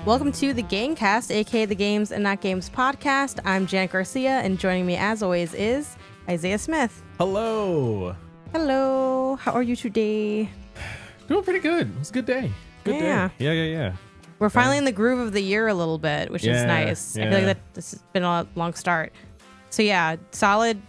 Welcome to the Gangcast, aka the Games and Not Games podcast. I'm Janet Garcia, and joining me as always is Isaiah Smith. Hello. Hello. How are you today? Doing pretty good. It's a good day. Good day. Yeah. We're finally in the groove of the year a little bit, which is nice. I feel like this has been a long start. So yeah, solid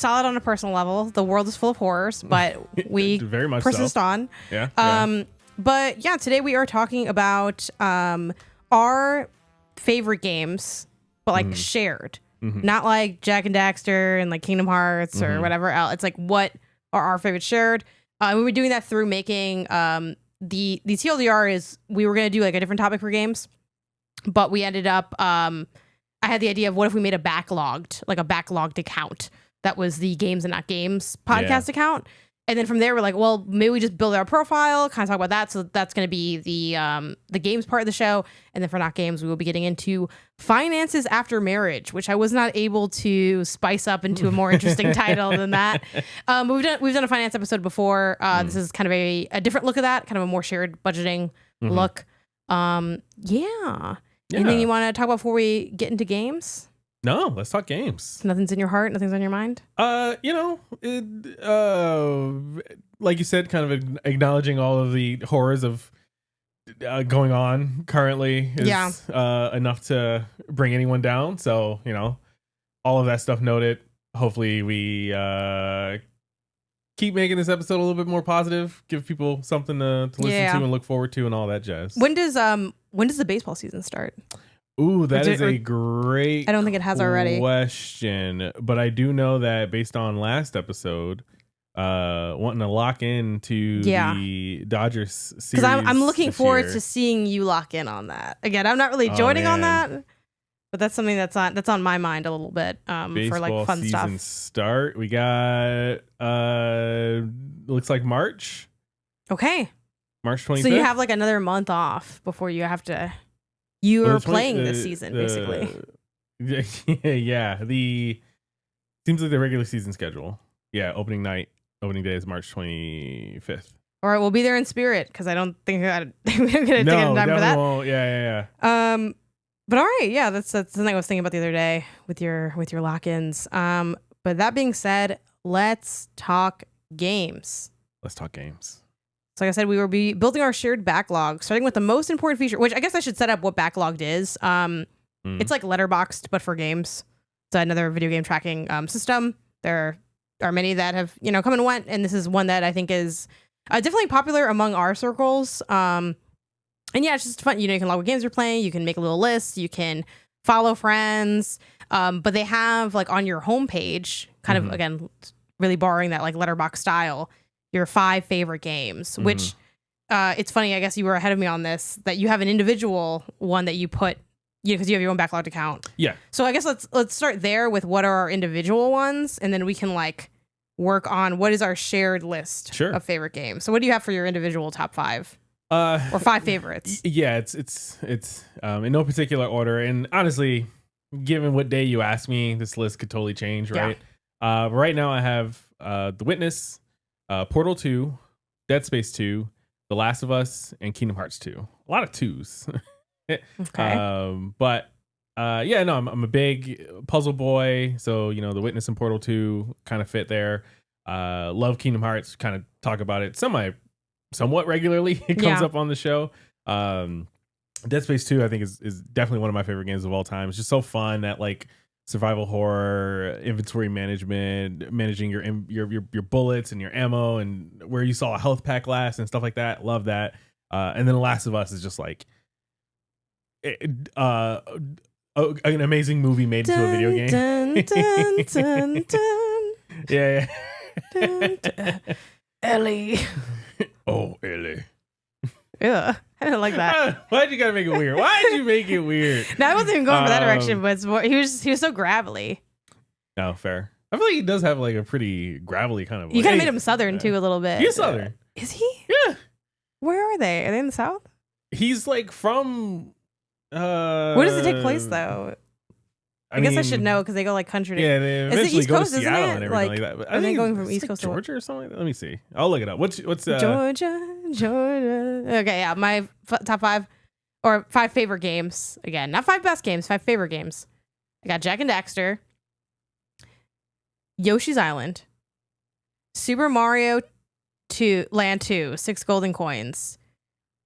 on a personal level. The world is full of horrors, but we very much persist on. Yeah. But yeah, today we are talking about our favorite games, but like shared, not like Jack and Daxter and like Kingdom Hearts or whatever else. It's like, what are our favorite shared? We were doing that through making the TLDR is we were going to do like a different topic for games, but we ended up, I had the idea of what if we made a backlogged account that was the Games and Not Games podcast account. And then from there, we're like, well, maybe we just build our profile, kind of talk about that. So that's going to be the games part of the show. And then for Not Games, we will be getting into finances after marriage, which I was not able to spice up into a more interesting title than that. But we've done a finance episode before. This is kind of a different look at that, kind of a more shared budgeting look. Yeah. Anything you want to talk about before we get into games? No, let's talk games. Nothing's in your heart? Nothing's on your mind? Like you said, kind of acknowledging all of the horrors of going on currently is enough to bring anyone down. So, all of that stuff noted. Hopefully we keep making this episode a little bit more positive, give people something to listen to and look forward to and all that jazz. When does the baseball season start? Ooh, that is a great I don't think it has already. question, but I do know that based on last episode, wanting to lock into the Dodgers series. Because I'm looking forward to seeing you lock in on that. Again, I'm not really joining on that, but that's something that's on my mind a little bit for like fun stuff. Season start. We got looks like March. Okay. March 25th. So you have like another month off before you have to. You are playing this season, basically. Yeah. Seems like the regular season schedule. Yeah, opening day is March 25th. All right, we'll be there in spirit because I don't think I'm gonna take time for that. Won't. Yeah. But all right, yeah, that's something I was thinking about the other day with your lock-ins. But that being said, let's talk games. So like I said, we will be building our shared backlog, starting with the most important feature, which I guess I should set up what Backloggd is. It's like Letterboxd, but for games. It's another video game tracking system. There are many that have, come and went, and this is one that I think is definitely popular among our circles. And yeah, it's just fun. You can log what games you're playing. You can make a little list. You can follow friends. But they have like on your homepage, kind of, again, really borrowing that like Letterboxd style, your 5 favorite games, which it's funny, I guess you were ahead of me on this, that you have an individual one that you put, because you have your own Backloggd account. Yeah. So I guess let's start there with what are our individual ones, and then we can like work on what is our shared list of favorite games. So what do you have for your individual top 5? Or 5 favorites? Yeah, it's in no particular order. And honestly, given what day you asked me, this list could totally change, right? Yeah. Right now I have The Witness, Portal 2, Dead Space 2, The Last of Us, and Kingdom Hearts 2. A lot of 2s. Okay. But I'm a big puzzle boy, so The Witness and Portal 2 kind of fit there. Love Kingdom Hearts, kind of talk about it somewhat regularly. It comes up on the show. Dead Space 2 I think is definitely one of my favorite games of all time. It's just so fun, that like survival horror, inventory management, managing your bullets and your ammo, and where you saw a health pack last and stuff like that. Love that. And then The Last of Us is just like an amazing movie made into a video game. Yeah. Ellie. Oh, Ellie. Yeah, I don't like that. Why'd you gotta make it weird? Why did you make it weird? No, I wasn't even going for that direction, but it's more, he was so gravelly. No, fair. I feel like he does have like a pretty gravelly kind of voice. You kind of made him Southern too, a little bit. He's Southern. Is he? Yeah. Where are they? Are they in the South? He's like from. Where does it take place though? I guess I should know because they go like country. Yeah, they eventually go to Seattle and everything like that. But are they going from East Coast to Georgia or something like that? Let me see. I'll look it up. What's Georgia? Okay, yeah, my top 5. or 5 favorite games. Again, not 5 best games, 5 favorite games. I got Jak and Daxter, Yoshi's Island, Super Mario Land 2, 6 golden coins,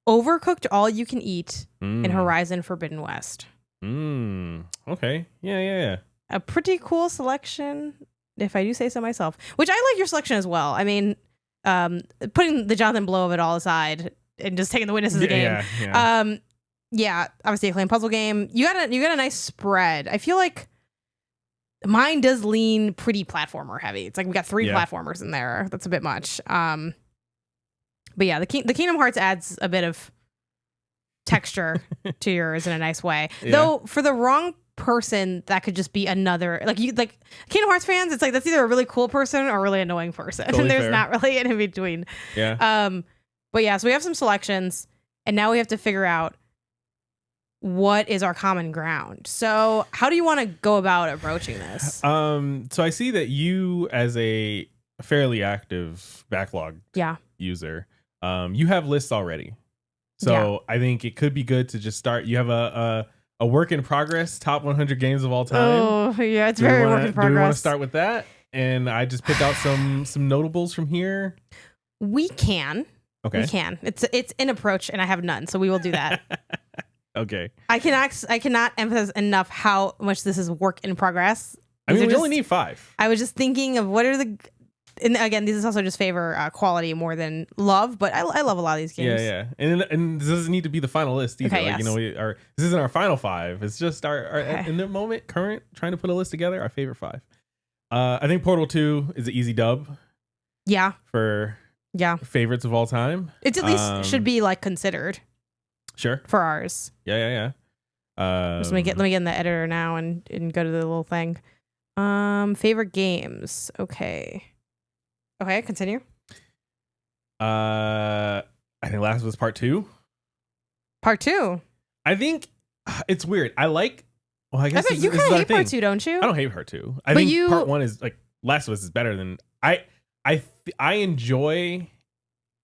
Overcooked All You Can Eat, and Horizon Forbidden West. Okay. Yeah. A pretty cool selection, if I do say so myself. Which I like your selection as well. I mean, putting the Jonathan Blow of it all aside and just taking the Witness as a game. Yeah. Obviously, Acclaimed puzzle game. You got a nice spread. I feel like mine does lean pretty platformer heavy. It's like we got 3 platformers in there. That's a bit much. But yeah, the Kingdom Hearts adds a bit of texture to yours in a nice way. Yeah. Though for the wrong person, that could just be another Kingdom Hearts fans. It's like that's either a really cool person or a really annoying person. Totally and there's fair. Not really an in between. Yeah. But yeah, so we have some selections, and now we have to figure out what is our common ground. So how do you want to go about approaching this? So I see that you, as a fairly active Backloggd user, you have lists already. So I think it could be good to just start. You have a work in progress top 100 games of all time. Oh yeah, it's very work in progress. Do we want to start with that? And I just picked out some notables from here. We can. Okay. We can. It's an approach, and I have none, so we will do that. Okay. I cannot emphasize enough how much this is work in progress. I mean, we only need 5. I was just thinking of what are the. And again, these is also just favor quality more than love, but I love a lot of these games. Yeah. And this doesn't need to be the final list either. Okay, this isn't our final 5. It's just our in the moment, current, trying to put a list together, our favorite 5. I think Portal 2 is an easy dub. Yeah. For favorites of all time. It's at least should be considered. Sure. For ours. Yeah. Just let me get in the editor now and go to the little thing. Favorite games. Okay, continue. I think Last of Us Part 2. Part 2. I think it's weird. I like. Well, I guess you kind of hate Part 2, don't you? I don't hate Part 2. I think Part 1 is Last of Us is better than I enjoy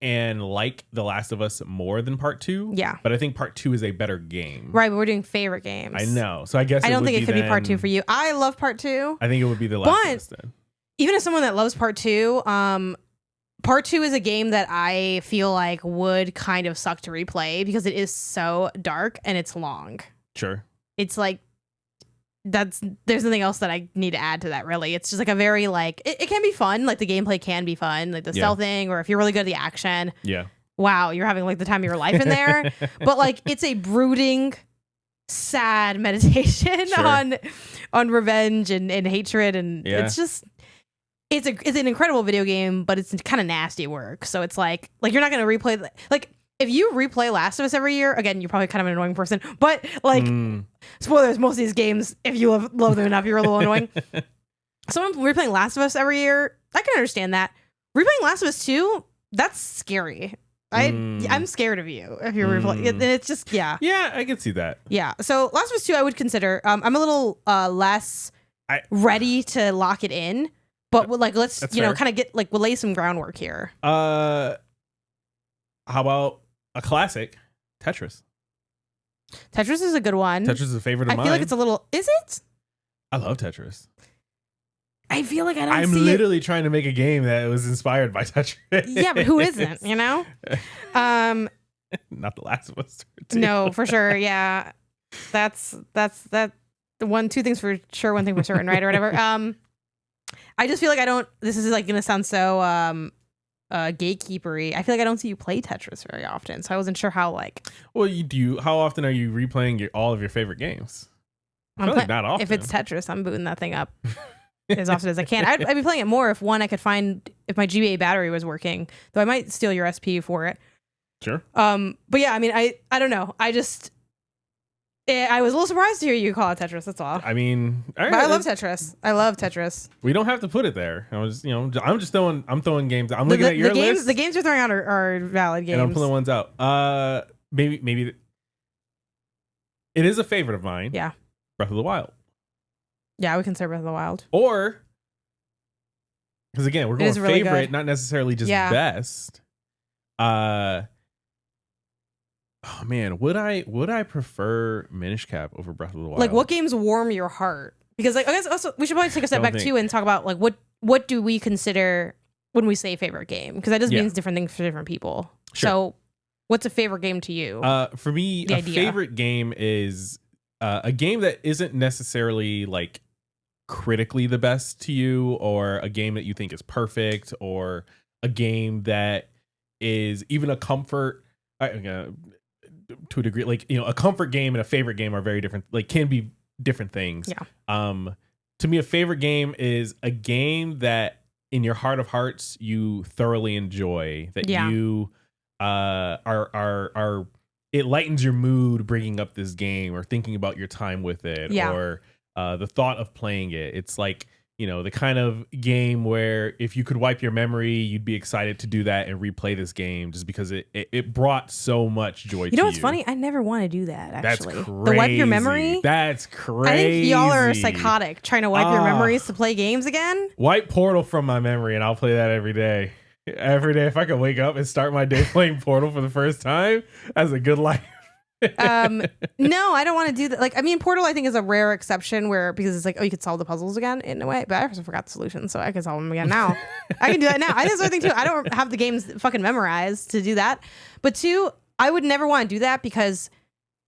and like The Last of Us more than Part 2. Yeah. But I think Part 2 is a better game. Right, but we're doing favorite games. I know. So I guess I don't think it could be Part 2 for you. I love Part 2. I think it would be The Last of Us then. Even as someone that loves Part 2, Part 2 is a game that I feel like would kind of suck to replay because it is so dark and it's long. Sure. It's there's nothing else that I need to add to that, really. It's just a very it can be fun. The gameplay can be fun, the stealthing, or if you're really good at the action. Yeah. Wow, you're having the time of your life in there. But it's a brooding, sad meditation on revenge and hatred, and it's just it's an incredible video game, but it's kind of nasty work. So it's you're not gonna replay if you replay Last of Us every year, again, you're probably kind of an annoying person, but spoilers, most of these games, if you love them enough, you're a little annoying. Someone replaying Last of Us every year, I can understand that. Replaying Last of Us 2, that's scary. I'm scared of you if you're replaying, and it's just yeah, I can see that. Yeah, so Last of Us 2, I would consider. I'm a little less ready to lock it in, but let's kind of get we'll lay some groundwork here. How about a classic, Tetris? Tetris is a good one. Tetris is a favorite of mine. I feel like it's a little. Is it? I love Tetris. I feel like I'm literally trying to make a game that was inspired by Tetris. Yeah, but who isn't? Not The Last of Us 2. No, for sure. Yeah, that's that. Two things for sure, one thing for certain, right, or whatever. I just feel like I don't. This is gonna sound so gatekeepery. I feel like I don't see you play Tetris very often, so I wasn't sure how Well, you do. How often are you replaying all of your favorite games? Not often. If it's Tetris, I'm booting that thing up as often as I can. I'd be playing it more if I could find if my GBA battery was working. Though I might steal your SP for it. Sure. But yeah, I mean, I don't know. I was a little surprised to hear you call it Tetris. That's all. I mean, all right, but I love Tetris. I love Tetris. We don't have to put it there. I'm just throwing games. I'm looking at your list. The games you're throwing out are valid games. And I'm pulling ones out. Maybe it is a favorite of mine. Yeah. Breath of the Wild. Yeah, we can say Breath of the Wild. Or because again, we're going really favorite, good. Not necessarily just best. Oh man, would I prefer Minish Cap over Breath of the Wild? Like, what games warm your heart? Because like, I guess also we should probably take a step back too and talk about like what do we consider when we say favorite game? Because that just means different things for different people. Sure. So, what's a favorite game to you? For me, favorite game is a game that isn't necessarily like critically the best to you, or a game that you think is perfect, or a game that is even a comfort to a degree. Like, you know, a comfort game and a favorite game are very different, like can be different things. To me, a favorite game is a game that in your heart of hearts you thoroughly enjoy, that you are it lightens your mood bringing up this game or thinking about your time with it, or the thought of playing it. It's like, you know, the kind of game where if you could wipe your memory, you'd be excited to do that and replay this game just because it brought so much joy to you. You know what's funny? I never want to do that, actually. That's crazy. The wipe your memory? That's crazy. I think y'all are psychotic trying to wipe your memories to play games again. Wipe Portal from my memory and I'll play that every day. Every day, if I could wake up and start my day playing Portal for the first time, that's a good life. No, I don't want to do that. Like, I mean, Portal I think is a rare exception because it's like, oh, you could solve the puzzles again in a way, but I also forgot the solution, so I can solve them again now. I can do that now. I think that's the other thing too. I don't have the games fucking memorized to do that. But two, I would never want to do that because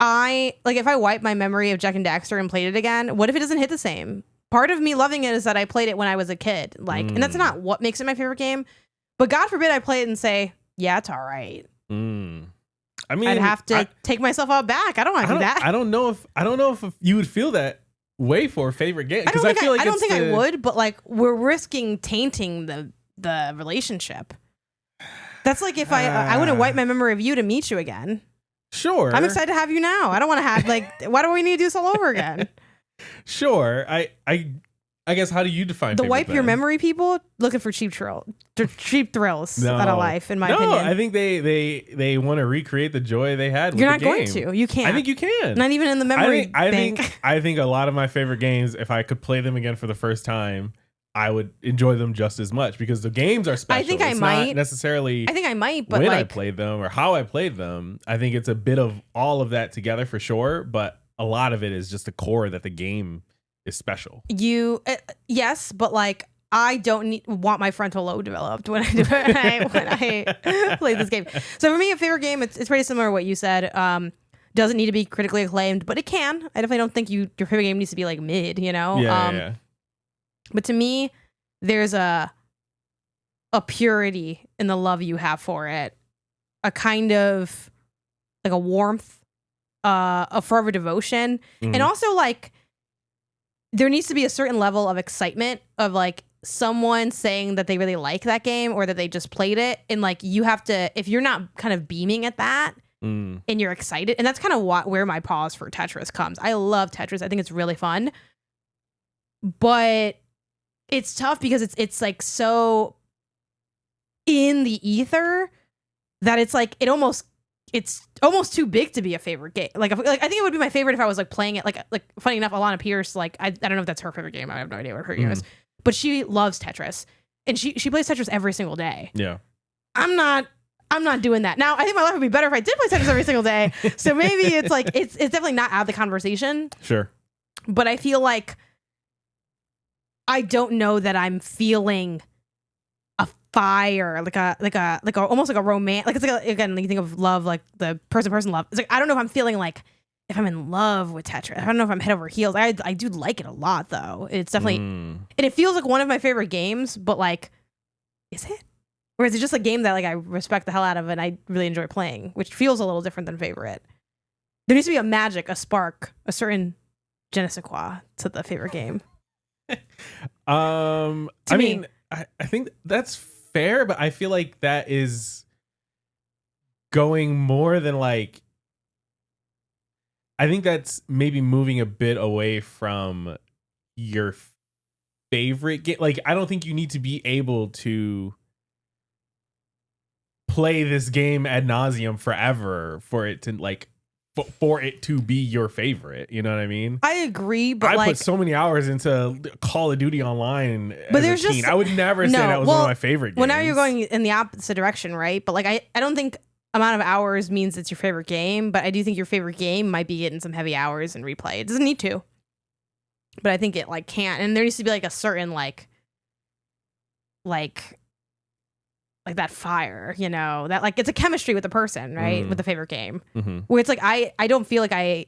if I wipe my memory of Jack and Daxter and played it again, what if it doesn't hit the same? Part of me loving it is that I played it when I was a kid, and that's not what makes it my favorite game. But God forbid I play it and say, yeah, it's all right. I mean, I'd have to take myself out back. I don't want to do that. I don't know if you would feel that way for a favorite game. I don't think I would, but like we're risking tainting the relationship. That's like if I wouldn't wipe my memory of you to meet you again. Sure. I'm excited to have you now. I don't want to have why do we need to do this all over again? Sure. I guess, how do you define the wipe your memory people? Looking for cheap thrills out of life, in my opinion. No, I think they want to recreate the joy they had with You're the not game. going to. You can't. I think you can. Not even in the memory bank. I think a lot of my favorite games, if I could play them again for the first time, I would enjoy them just as much because the games are special. I think I might. Not necessarily. I think I might, but when I played them or how I played them. I think it's a bit of all of that together for sure, but a lot of it is just the core that the game is special. Yes, but like I don't want my frontal lobe developed when I do it when I play this game. So for me, a favorite game, it's pretty similar to what you said. Doesn't need to be critically acclaimed, but it can. I definitely don't think your favorite game needs to be like mid, you know? Yeah. But to me, there's a purity in the love you have for it, a kind of like a warmth, a forever devotion, and also like there needs to be a certain level of excitement of like someone saying that they really like that game or that they just played it, and like you have to, if you're not kind of beaming at that and you're excited, and that's kind of where my pause for Tetris comes. I love Tetris. I think it's really fun, but it's tough because it's like so in the ether that it's like it's almost too big to be a favorite game. Like I think it would be my favorite if I was like playing it. Like funny enough, Alana Pierce, like I don't know if that's her favorite game. I have no idea what her game is, but she loves Tetris and she plays Tetris every single day. Yeah, I'm not doing that. Now I think my life would be better if I did play Tetris every single day. So maybe it's like it's definitely not out of the conversation. Sure, but I feel like I don't know that I'm feeling a fire, like a almost like a romance. Like it's like again, you think of love, like the person love. It's like I don't know if I'm feeling like if I'm in love with Tetris. I don't know if I'm head over heels. I do like it a lot though. It's definitely and it feels like one of my favorite games. But like, is it? Or is it just a game that like I respect the hell out of and I really enjoy playing, which feels a little different than favorite. There needs to be a magic, a spark, a certain je ne sais quoi to the favorite game. I mean, I think that's fair, but I feel like that is going more than like, I think that's maybe moving a bit away from your favorite game. Like, I don't think you need to be able to play this game ad nauseum forever for it to like for it to be your favorite, you know what I mean? I agree, but I put so many hours into Call of Duty Online but as a teen. I would never say that was one of my favorite games. Well, now you're going in the opposite direction, right? But like I don't think amount of hours means it's your favorite game, but I do think your favorite game might be getting some heavy hours in replay. It doesn't need to, but I think it like can't. And there needs to be like a certain like that fire, you know, that like it's a chemistry with the person, right? With the favorite game, where it's like I don't feel like I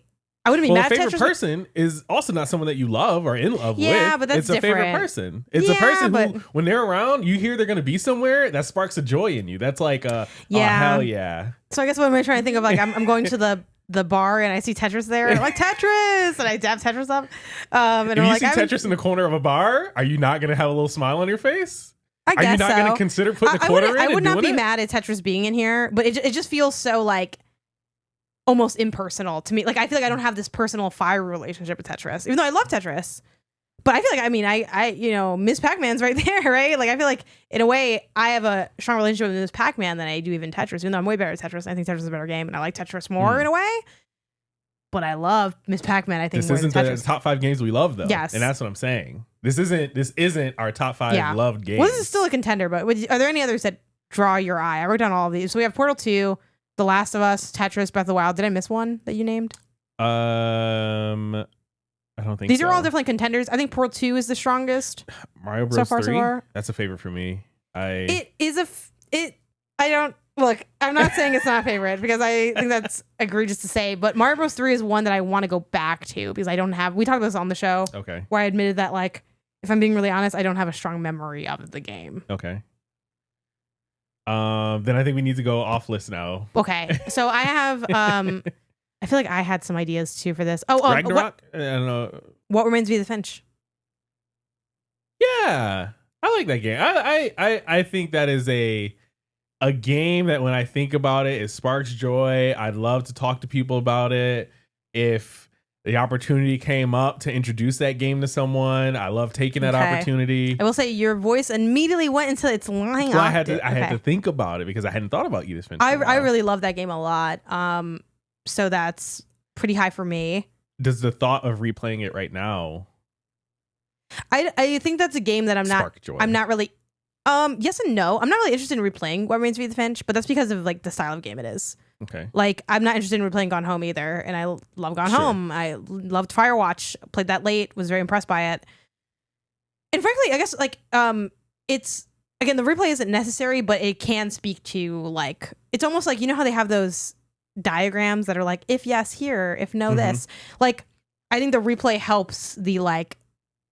wouldn't be mad at favorite person is also not someone that you love or in love with. Yeah, but that's it's different. A favorite person. It's a person who, when they're around, you hear they're going to be somewhere, that sparks a joy in you. That's like, oh, hell yeah. So I guess what am I trying to think of? Like, I'm going to the bar and I see Tetris there. I'm like, Tetris! And I dab Tetris up. And if you see Tetris in the corner of a bar, are you not going to have a little smile on your face? I guess are you not going to consider putting a quarter in? I would not be mad at Tetris being in here, but it just feels so like almost impersonal to me. Like I feel like I don't have this personal fire relationship with Tetris, even though I love Tetris. But I feel like I you know, Ms. Pac-Man's right there, right? Like I feel like in a way I have a strong relationship with Ms. Pac-Man than I do even Tetris, even though I'm way better at Tetris. I think Tetris is a better game, and I like Tetris more in a way. But I love Ms. Pac-Man. I think this more isn't than Tetris. The top 5 games we love though. Yes, and that's what I'm saying. This isn't our top 5 loved games. Well, this is still a contender. But are there any others that draw your eye? I wrote down all of these. So we have Portal 2. The Last of Us, Tetris, Breath of the Wild. Did I miss one that you named? I don't think these are all definitely contenders. I think Portal 2 is the strongest. Mario Bros. 3. That's a favorite for me. I don't look. I'm not saying it's not a favorite because I think that's egregious to say. But Mario Bros. 3 is one that I want to go back to because I don't have. We talked about this on the show. Okay. Where I admitted that, like, if I'm being really honest, I don't have a strong memory of the game. Okay. Then I think we need to go off list now. Okay. So I have I feel like I had some ideas too for this. Ragnarok? I don't know. What Remains of Edith Finch? Yeah. I like that game. I think that is a game that when I think about it, it sparks joy. I'd love to talk to people about it. If the opportunity came up to introduce that game to someone, I love taking that opportunity. I will say your voice immediately went into its lying. I had to think about it because I hadn't thought about Edith Finch. I really love that game a lot. So that's pretty high for me. Does the thought of replaying it right now? I think that's a game that I'm not really. Yes and no. I'm not really interested in replaying What Remains of Edith Finch, but that's because of like the style of game it is. Okay. Like I'm not interested in replaying Gone Home either, and I love Gone Home. I loved Firewatch. Played that late. Was very impressed by it. And frankly, I guess like it's again the replay isn't necessary, but it can speak to like it's almost like you know how they have those diagrams that are like if yes here, if no this. Like I think the replay helps the like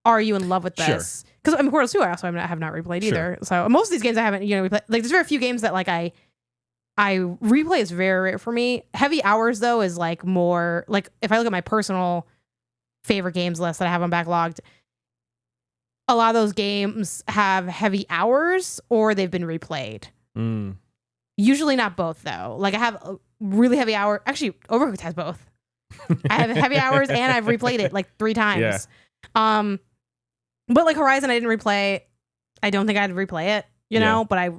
are you in love with this? Because I'm Portal 2 I also have not replayed either. So most of these games I haven't replayed. Like there's very few games that like I replay is very rare for me. Heavy Hours though is like more like if I look at my personal favorite games list that I have on Backloggd, a lot of those games have heavy hours or they've been replayed. Usually not both though. Like I have a really heavy hour. Actually, Overcooked has both. I have heavy hours and I've replayed it like 3 times. Yeah. But like Horizon, I didn't replay. I don't think I'd replay it, you know, but I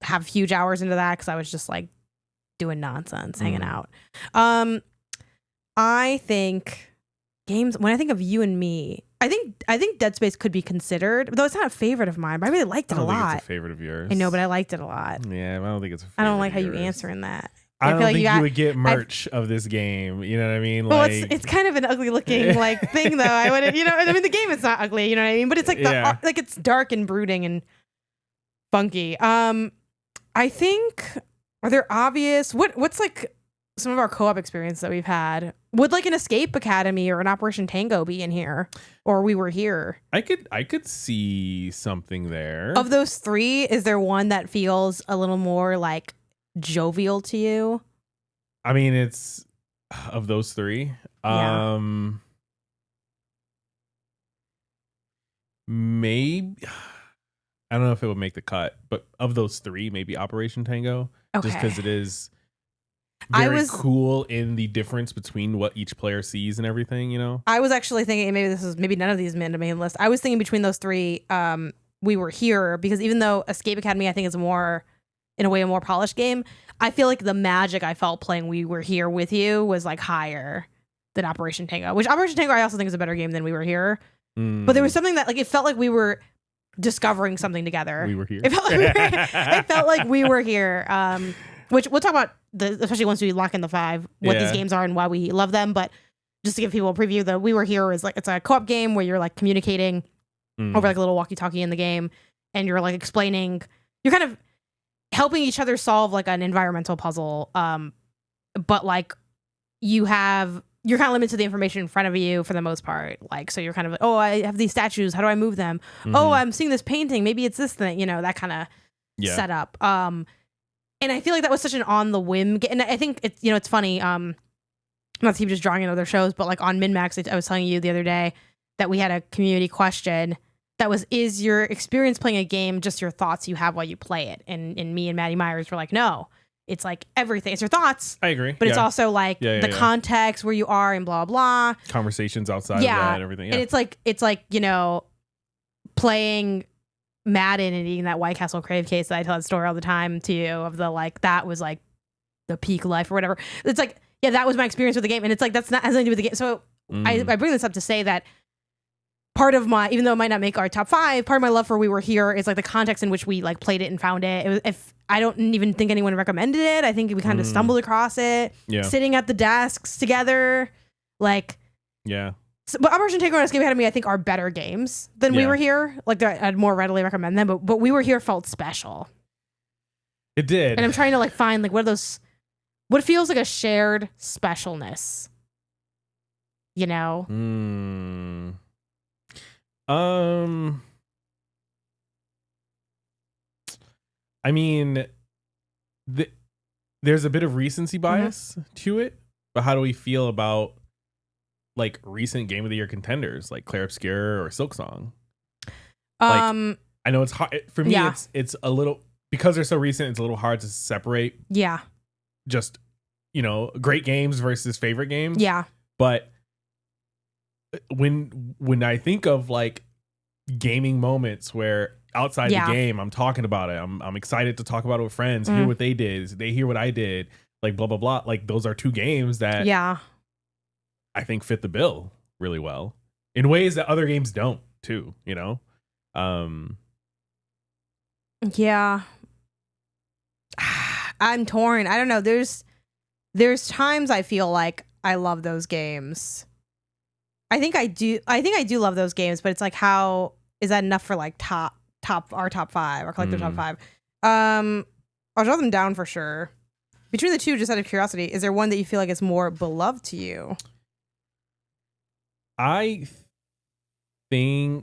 have huge hours into that because I was just like doing nonsense, hanging out. I think games, when I think of you and me, I think Dead Space could be considered, though it's not a favorite of mine, but I really liked it a lot. I don't think it's a favorite of yours. I know, but I liked it a lot. Yeah, I don't think it's a favorite. I don't like how you answering that. I don't think you would get merch of this game. You know what I mean? Well, like, it's kind of an ugly looking like thing though. I wouldn't, you know, I mean the game is not ugly, you know what I mean? But it's like like it's dark and brooding and funky. I think are there obvious what's like some of our co-op experience that we've had? Would like an Escape Academy or an Operation Tango be in here? Or We Were Here? I could see something there. Of those 3, is there one that feels a little more like jovial to you? I mean, it's of those 3. Maybe I don't know if it would make the cut, but of those 3, maybe Operation Tango. Just because it is very cool in the difference between what each player sees and everything, you know? I was actually thinking maybe none of these made the main list. I was thinking between those 3, We Were Here, because even though Escape Academy I think is more in a way a more polished game, I feel like the magic I felt playing We Were Here with you was like higher than Operation Tango, which Operation Tango I also think is a better game than We Were Here. But there was something that like it felt like we were discovering something together. We were here. It felt like we were here. Which we'll talk about, especially once we lock in the 5, what these games are and why we love them. But just to give people a preview, the We Were Here is like, it's a co-op game where you're like communicating over like a little walkie-talkie in the game, and you're like explaining, you're kind of helping each other solve like an environmental puzzle. But like you're kind of limited to the information in front of you for the most part. Like, so you're kind of like, oh, I have these statues. How do I move them? Oh, I'm seeing this painting. Maybe it's this thing, that kind of setup. And I feel like that was such an on the whim. And I think it's, it's funny. Not to keep just drawing in other shows, but like on MinMax, I was telling you the other day that we had a community question that was, is your experience playing a game just your thoughts you have while you play it? And me and Maddie Myers were like, no, it's like everything. It's your thoughts. I agree. But it's also like the context where you are and blah, blah. Conversations outside of that and everything. Yeah. And it's like, playing Madden and eating that White Castle crave case that I tell that story all the time to you of the like, that was like the peak life or whatever. It's like, yeah, that was my experience with the game. And it's like, that's not has nothing to do with the game. So I bring this up to say that part of my, even though it might not make our top 5, part of my love for We Were Here is like the context in which we like played it and found it. It was, if I don't even think anyone recommended it. I think we kind of stumbled across it, sitting at the desks together, like, So, but Operation Takeover and Escape Academy, I think, are better games than We Were Here. Like, I'd more readily recommend them, but We Were Here felt special. It did. And I'm trying to like find like what feels like a shared specialness. I mean, there's a bit of recency bias to it, but how do we feel about like recent Game of the Year contenders like Claire Obscure or Silksong? Like, I know it's hard for me. It's a little, because they're so recent, it's a little hard to separate. Yeah. Just, great games versus favorite games. Yeah. But when I think of like gaming moments where outside the game, I'm talking about it. I'm excited to talk about it with friends, hear what they did, they hear what I did, like blah, blah, blah. Like those are 2 games that I think fit the bill really well in ways that other games don't too, Yeah. I'm torn. I don't know. There's times I feel like I love those games. I think I do love those games, but it's like, how is that enough for like our top 5 or collective top 5? I'll draw them down for sure. Between the 2, just out of curiosity, is there one that you feel like is more beloved to you? I feel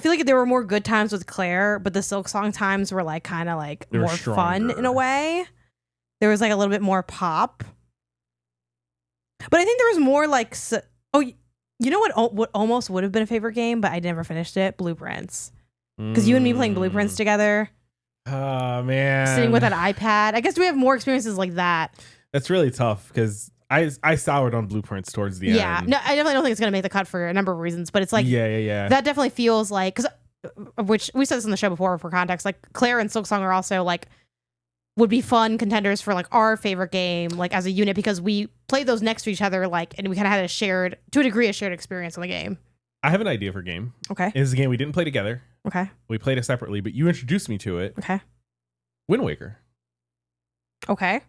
like there were more good times with Claire, but the Silksong times were like kind of like more fun in a way. There was like a little bit more pop. But I think there was more like, you know what almost would have been a favorite game, but I never finished it? Blueprints. Because you and me playing Blueprints together. Oh, man. Sitting with an iPad. I guess we have more experiences like that. That's really tough because I soured on Blueprints towards the end. Yeah. No, I definitely don't think it's going to make the cut for a number of reasons, but it's like, that definitely feels like, because which we said this on the show before for context, like Claire and Silksong are also like, would be fun contenders for like our favorite game, like as a unit, because we played those next to each other, like, and we kind of had a shared experience on the game. I have an idea for a game. Okay. It's a game we didn't play together. Okay. We played it separately, but you introduced me to it. Okay. Wind Waker. Okay.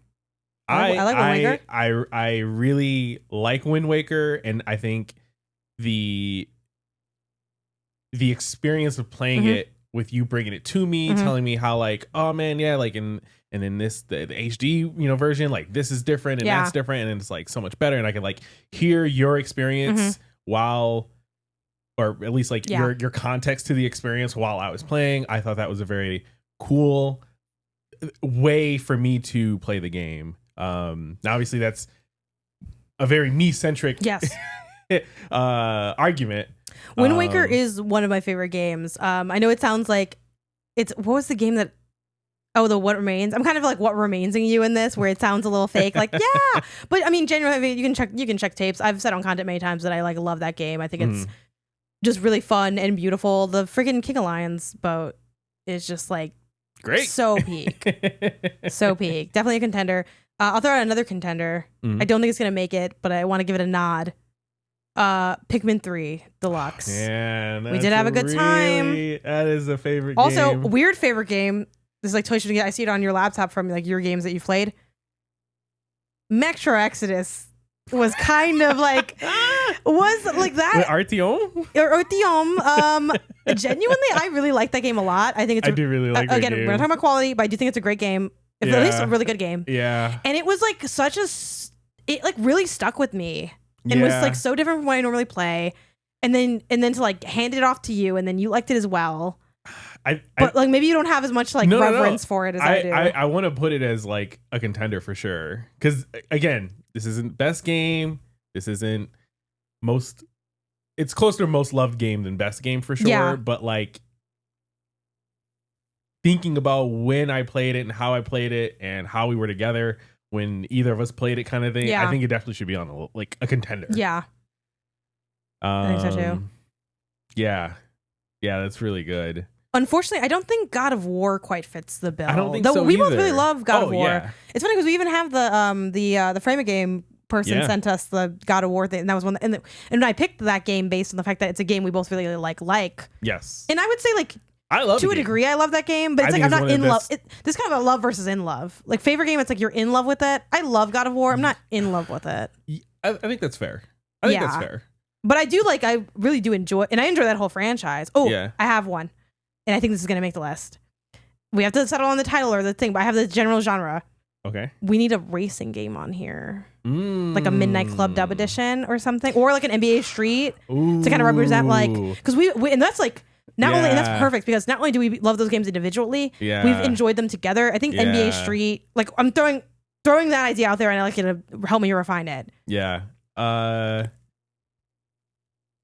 I like Wind Waker. I really like Wind Waker, and I think the experience of playing it with you bringing it to me, telling me how like, oh man, yeah, like and then this the HD version, like this is different and that's different, and it's like so much better, and I can like hear your experience while, or at least like your context to the experience while I was playing. I thought that was a very cool way for me to play the game. Now obviously that's a very me-centric argument. Wind Waker is one of my favorite games. I know it sounds like what was the game that, the What Remains? I'm kind of like What Remains-ing you in this, where it sounds a little fake, like, yeah. But I mean, genuinely, you can check tapes. I've said on content many times that I like love that game. I think it's just really fun and beautiful. The freaking King of Lions boat is just like great. So peak. So peak. Definitely a contender. I'll throw out another contender. I don't think it's gonna make it, but I want to give it a nod. Pikmin 3 Deluxe. Yeah, we did have a good time. That is a favorite also, game. Weird favorite game. this is like Toy Story. I see it on your laptop from like your games that you've played. Metro Exodus was kind of like that. Wait, Artyom? Artyom. Genuinely, I really like that game a lot. I think it's. I do really like that again, game. we're not talking about quality, but I do think it's a great game. It's at least a really good game. Yeah. And it was like it like really stuck with me and was like so different from what I normally play. And then to like hand it off to you, and then you liked it as well. But like maybe you don't have as much like reverence for it as I do. I want to put it as like a contender for sure. Because again, this isn't best game. This isn't most. It's closer to most loved game than best game for sure. Yeah. But like thinking about when I played it and how I played it and how we were together when either of us played it, kind of thing. Yeah. I think it definitely should be on a contender. Yeah. I think so too. Yeah. Yeah, that's really good. Unfortunately, I don't think God of War quite fits the bill. I don't think Though so we either. both really love God of War. Yeah. It's funny because we even have the Frame a Game person sent us the God of War thing, and that was one. And I picked that game based on the fact that it's a game we both really like. Yes. And I would say like I love to a degree I love that game, but it's like I'm not in love. This kind of a love versus in love. Like favorite game, it's like you're in love with it. I love God of War. I'm not in love with it. I think that's fair. I think that's fair. But I really do enjoy, and I enjoy that whole franchise. Oh, yeah. I have one. And I think this is going to make the list. We have to settle on the title or the thing, but I have the general genre. Okay. We need a racing game on here. Like a Midnight Club dub edition or something. Or like an NBA Street to kind of represent like... Because we and that's like... Not only... And that's perfect because not only do we love those games individually, we've enjoyed them together. I think NBA Street... Like I'm throwing that idea out there and I'd like you to help me refine it. Yeah.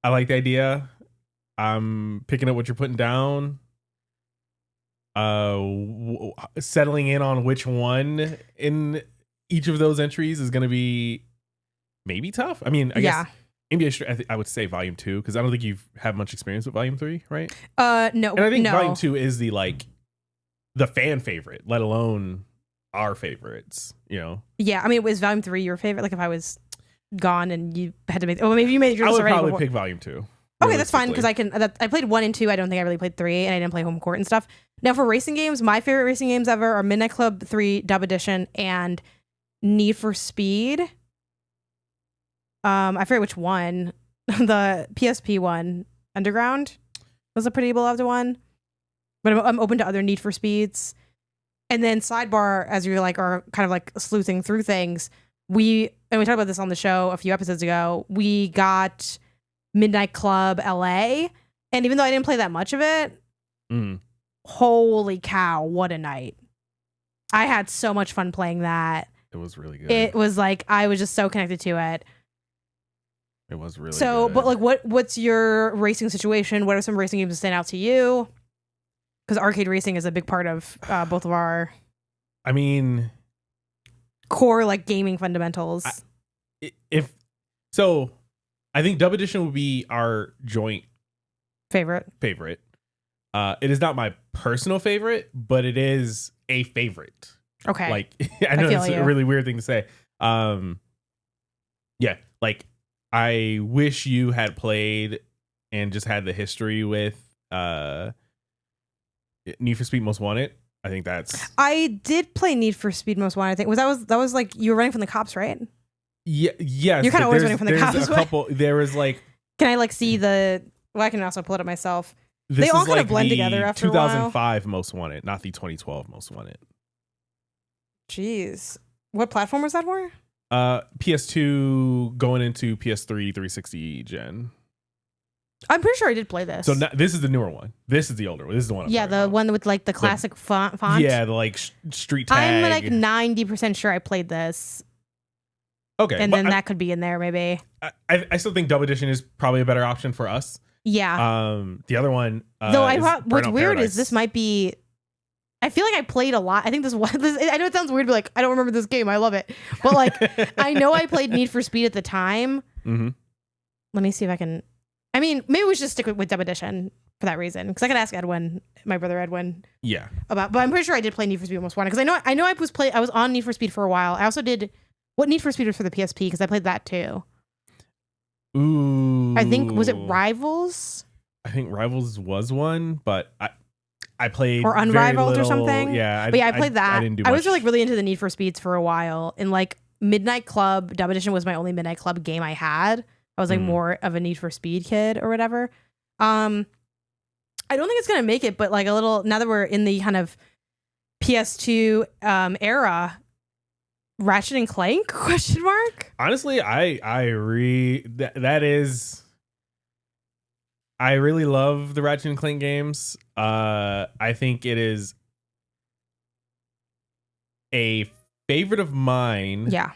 I like the idea. I'm picking up what you're putting down. Settling in on which one in each of those entries is going to be maybe tough. I mean, I guess NBA Street, I would say Volume 2 because I don't think you've had much experience with Volume 3, right? No. And I think Volume 2 is the fan favorite, let alone our favorites. You know? Yeah, I mean, was Volume 3 your favorite? Like if I was gone and you had to make, maybe you made yours already. I would probably pick Volume 2. Okay, that's fine because I played 1 and 2. I don't think I really played 3, and I didn't play Home Court and stuff. Now for racing games, my favorite racing games ever are Midnight Club 3 Dub Edition and Need for Speed. I forget which one. The PSP one, Underground, was a pretty beloved one. But I'm open to other Need for Speeds. And then sidebar, as you like are kind of like sleuthing through things, we talked about this on the show a few episodes ago. We got Midnight Club LA, and even though I didn't play that much of it, holy cow, what a night. I had so much fun playing that. It was really good. It was like I was just so connected to it. It was really so good. But like what's your racing situation? What are some racing games that stand out to you? Because arcade racing is a big part of both of our core like gaming fundamentals. I think Dub Edition would be our joint favorite. It is not my personal favorite, but it is a favorite. Okay. Like I know it's a really weird thing to say. Yeah, like I wish you had played and just had the history with Need for Speed Most Wanted. I think I did play Need for Speed Most Wanted. I think that was like you were running from the cops, right? Yeah, yes. You're kind of always running from the cops. There was like. Can I like see the? Well, I can also pull it up myself. They all kind of blend together after 2005 Most Wanted, not the 2012 Most Wanted. Jeez, what platform was that for? PS2 going into PS3 360 gen. I'm pretty sure I did play this. So this is the newer one. This is the older one. This is the one. One with like the classic font. Yeah, the like street tag. I'm like 90% sure I played this. Okay, and then that could be in there maybe. I still think Dub Edition is probably a better option for us. Yeah. The other one. Though I thought what's weird is this might be. I feel like I played a lot. I think this one. I know it sounds weird, but like I don't remember this game. I love it, but like I know I played Need for Speed at the time. Mm-hmm. Let me see if I can. I mean, maybe we should stick with Dub Edition for that reason, because I could ask Edwin, my brother Edwin. Yeah. But I'm pretty sure I did play Need for Speed Most Wanted because I know I was on Need for Speed for a while. I also did. What Need for Speed was for the PSP because I played that too. Ooh. I think was it Rivals? I think Rivals was one, but I played or Unrivaled or something. Yeah, but yeah, I played that. I didn't do much. I was like really into the Need for Speeds for a while, and like Midnight Club Dub Edition was my only Midnight Club game I had. I was like more of a Need for Speed kid or whatever. I don't think it's gonna make it, but like a little now that we're in the kind of PS2 era, Ratchet and Clank ? Honestly, that is. I really love the Ratchet and Clank games. I think it is a favorite of mine. Yeah.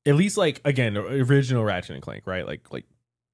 At least, like, again, original Ratchet and Clank, right? Like,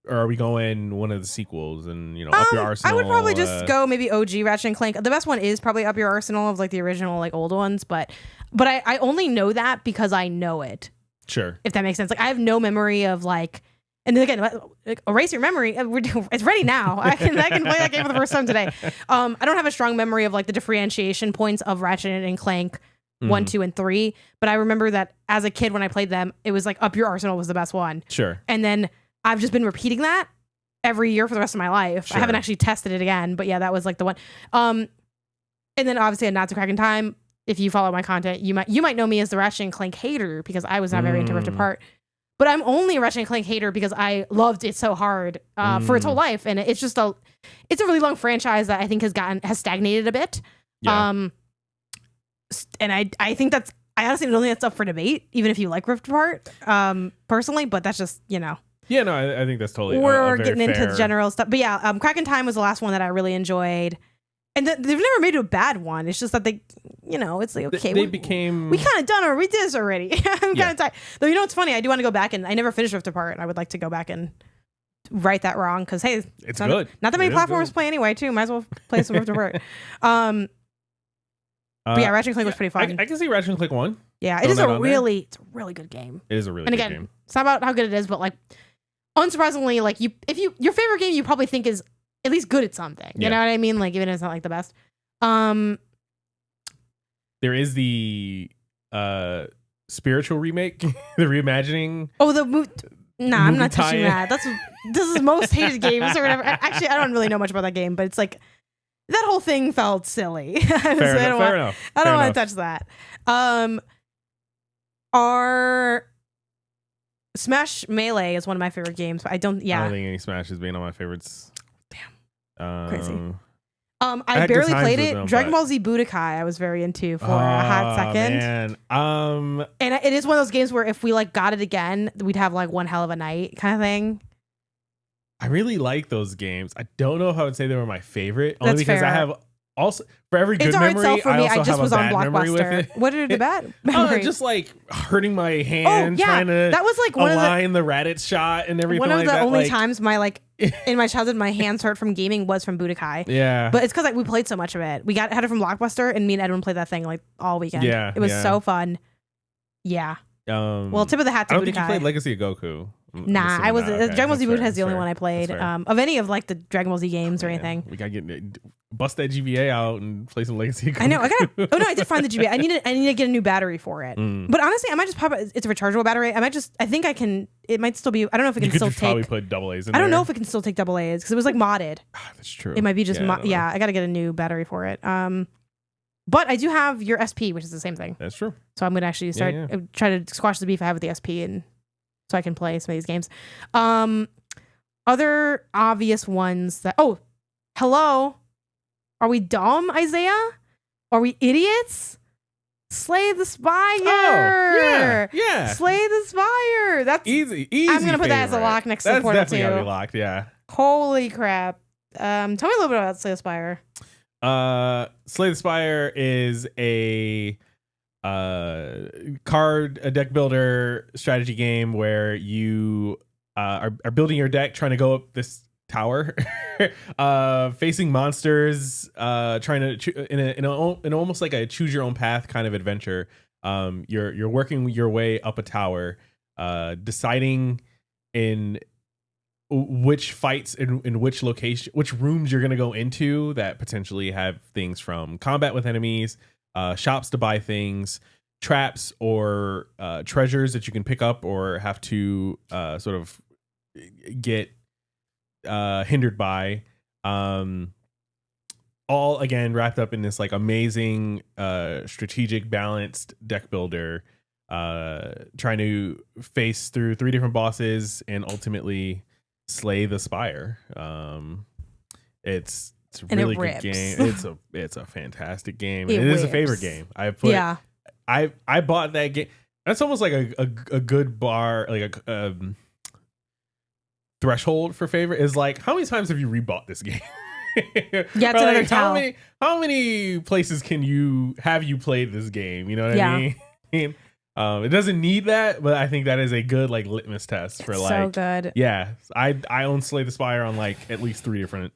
or are we going one of the sequels and up your arsenal? I would probably just go maybe OG Ratchet and Clank. The best one is probably Up Your Arsenal of like the original like old ones, but I only know that because I know it. Sure. If that makes sense. Like I have no memory of like. And then again, erase your memory. It's ready now. I can play that game for the first time today. I don't have a strong memory of like the differentiation points of Ratchet and Clank 1, 2, and 3. But I remember that as a kid when I played them, it was like Up Your Arsenal was the best one. Sure. And then I've just been repeating that every year for the rest of my life. Sure. I haven't actually tested it again, but yeah, that was like the one. And then obviously at Not So Cracking Time, if you follow my content, you might know me as the Ratchet and Clank hater because I was not very into Rift Apart. But I'm only a Ratchet and Clank hater because I loved it so hard for its whole life, and it's a really long franchise that I think has stagnated a bit. Yeah. And I think I honestly don't think that's up for debate, even if you like Rift Apart, personally. But that's just Yeah, no, I think that's totally. We're getting into the general stuff, but yeah, Cracking Time was the last one that I really enjoyed. And they've never made it a bad one. It's just that they, it's like, okay, we kind of done or we did this already. I'm kind of tired. Though, what's funny? I do want to go back and I never finished Rift Apart. I would like to go back and right that wrong because, hey, it's good. Not that many platforms play anyway, too. Might as well play some Rift Apart. But yeah, Ratchet and Clank was pretty fun. I can see Ratchet and Clank 1. Yeah, it's a really good game. It is a really good game. It's not about how good it is, but like, unsurprisingly, like your favorite game you probably think is at least good at something. You know what I mean? Like, even if it's not like the best. There is the spiritual remake, the reimagining. Oh, I'm not touching that. This is most hated games or whatever. Actually, I don't really know much about that game, but it's like that whole thing felt silly. Fair enough. I don't want to touch that. Our Smash Melee is one of my favorite games, but I don't think any Smash has been on my favorites. Crazy. I barely played it. Dragon Ball Z Budokai I was very into for a hot second. Man. And it is one of those games where if we like got it again, we'd have like one hell of a night kind of thing. I really like those games. I don't know if I would say they were my favorite. Only That's because fair. I have also for every good memory, for me. I just was on Blockbuster. What are the bad memories? Just like hurting my hand, trying to that was like align the Raditz shot and everything. One of like the that. only times in my childhood my hands hurt from gaming was from Budokai. Yeah, but it's because we played so much of it. We had it from Blockbuster, and me and Edwin played that thing like all weekend. Yeah, it was so fun. Yeah. Well, tip of the hat to Budokai. I don't think you played Legacy of Goku. Nah, I was Dragon Ball Z Budokai is the only one I played of any of like the Dragon Ball Z games or anything. We gotta bust that GBA out and play some Legacy of Goku. I know. I did find the GBA. I need to get a new battery for it. But honestly, I might just pop it. It's a rechargeable battery. I think I can. It might still be. I don't know if it can still take. Probably put double A's in there. I don't know if it can still take double A's because it was like modded. That's true. It might be just I got to get a new battery for it. But I do have your SP, which is the same thing. That's true. So I'm gonna actually start try to squash the beef I have with the SP and. So I can play some of these games. Other obvious ones that hello. Are we dumb, Isaiah? Are we idiots? Slay the Spire. Yeah. Slay the Spire. That's easy. I'm gonna put that as a lock next to the Portal 2. That's definitely gotta be locked, yeah. Holy crap. Tell me a little bit about Slay the Spire. Slay the Spire is a a deck builder strategy game where you are building your deck, trying to go up this tower, facing monsters, trying to in almost like a choose your own path kind of adventure. You're working your way up a tower, deciding in which fights in which location, which rooms you're going to go into that potentially have things from combat with enemies, shops to buy things, traps, or treasures that you can pick up or have to sort of get hindered by. all again wrapped up in this like amazing strategic balanced deck builder, trying to face through 3 different bosses and ultimately slay the spire. It's a really good game. It's a fantastic game. It is a favorite game. I bought that game. That's almost like a good bar, like a threshold for favorite is like, how many times have you rebought this game? Yeah, it's another tell. How many places have you played this game? You know what I mean? It doesn't need that, but I think that is a good like litmus test for like. So good. Yeah, I own Slay the Spire on like at least 3 different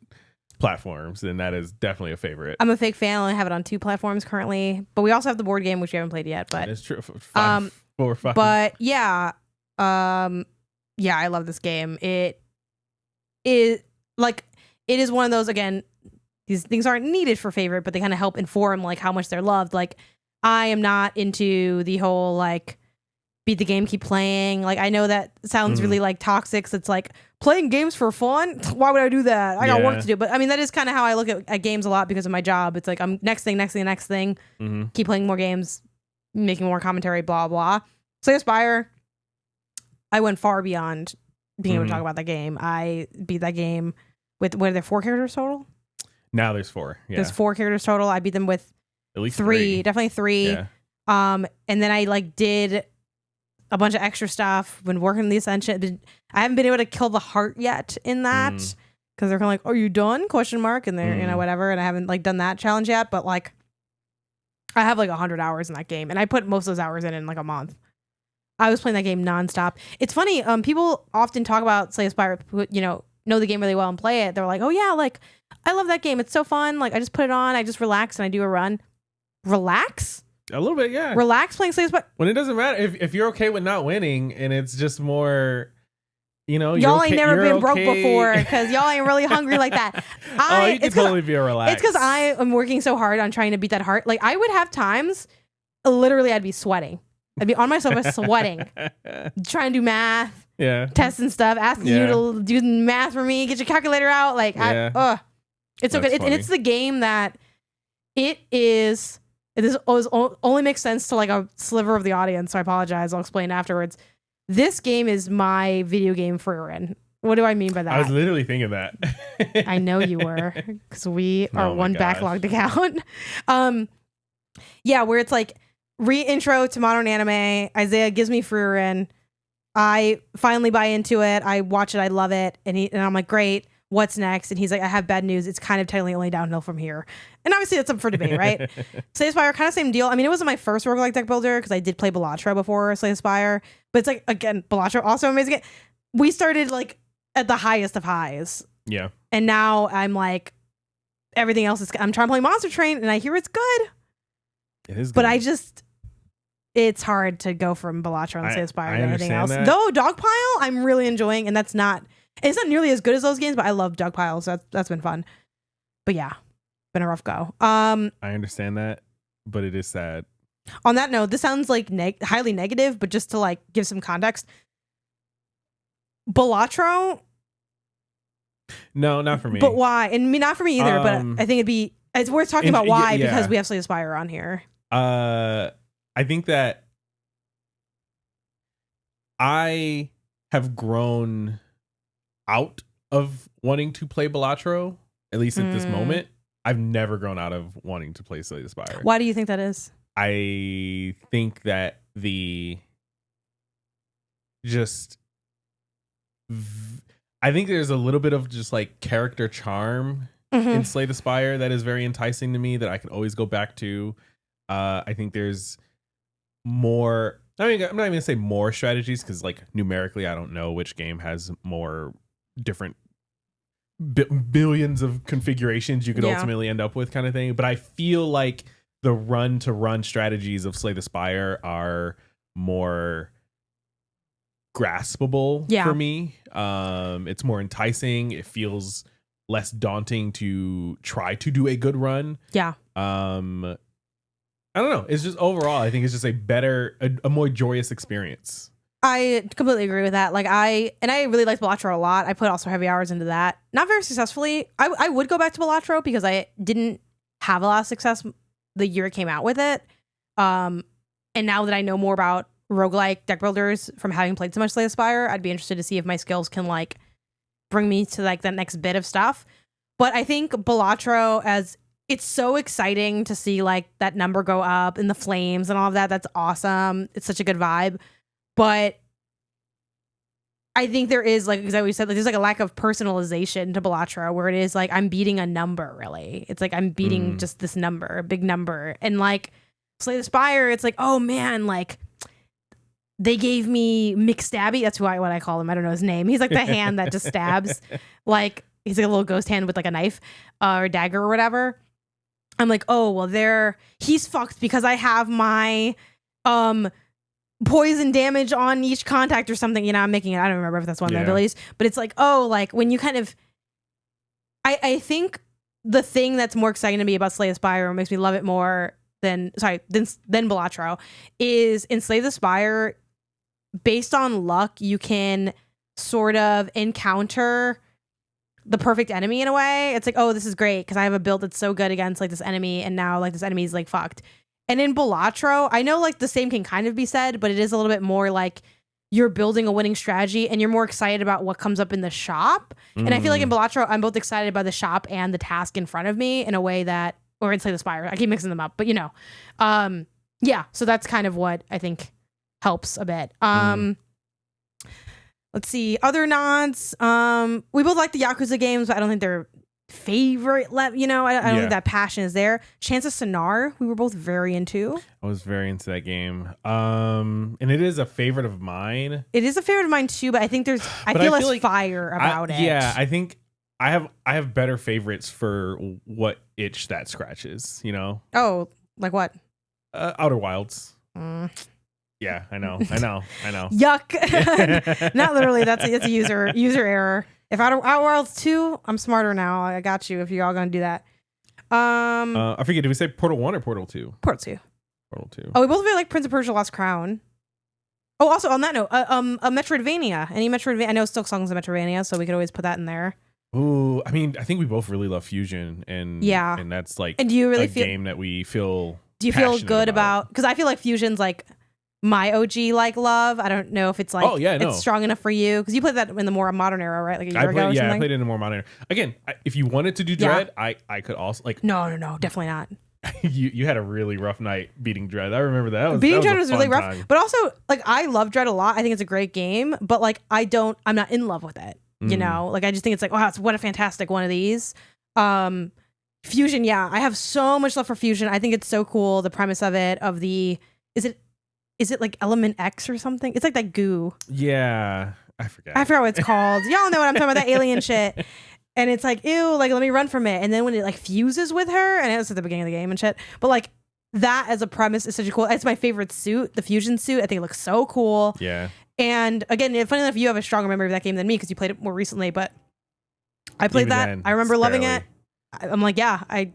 platforms, and that is definitely a favorite. I'm a fake fan. I only have it on 2 platforms currently, but we also have the board game, which we haven't played yet. But it's true. 4 or 5. But yeah, I love this game. It is one of those, again, these things aren't needed for favorite, but they kind of help inform like how much they're loved. Like, I am not into the whole like beat the game, keep playing. Like, I know that sounds really like toxic. So it's like playing games for fun. Why would I do that? I got work to do. But I mean, that is kind of how I look at games a lot because of my job. It's like I'm next thing. Keep playing more games, making more commentary, blah, blah. Slay the Spire, I went far beyond being able to talk about that game. I beat that game with, what are there, 4 characters total? Now there's 4. Yeah. There's 4 characters total. I beat them with at least 3. Definitely 3. Yeah. And then I like did a bunch of extra stuff when working on the Ascension. I haven't been able to kill the heart yet in that because they're kind of like, "Are you done?" ? And they're whatever. And I haven't like done that challenge yet, but like I have like 100 hours in that game, and I put most of those hours in like a month. I was playing that game nonstop. It's funny. People often talk about Slay the Spire, know the game really well and play it. They're like, "Oh yeah, like I love that game. It's so fun. Like I just put it on, I just relax and I do a run." Relax? A little bit, yeah. Relax playing Slay the Spire. When it doesn't matter if you're okay with not winning, and it's just more, y'all ain't never been broke before because y'all ain't really hungry like that. You can totally be relaxed. It's because I am working so hard on trying to beat that heart. Like I would have times, literally, I'd be sweating. I'd be on my sofa sweating, trying to do math, tests and stuff, asking you to do math for me, get your calculator out. Like, it's so good. And it's the game that it is. This only makes sense to like a sliver of the audience, so I apologize. I'll explain afterwards. This game is my video game forever. What do I mean by that? I was literally thinking that. I know you were, because we are one Backloggd account. Where it's like re-intro to modern anime. Isaiah gives me Frurin. I finally buy into it. I watch it. I love it. And I'm like, great. What's next? And he's like, I have bad news. It's kind of technically only downhill from here. And obviously that's up for debate, right? Slay the Spire, kind of same deal. I mean, it wasn't my first roguelike deck builder because I did play Balatro before Slay the Spire. But it's like, again, Balatro also amazing. We started like at the highest of highs. Yeah. And now I'm like, everything else is, I'm trying to play Monster Train and I hear it's good. It is good. But it's hard to go from Balatro and Slay the Spire to anything else. That. Though Dogpile, I'm really enjoying, and it's not nearly as good as those games, but I love Dogpile, so that's been fun. But yeah, been a rough go. I understand that, but it is sad. On that note, this sounds like highly negative, but just to like give some context, Balatro. No, not for me. But why? And not for me either. But I think it's worth talking about why because we have Slay the Spire on here. I think that I have grown out of wanting to play Balatro, at least at this moment. I've never grown out of wanting to play Slay the Spire. Why do you think that is? I think that I think there's a little bit of just like character charm in Slay the Spire that is very enticing to me that I can always go back to. I think there's more. I mean, I'm not even gonna say more strategies because, like, numerically, I don't know which game has more different billions of configurations you could ultimately end up with, kind of thing. But I feel like the run-to-run strategies of Slay the Spire are more graspable for me. It's more enticing. It feels less daunting to try to do a good run. I don't know. It's just overall, I think it's just a more joyous experience. I completely agree with that. Like I really liked Balatro a lot. I put also heavy hours into that. Not very successfully. I would go back to Balatro because I didn't have a lot of success the year it came out with it. And now that I know more about roguelike deck builders from having played so much Slay the Spire, I'd be interested to see if my skills can like bring me to like that next bit of stuff. But I think Balatro, as it's so exciting to see like that number go up and the flames and all of that. That's awesome. It's such a good vibe. But I think there is, like, as I always said, like, there's like a lack of personalization to Balatro, where it is like I'm beating a number, really. It's like I'm beating just this number, a big number. And like Slay the Spire, it's like, oh man, like they gave me McStabby. That's what I call him. I don't know his name. He's like the hand that just stabs. Like he's like a little ghost hand with like a knife or dagger or whatever. I'm like, oh, well, he's fucked because I have my poison damage on each contact or something. You know, I'm making it. I don't remember if that's one of my abilities, but it's like, oh, like when you kind of, I think the thing that's more exciting to me about Slay the Spire, or makes me love it more than Balatro, is in Slay the Spire, based on luck, you can sort of encounter the perfect enemy in a way. It's like, oh, this is great because I have a build that's so good against like this enemy, and now like this enemy is like fucked. And in Balatro, I know like the same can kind of be said, but it is a little bit more like you're building a winning strategy and you're more excited about what comes up in the shop. And I feel like in Balatro, I'm both excited by the shop and the task in front of me in a way that, or in Slay the Spire, I keep mixing them up, but you know, yeah. So that's kind of what I think helps a bit. Let's see, other nods. We both like the Yakuza games, but I don't think they're favorite. You know, I don't think that passion is there. Chance of Sonar, we were both very into. I was very into that game. And it is a favorite of mine. It is a favorite of mine too, but I think I feel less like fire about it. Yeah, I think I have better favorites for what itch that scratches, you know? Oh, like what? Outer Wilds. Yeah, I know. Yuck. Not literally. That's a user error. If Outer Wilds 2, I'm smarter now. I got you if you're all going to do that. I forget, did we say Portal 1 or Portal 2? Portal 2. Portal 2. Oh, we both really like Prince of Persia Lost Crown. Oh, also on that note, a Metroidvania. Any Metroidvania? I know Silk Song's a Metroidvania, so we could always put that in there. Ooh, I mean, I think we both really love Fusion, and that's like and do you really game that we feel. Do you feel good about? Because I feel like Fusion's like my OG like love. I don't know if it's like it's strong enough for you, because you played that in the more modern era, right? Like a year ago or something. I played it in the more modern era. Again, if you wanted to do Dread, I could also like. No, definitely not. you had a really rough night beating Dread. I remember that. Beating Dread was really rough, but also like I love Dread a lot. I think it's a great game, but like I'm not in love with it. You know, like I just think it's like, wow, what a fantastic one of these. Fusion, I have so much love for Fusion. I think it's so cool. The premise of it, is it like Element X or something? It's like that goo. Yeah, I forgot what it's called. Y'all know what I'm talking about, that alien shit. And it's like, ew, like let me run from it. And then when it like fuses with her, and it's at the beginning of the game and shit, but like that as a premise is such a cool. It's my favorite suit, the Fusion suit. I think it looks so cool. Yeah. And again, funny enough, you have a stronger memory of that game than me because you played it more recently. But I played that. I remember loving it. I'm like, I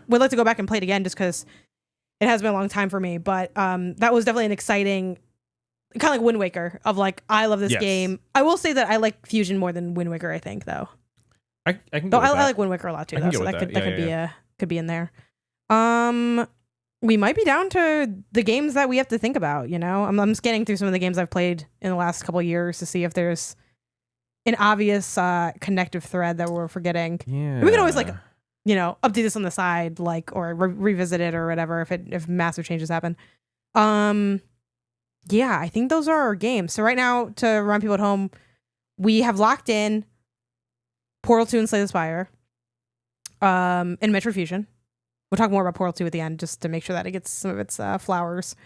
would like to go back and play it again just because it has been a long time for me. But that was definitely an exciting, kind of like Wind Waker, of like, I love this game. I will say that I like Fusion more than Wind Waker, I think, though. I can go with that. I like Wind Waker a lot too, though, so that could be in there. We might be down to the games that we have to think about, you know? I'm scanning through some of the games I've played in the last couple of years to see if there's an obvious connective thread that we're forgetting. Yeah. We could always, like, you know, update this on the side, like, or revisit it or whatever if massive changes happen. Yeah, I think those are our games. So right now, to run people at home, we have locked in Portal 2 and Slay the Spire, and Metro Fusion. We'll talk more about Portal 2 at the end, just to make sure that it gets some of its flowers.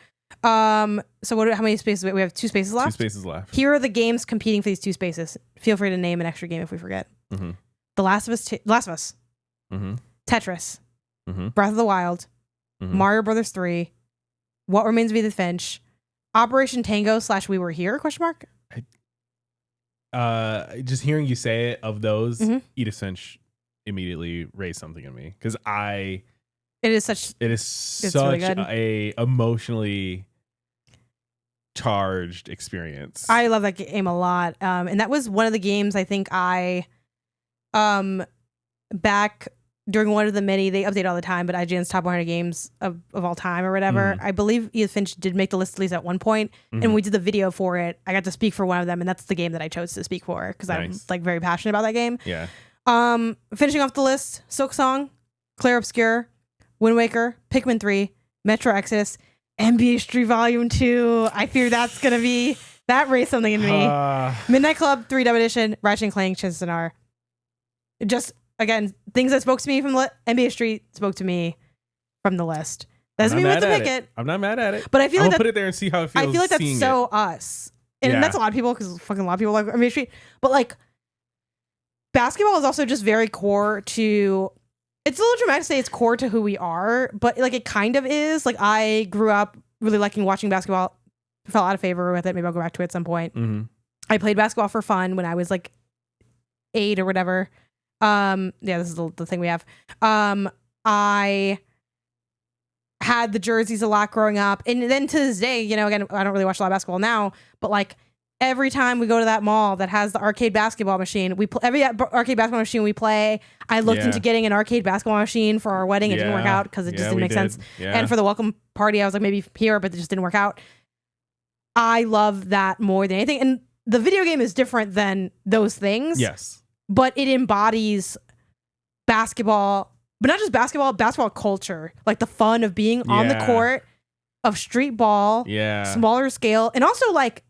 So how many spaces? We have 2 spaces left? 2 spaces left. Here are the games competing for these 2 spaces. Feel free to name an extra game if we forget. Mm-hmm. The Last of Us. Mm-hmm. Tetris. Mm-hmm. Breath of the Wild. Mm-hmm. Mario Brothers 3. What Remains of Edith Finch. Operation Tango / We Were Here? ? Just hearing you say it, of those, Edith Finch immediately raised something in me, because it is such really a emotionally charged experience. I love that game a lot. And that was one of the games I think I back during one of the many, they update all the time, but IGN's top 100 games of all time or whatever. I believe Edith Finch did make the list at least at one point, and we did the video for it. I got to speak for one of them, and that's the game that I chose to speak for because I'm like very passionate about that game. Yeah. Finishing off the list: Silksong, Clair Obscur, Wind Waker, Pikmin 3, Metro Exodus, NBA Street Volume 2. I fear that's gonna be that raised something in me. Midnight Club 3 Dub Edition, Ratchet and Clank, Chances Are. Just again, things that spoke to me from the NBA Street spoke to me from the list. Doesn't mean we have to pick it. I'm not mad at it. But I feel like I'll put it there and see how it feels. I feel like that's so us. And that's a lot of people because fucking a lot of people like NBA Street. But like basketball is also just very core to, it's a little dramatic to say it's core to who we are, but like it kind of is. Like I grew up really liking watching basketball, fell out of favor with it. Maybe I'll go back to it at some point. I played basketball for fun when I was like 8 or whatever. Yeah, this is the thing we have. I had the jerseys a lot growing up, and then to this day, you know, again, I don't really watch a lot of basketball now, but like every time we go to that mall that has the arcade basketball machine, we every arcade basketball machine we play. I looked into getting an arcade basketball machine for our wedding. It didn't work out because it just didn't make sense. And for the welcome party, I was like maybe here, but it just didn't work out. I love that more than anything, and the video game is different than those things. Yes. But it embodies basketball, but not just basketball culture, like the fun of being on the court, of street ball, smaller scale, and also like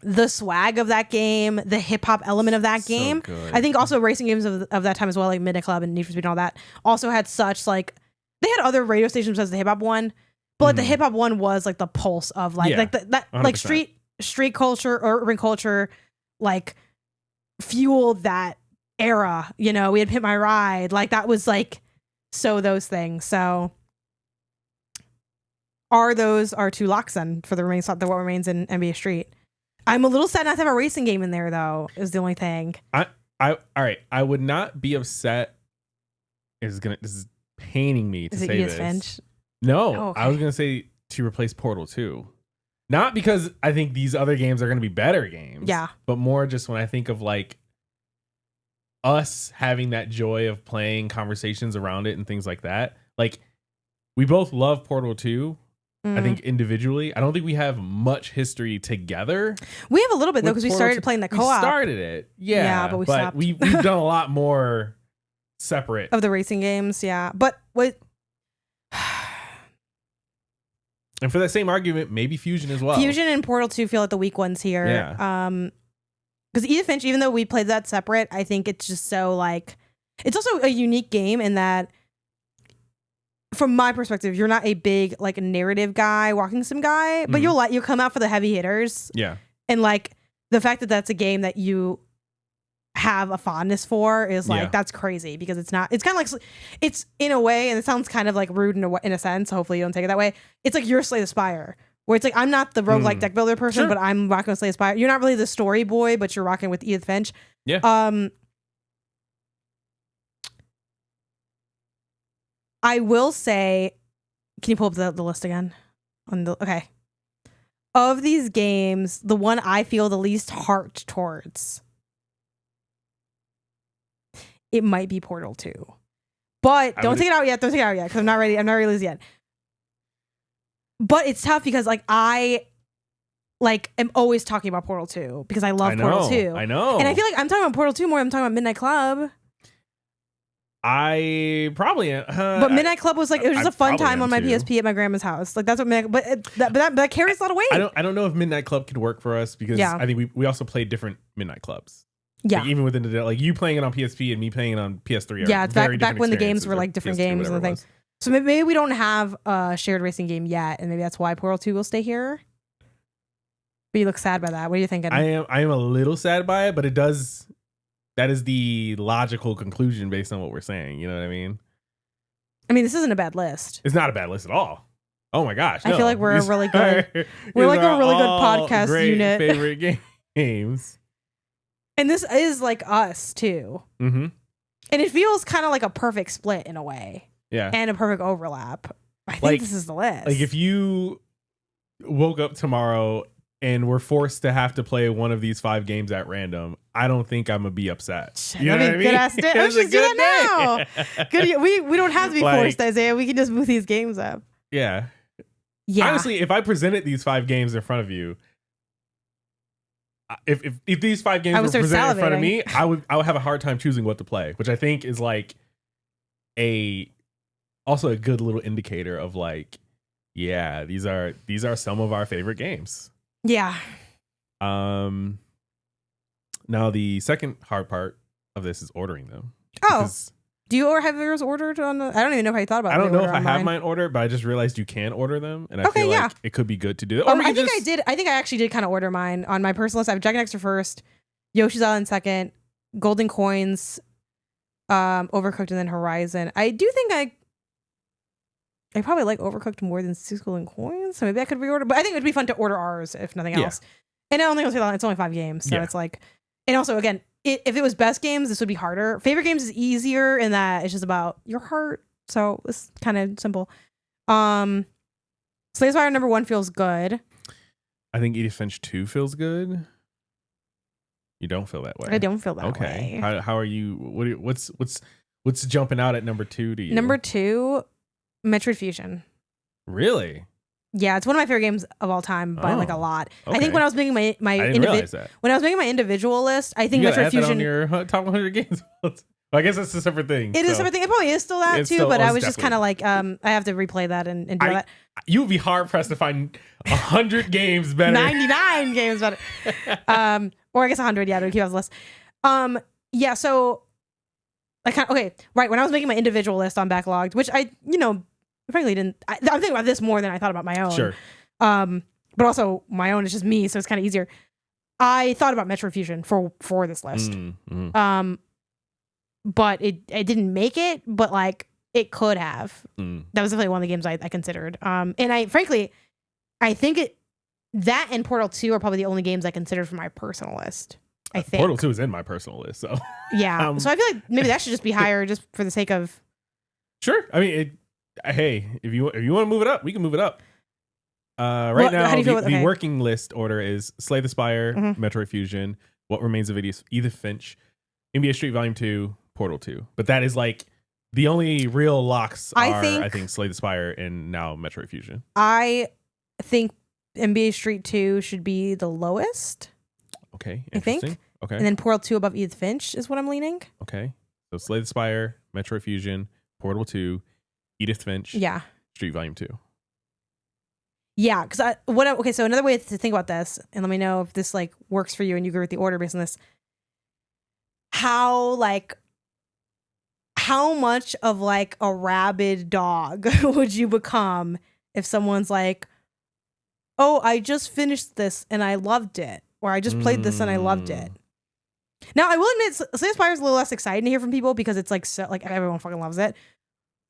the swag of that game, the hip hop element of that game. Good. I think also racing games of that time as well, like Midnight Club and Need for Speed and all that, also had such like, they had other radio stations as the hip hop one, but like the hip hop one was like the pulse of like that 100%. Like street culture or urban culture, like fueled that era. You know, we had Hit My Ride, like that was like so those things. So are those our two locks then for the what remains in NBA Street? I'm a little sad not to have a racing game in there though, is the only thing. All right, I would not be upset. This is paining me to say this. Finch? No, oh, okay. I was gonna say to replace Portal 2. Not because I think these other games are going to be better games. Yeah. But more just when I think of like us having that joy of playing conversations around it and things like that. Like we both love Portal 2. I think individually. I don't think we have much history together. We have a little bit though because we started playing the co-op. We started it. Yeah. But we stopped. We've done a lot more separate. Of the racing games. Yeah. But what... And for that same argument, maybe Fusion as well. Fusion and Portal 2 feel like the weak ones here. Yeah. Because Edith Finch, even though we played that separate, I think it's just so like, it's also a unique game in that, from my perspective, you're not a big like narrative guy, walking sim guy, but you'll come out for the heavy hitters. Yeah. And like the fact that that's a game that you have a fondness for is like that's crazy because it's not, it's kind of like, it's in a way, and it sounds kind of like rude in a sense, hopefully you don't take it that way, it's like you're Slay the Spire, where it's like I'm not the roguelike deck builder person, but I'm rocking with Slay the Spire. You're not really the story boy, but you're rocking with Edith Finch. I will say, can you pull up the list again? Okay, of these games, the one I feel the least heart towards, it might be Portal 2. But don't take it out yet. Don't take it out yet because I'm not ready. I'm not released yet. But it's tough because like I am always talking about Portal 2 because I love Portal 2. I know. And I feel like I'm talking about Portal 2 more than I'm talking about Midnight Club. I probably am. But Midnight Club was like, it was just a fun time on my PSP at my grandma's house. Like that's what that carries a lot of weight. I don't know if Midnight Club could work for us because I think we also played different Midnight Clubs. Yeah. Like even within the like you playing it on PSP and me playing it on PS3. Yeah, it's back when the games were like different games and the thing. So maybe we don't have a shared racing game yet, and maybe that's why Portal 2 will stay here. But you look sad by that. What are you thinking? I am a little sad by it, but it does. That is the logical conclusion based on what we're saying. You know what I mean? I mean, this isn't a bad list. It's not a bad list at all. Oh my gosh! I feel like we're a really good. We're like a really good podcast great unit. Favorite games. And this is like us too. Mm-hmm. And it feels kind of like a perfect split in a way. Yeah. And a perfect overlap. I think this is the list. Like if you woke up tomorrow and we're forced to have to play one of these 5 games at random, I don't think I'm gonna be upset. You know what I mean? Good ass day. Let's just do that now. Good. We don't have to be forced, Isaiah. We can just move these games up. Yeah. Yeah. Honestly, if I presented these 5 games in front of you, if these 5 games were presented in front of me, I would have a hard time choosing what to play, which I think is like also a good little indicator of like, yeah, these are some of our favorite games. Yeah. Now the second hard part of this is ordering them. Oh. Do you have yours ordered on the? I don't even know how you thought about it. I don't know if I have mine ordered, but I just realized you can order them, and I feel like it could be good to do that. I think I did. I think I actually did kind of order mine on my personal list. I have Dragon Extra first, Yoshi's Island second, Golden Coins, Overcooked, and then Horizon. I do think I probably like Overcooked more than 6 Golden Coins, so maybe I could reorder. But I think it would be fun to order ours if nothing else. And I don't think it's only 5 games, so it's like, and also again. If it was best games, this would be harder. Favorite games is easier in that it's just about your heart. So it's kind of simple. Slay the Spire number 1 feels good. I think Edith Finch 2 feels good. You don't feel that way. I don't feel that way. How are you? What's jumping out at number 2 to you? Number 2, Metroid Fusion. Really? Yeah, it's one of my favorite games of all time by like a lot. Okay. I think when I was making when I was making my individual list, I think Metroid Fusion on your top 100 games. I guess that's a separate thing. It is a separate thing. It probably is still that too, but I was just kind of like, I have to replay that and do that. You would be hard pressed to find 100 games better. 99 games better. Or I guess 100. Yeah, to keep on the list. Yeah. So okay, right. When I was making my individual list on Backloggd, which I, frankly didn't. I'm thinking about this more than I thought about my own. Sure. But also my own is just me, so it's kind of easier. I thought about Metroid Fusion for this list. But it didn't make it, but like it could have. That was definitely one of the games I considered. And I frankly, I think that and Portal 2 are probably the only games I considered for my personal list. I think Portal 2 is in my personal list, so yeah. So I feel like maybe that should just be higher, just for the sake of. Sure. I mean, hey, if you want to move it up, we can move it up. Right now, the working list order is Slay the Spire, Metroid Fusion, What Remains of Edith Finch, NBA Street Volume 2, Portal 2. But that is like the only real locks I think Slay the Spire and now Metroid Fusion. I think NBA Street 2 should be the lowest. Okay, I think. Okay. And then Portal 2 above Edith Finch is what I'm leaning. Okay. So Slay the Spire, Metroid Fusion, Portal 2, Edith Finch, Street Volume 2. Yeah, because so another way to think about this, and let me know if this like works for you and you agree with the order based on this. How much of like a rabid dog would you become if someone's like, oh, I just finished this and I loved it, or I just played this and I loved it. Now I will admit, Slay the Spire is a little less exciting to hear from people because it's like so like everyone fucking loves it,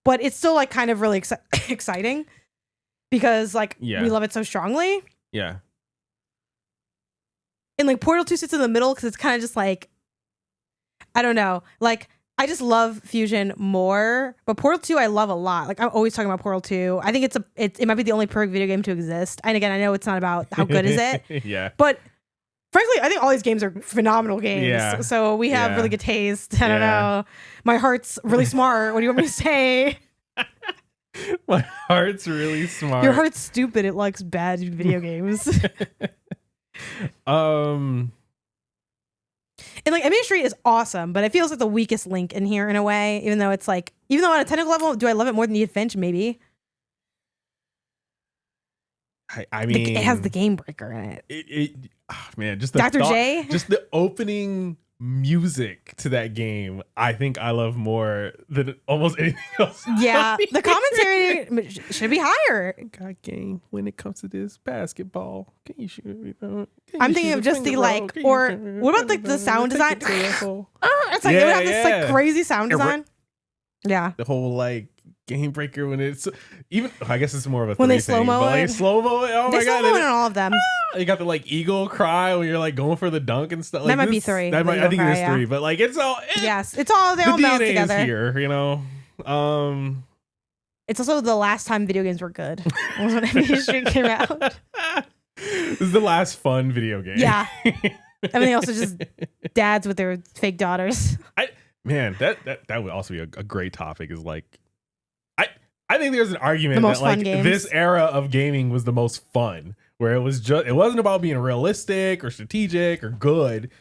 but it's still like kind of really exciting. Because like we love it so strongly. Yeah. And like Portal 2 sits in the middle because it's kind of just like, I don't know. Like I just love Fusion more. But Portal 2 I love a lot. Like I'm always talking about Portal 2. I think it might be the only perfect video game to exist. And again, I know it's not about how good is it. Yeah. But frankly, I think all these games are phenomenal games. Yeah. So we have really good taste. I don't know. My heart's really smart. What do you want me to say? My heart's really smart. Your heart's stupid. It likes bad video games. And like NBA Street is awesome, but it feels like the weakest link in here in a way. Even though it's like, even though on a technical level, do I love it more than Edith Finch? Maybe. I mean, it has the Game Breaker in it. Man, just the Dr. J. Just the opening music to that game, I think I love more than almost anything else. Yeah, the commentary should be higher. God, game. When it comes to this basketball, can you shoot me? I'm thinking of just the like, or what about like the sound design? It's like it would have this like crazy sound design. Yeah, the whole like Game Breaker when it's even. I guess it's more of a when they slow mo it. Like, slow mo it. Oh my god! Slow mo in all of them. You got the like eagle cry when you're like going for the dunk and stuff. Like, that might be 3. I think it is 3, but like it's all. It's all they all meld together. Is here, you know. It's also the last time video games were good. Was when NBA Street came out. This is the last fun video game. Yeah. Everything else is just dads with their fake daughters. That would also be a great topic. Is like, I think there's an argument that like this era of gaming was the most fun, where it wasn't about being realistic or strategic or good.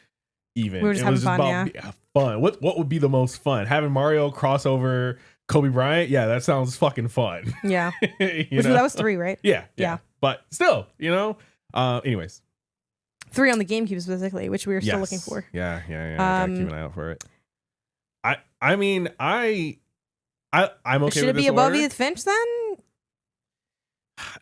Even we were just having fun. Fun. What would be the most fun? Having Mario cross over Kobe Bryant? Yeah, that sounds fucking fun. Yeah. That was 3, right? Yeah. But still, anyways. 3 on the GameCube specifically, which we were still looking for. Yeah. I gotta keep an eye out for it. I'm okay with this. Should it be above Edith Finch then?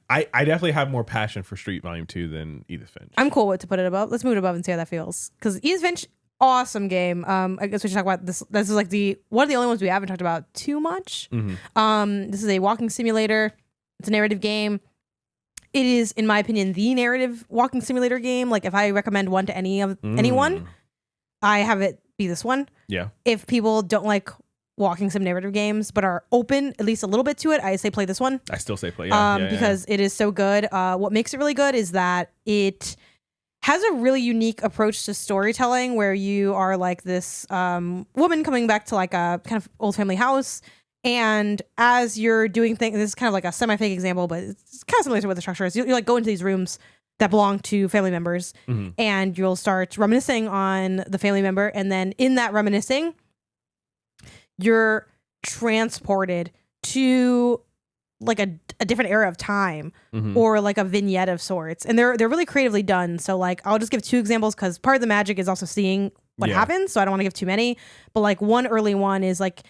I definitely have more passion for Street Volume 2 than Edith Finch. I'm cool with to put it above. Let's move it above and see how that feels. Because Edith Finch, awesome game. I guess we should talk about this. This is like one of the only ones we haven't talked about too much. Mm-hmm. This is a walking simulator. It's a narrative game. It is, in my opinion, the narrative walking simulator game. Like, if I recommend one to anyone, I have it be this one. Yeah. If people don't like walking sim narrative games but are open at least a little bit to it, I say play this one. I still say play. Because it is so good. What makes it really good is that it has a really unique approach to storytelling, where you are like this woman coming back to like a kind of old family house. And as you're doing things, this is kind of like a semi-fake example, but it's kind of similar to what the structure is. You like go into these rooms that belong to family members, and you'll start reminiscing on the family member. And then in that reminiscing, you're transported to like a different era of time, or like a vignette of sorts. And they're really creatively done. So like, I'll just give 2 examples, because part of the magic is also seeing what happens. So I don't want to give too many, but like one early one is like,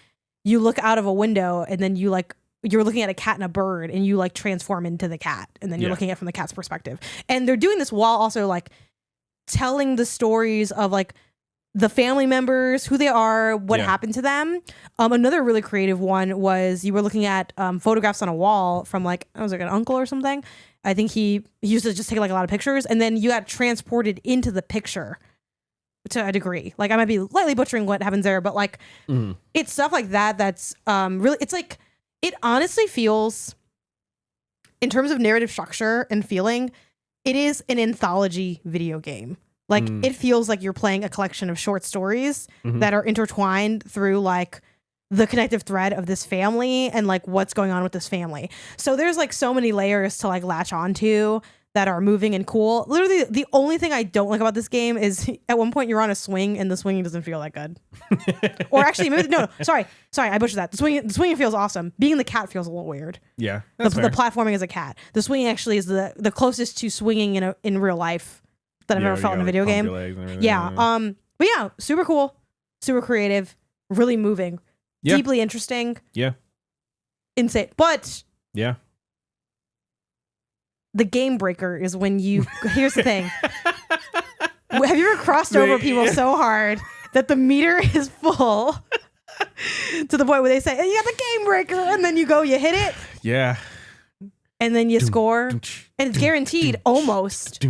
you look out of a window and then you're looking at a cat and a bird, and you like transform into the cat, and then you're looking at it from the cat's perspective. And they're doing this while also like telling the stories of like the family members, who they are, what happened to them. Another really creative one was you were looking at photographs on a wall from like, I was like an uncle or something. I think he used to just take like a lot of pictures, and then you got transported into the picture to a degree. Like, I might be lightly butchering what happens there, but like it's stuff like that that's really, it's like, it honestly feels, in terms of narrative structure and feeling, it is an anthology video game. Like, it feels like you're playing a collection of short stories that are intertwined through like the connective thread of this family and like what's going on with this family. So there's like so many layers to like latch onto that are moving and cool. Literally, the only thing I don't like about this game is at one point you're on a swing and the swinging doesn't feel that good. Or actually, maybe, no, sorry, I butchered that. The swinging feels awesome. Being the cat feels a little weird. Yeah, the platforming as a cat. The swinging actually is the closest to swinging in real life that I've ever felt in a video game. Yeah. But yeah, super cool, super creative, really moving, deeply interesting. Yeah. Insane. But yeah. The game breaker is when you, here's the thing. Have you ever crossed over people so hard that the meter is full to the point where they say, hey, you got the game breaker, and then you hit it. Yeah. And then you score, and it's guaranteed almost,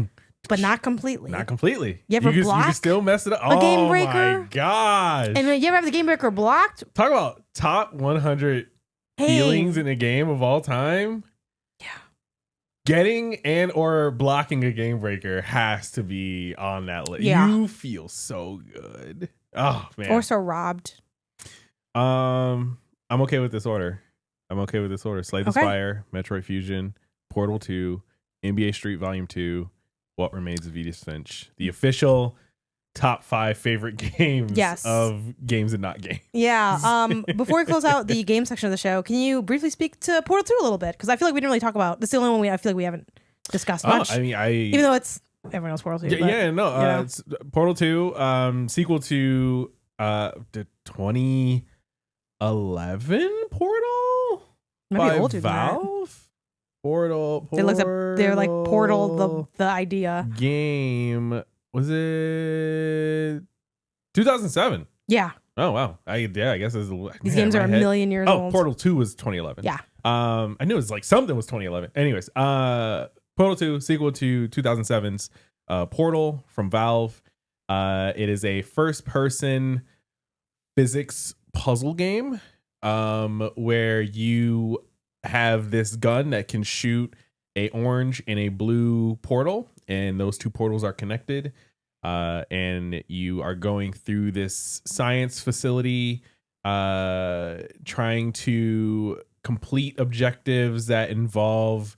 but not completely. Not completely. You ever block? You can still mess it up. A game breaker? Oh my gosh. And then you ever have the game breaker blocked? Talk about top 100 feelings in a game of all time. Getting and or blocking a game breaker has to be on that list. Yeah. You feel so good. Oh man. Or so robbed. I'm okay with this order. Slay the Spire, Metroid Fusion, Portal 2, NBA Street Volume 2, What Remains of Edith Finch. The official top 5 favorite games of Games and Not Games. Yeah. Before we close out the game section of the show, can you briefly speak to Portal 2 a little bit? Because I feel like we didn't really talk about. This is the only one I feel like we haven't discussed much. I mean, even though it's everyone knows Portal 2. It's Portal 2, sequel to the 2011 Portal by older Valve. Portal. They're like Portal the idea game. Was it 2007? Yeah. Oh wow. I guess these games are a million years old. Portal 2 was 2011. Yeah. I knew it was like something was 2011. Anyways, Portal 2 sequel to 2007's Portal from Valve. It is a first-person physics puzzle game where you have this gun that can shoot a orange and a blue portal, and those two portals are connected. And you are going through this science facility, trying to complete objectives that involve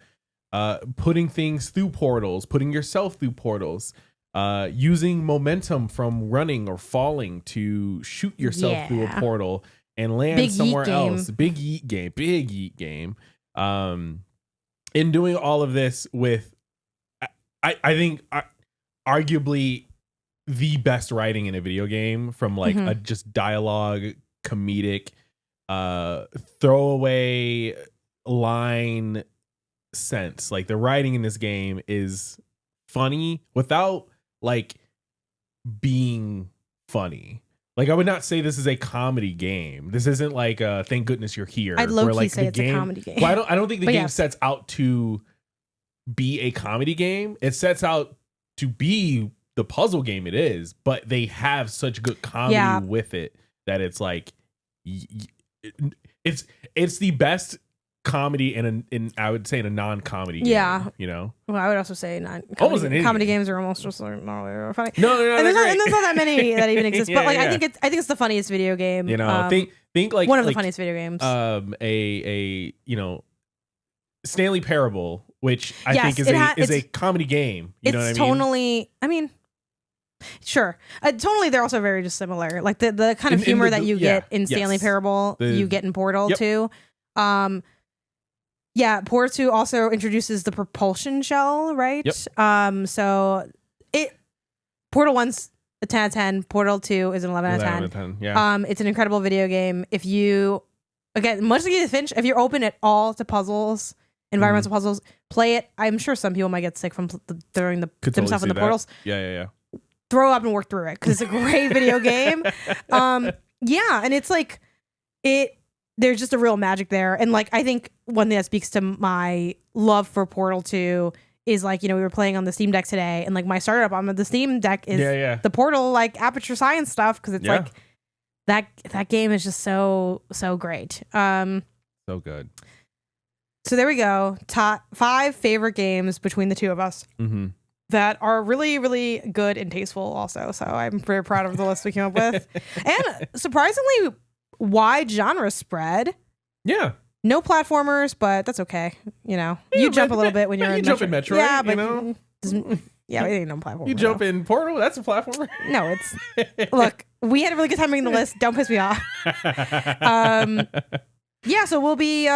putting things through portals, putting yourself through portals, using momentum from running or falling to shoot yourself through a portal and land somewhere else. Big yeet game. In doing all of this with, I think, arguably the best writing in a video game, from like a just dialogue, comedic, throwaway line sense. Like, the writing in this game is funny without like being funny. Like, I would not say this is a comedy game. This isn't like Thank Goodness You're Here. I'd low-key like say it's a comedy game. Well, I don't think the game sets out to be a comedy game. It sets out to be the puzzle game it is, but they have such good comedy with it that it's like it's the best comedy in I would say in a non-comedy game, you know. Well, I would also say comedy games are almost just like not really funny. No, and there's not that many that even exist. But like I think it's the funniest video game. You know, think like one of the funniest video games. A you know, Stanley Parable, which I think is a comedy game. You know what I mean? Tonally, I mean, sure. Tonally, they're also very dissimilar. Like the kind of humor that you get in Stanley Parable, you get in Portal too. Yeah, Portal 2 also introduces the propulsion shell, right? Yep. So Portal 1's a 10 out of 10. Portal 2 is an 11 out of 10. Yeah. It's an incredible video game. If you, again, much like Edith Finch, if you're open at all to puzzles, environmental puzzles, play it. I'm sure some people might get sick from throwing themselves in the portals. Yeah. Throw up and work through it because it's a great video game. Yeah, and it's like there's just a real magic there. And like, I think one thing that speaks to my love for Portal 2 is like, you know, we were playing on the Steam Deck today, and like my startup on the Steam Deck is the Portal like Aperture Science stuff, because it's like that game is just so great. So good. So there we go. Top 5 favorite games between the two of us that are really, really good and tasteful also. So I'm very proud of the list we came up with. And surprisingly wide genre spread. Yeah. No platformers, but that's okay. You know, you jump a little bit when you're in jump in Metroid. Yeah, but you know? Yeah, it ain't no platformer. You jump in Portal, that's a platformer. No, it's look, we had a really good time making the list. Don't piss me off. Yeah, so we'll be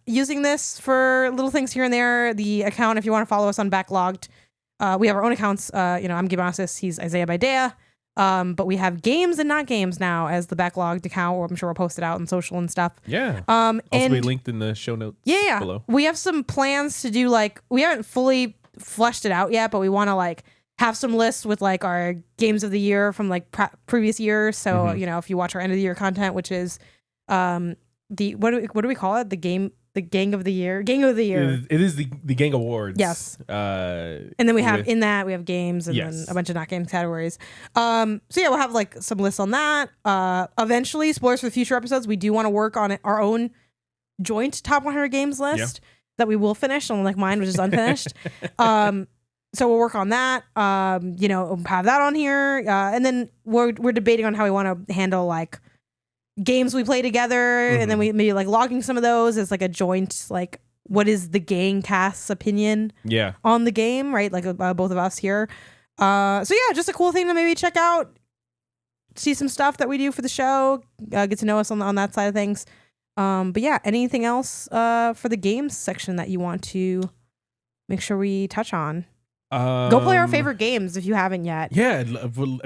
using this for little things here and there. The account, if you want to follow us on Backloggd, we have our own accounts. You know, I'm Gibasis, he's Isaiah Baidea. But we have Games and Not Games now as the Backloggd account, or I'm sure we'll post it out on social and stuff. Yeah. Also be linked in the show notes below. We have some plans to do, like, we haven't fully fleshed it out yet, but we want to like have some lists with like our games of the year from like previous years. So, you know, if you watch our end of the year content, which is the what do we call it? The Gang of the Year. It is the Gang Awards. Yes. And then we have we have games and then a bunch of not games categories. So yeah, we'll have like some lists on that. Eventually, spoilers for the future episodes, we do want to work on our own joint top 100 games list that we will finish, unlike mine, which is unfinished. So we'll work on that. You know, have that on here. And then we're debating on how we want to handle like games we play together, and then we maybe like logging some of those as like a joint, like what is the Gangcast's opinion on the game, right? Like both of us here. So yeah, just a cool thing to maybe check out, see some stuff that we do for the show, get to know us on that side of things. But yeah, anything else for the games section that you want to make sure we touch on? Go play our favorite games if you haven't yet. Yeah,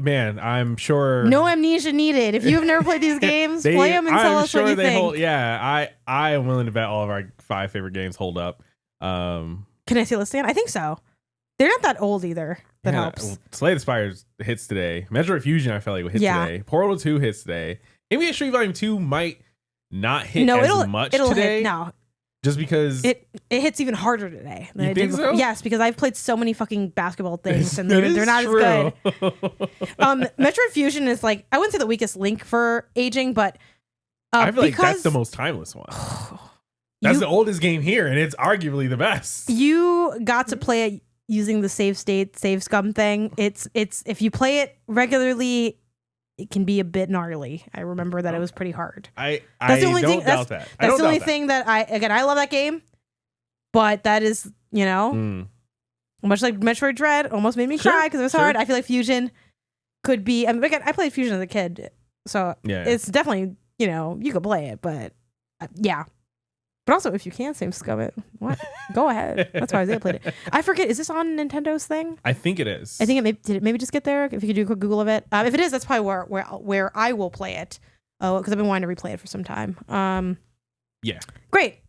man, I'm sure. No amnesia needed. If you've never played these games, play them and tell us what you think. I am willing to bet all of our 5 favorite games hold up. Can I see a list again? I think so. They're not that old either. That helps. Well, Slay the Spires hits today. Metroid Fusion, I felt like, would hit today. Portal 2 hits today. NBA Street Volume 2 might not hit as much today. No. Just because it hits even harder today than you I think did before. So? Yes, because I've played so many fucking basketball things and they're not as good. Metroid Fusion is like, I wouldn't say the weakest link for aging, but I feel like that's the most timeless one. That's the oldest game here, and it's arguably the best. You got to play it using the save state, save scum thing. It's if you play it regularly, it can be a bit gnarly. I remember that it was pretty hard. That's the only thing. That's the only thing that I love that game, but that is, much like Metroid Dread, almost made me cry because it was hard. I feel like Fusion could be. I mean, again, I played Fusion as a kid, so it's definitely, you could play it, but yeah. But also, if you can save scum it, what? Go ahead. That's why Isaiah played it. I forget. Is this on Nintendo's thing? I think it is. I think did it maybe just get there? If you could do a quick Google of it. If it is, that's probably where I will play it. Oh, because I've been wanting to replay it for some time. Yeah. Great.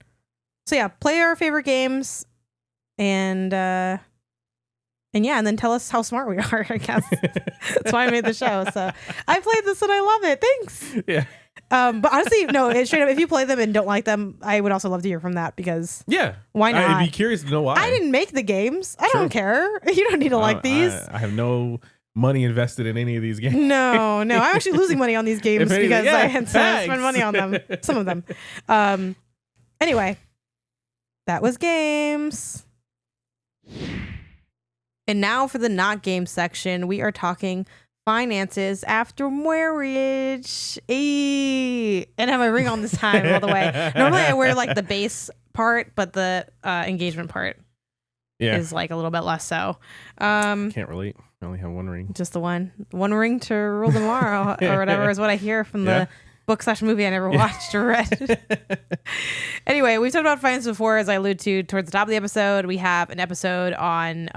So yeah, play our favorite games, and then tell us how smart we are. I guess that's why I made the show. So I played this and I love it. Thanks. Yeah. But honestly, no, straight up, if you play them and don't like them, I would also love to hear from that because why not? I'd be curious to know why. I didn't make the games. I don't care. You don't need to like these. I have no money invested in any of these games. No, I'm actually losing money on these games because I had to spend money on them. Some of them. Anyway, that was games. And now for the not game section, we are talking finances after marriage. And have my ring on this time all the way. Normally I wear like the base part, but the engagement part is like a little bit less so. Can't relate. I only have one ring. Just the one ring to rule tomorrow or whatever is what I hear from the book/movie I never watched or read. Anyway, we've talked about finance before, as I alluded to towards the top of the episode. We have an episode on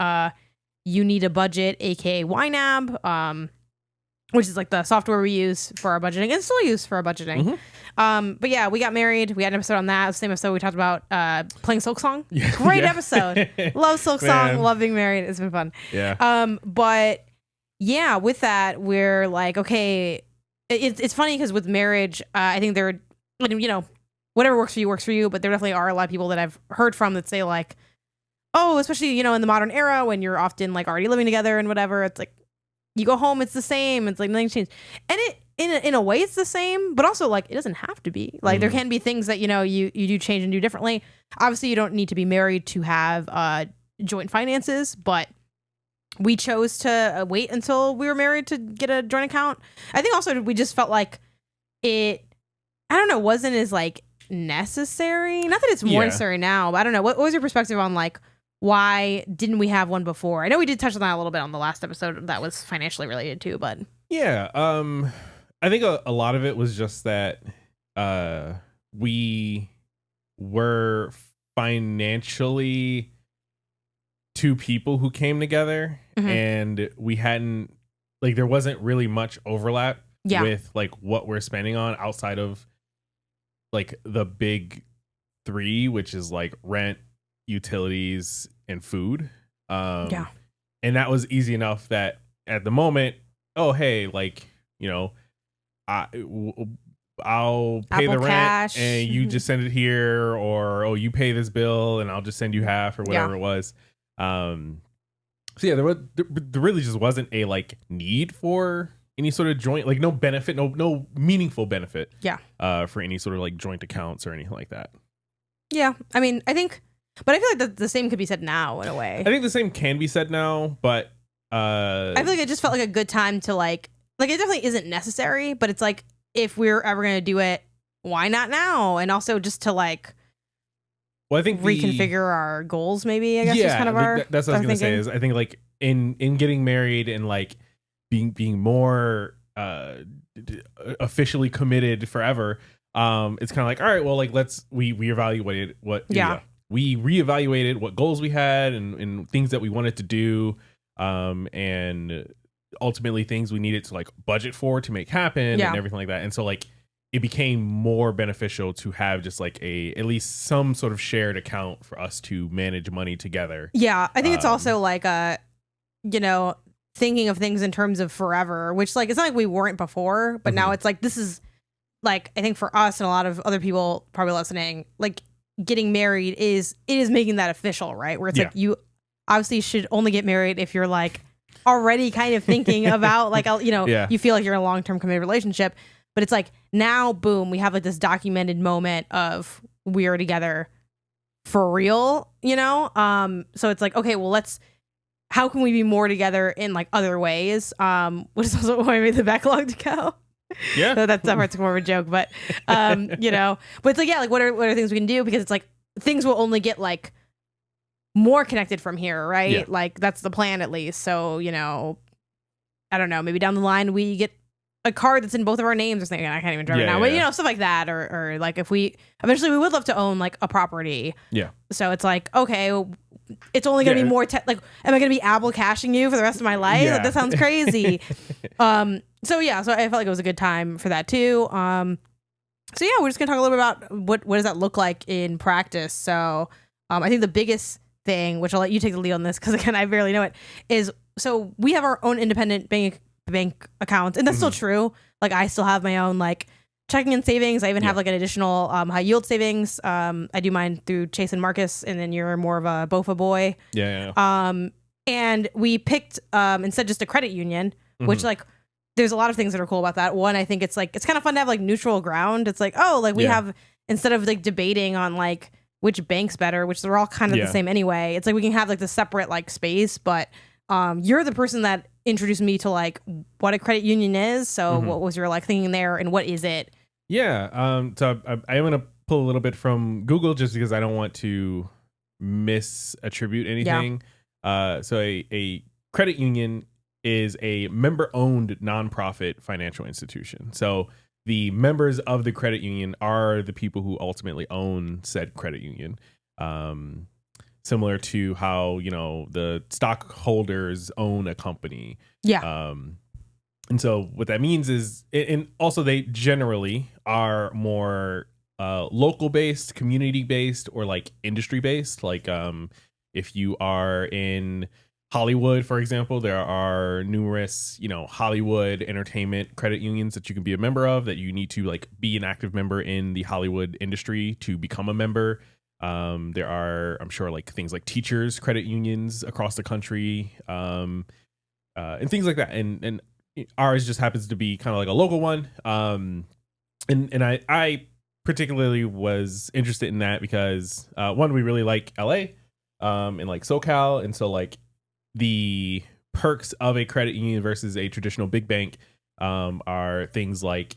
You Need a Budget, aka YNAB, which is like the software we use for our budgeting and still use for our budgeting. But yeah, we got married. We had an episode on that. The same episode we talked about playing Silksong. Great episode. Love Silksong. Love being married. It's been fun. Yeah. But yeah, with that, we're like, okay, it's funny because with marriage, I think there, whatever works for you. But there definitely are a lot of people that I've heard from that say like, oh, especially, in the modern era when you're often like already living together and whatever, it's like you go home, it's the same. It's like nothing's changed. And it, in a way, it's the same, but also like it doesn't have to be. Like there can be things that, you do change and do differently. Obviously, you don't need to be married to have joint finances, but we chose to wait until we were married to get a joint account. I think also we just felt like it, I don't know, wasn't as like necessary. Not that it's more necessary now, but I don't know. What was your perspective on like, why didn't we have one before? I know we did touch on that a little bit on the last episode that was financially related too, but I think a lot of it was just that we were financially two people who came together and we hadn't, like, there wasn't really much overlap with like what we're spending on outside of like the big three, which is like rent, utilities, and food. And that was easy enough that at the moment, oh hey, like, I'll pay Apple the Cash. rent and you just send it here, or oh, you pay this bill and I'll just send you half or whatever it was. So yeah, there really just wasn't a like need for any sort of joint, like no benefit, no meaningful benefit. For any sort of like joint accounts or anything like that. Yeah, I mean, I feel like the same could be said now in a way. I think the same can be said now, but I feel like it just felt like a good time to like it definitely isn't necessary, but it's like if we're ever gonna do it, why not now? And also just to like, well, I think reconfigure our goals, maybe. I guess is kind of our. That's what I was gonna say. Is I think like in getting married and like being more officially committed forever. It's kind of like, all right, well, like we reevaluated we reevaluated what goals we had and things that we wanted to do, and ultimately things we needed to like budget for to make happen and everything like that. And so like it became more beneficial to have just like at least some sort of shared account for us to manage money together. Yeah, I think it's also like thinking of things in terms of forever, which like it's not like we weren't before, but now it's like this is like, I think for us and a lot of other people probably listening, like getting married is making that official, right? Where it's like you obviously should only get married if you're like already kind of thinking about like, you feel like you're in a long-term committed relationship, but it's like now, boom, we have like this documented moment of we are together for real, you know? So it's like, okay, well, how can we be more together in like other ways? Which is also why I made the Backloggd go. Yeah. So that part's more of a joke, but you know, but it's like, yeah, like what are things we can do? Because it's like things will only get like more connected from here, right? Yeah. Like that's the plan at least. So, you know, I don't know, maybe down the line we get a card that's in both of our names or something. I can't even drive it now, but you know, stuff like that. Or like if we would love to own like a property. Yeah. So it's like, okay, well, it's only going to be more like, am I going to be Apple cashing you for the rest of my life? Yeah. Like, that sounds crazy. So yeah, so I felt like it was a good time for that too. So yeah, we're just gonna talk a little bit about what does that look like in practice. So I think the biggest thing, which I'll let you take the lead on this because again I barely know it, is so we have our own independent bank accounts, and that's still true. Like I still have my own like checking and savings. I even have like an additional high yield savings. I do mine through Chase and Marcus, and then you're more of a BOFA boy. Yeah. And we picked instead just a credit union, which like there's a lot of things that are cool about that. One, I think it's like it's kind of fun to have like neutral ground. It's like, oh, like we have, instead of like debating on like which bank's better, which they're all kind of the same anyway. It's like we can have like the separate like space, but you're the person that introduced me to like what a credit union is. So what was your like thinking there, and what is it? Yeah. So I am gonna pull a little bit from Google just because I don't want to misattribute anything. So a credit union is a member-owned nonprofit financial institution. So the members of the credit union are the people who ultimately own said credit union. Similar to how, you know, the stockholders own a company. Yeah. And so what that means is, and also they generally are more local based, community based, or like industry based. Like if you are in Hollywood, for example, there are numerous, you know, Hollywood entertainment credit unions that you can be a member of, that you need to like be an active member in the Hollywood industry to become a member. There are, I'm sure, like things like teachers credit unions across the country, and things like that. And ours just happens to be kind of like a local one. And I particularly was interested in that because one, we really like LA, and like SoCal, and so like the perks of a credit union versus a traditional big bank are things like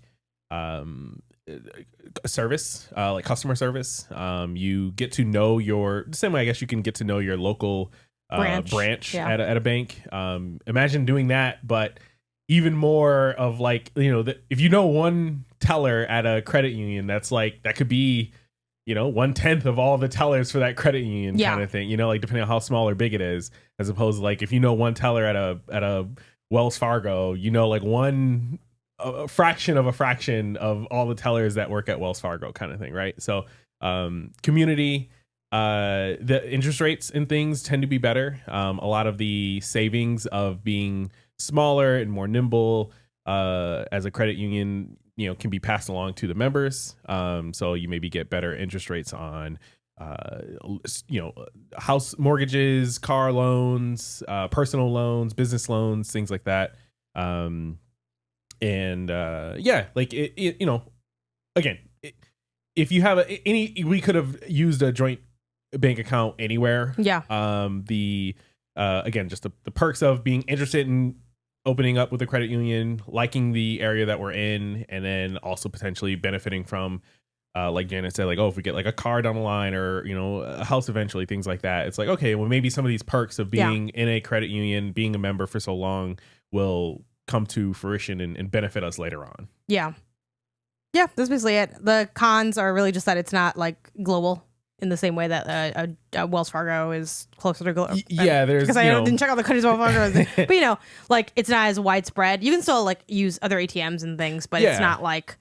service, like customer service. You get to know the same way I guess you can get to know your local branch at a bank. Imagine doing that, but even more of like, you know, if you know one teller at a credit union, that's like, that could be, you know, 1/10 of all the tellers for that credit union kind of thing, you know, like depending on how small or big it is, as opposed to like if you know one teller at a Wells Fargo, you know, like a fraction of all the tellers that work at Wells Fargo kind of thing, right? So community, the interest rates and things tend to be better. A lot of the savings of being smaller and more nimble as a credit union, you know, can be passed along to the members. So you maybe get better interest rates on, you know, house mortgages, car loans, personal loans, business loans, things like that. Yeah, like it, you know, again, if you have we could have used a joint bank account anywhere. Yeah. Again, just the perks of being interested in opening up with a credit union, liking the area that we're in, and then also potentially benefiting from, like Janet said, like, oh, if we get like a car down the line or, you know, a house eventually, things like that. It's like, okay, well, maybe some of these perks of being in a credit union, being a member for so long will come to fruition and benefit us later on. Yeah. Yeah, that's basically it. The cons are really just that it's not like global in the same way that a Wells Fargo is closer to global. Yeah, there's, because I didn't check out the countries Wells Fargo is. But you know, like it's not as widespread. You can still like use other ATMs and things, but it's not like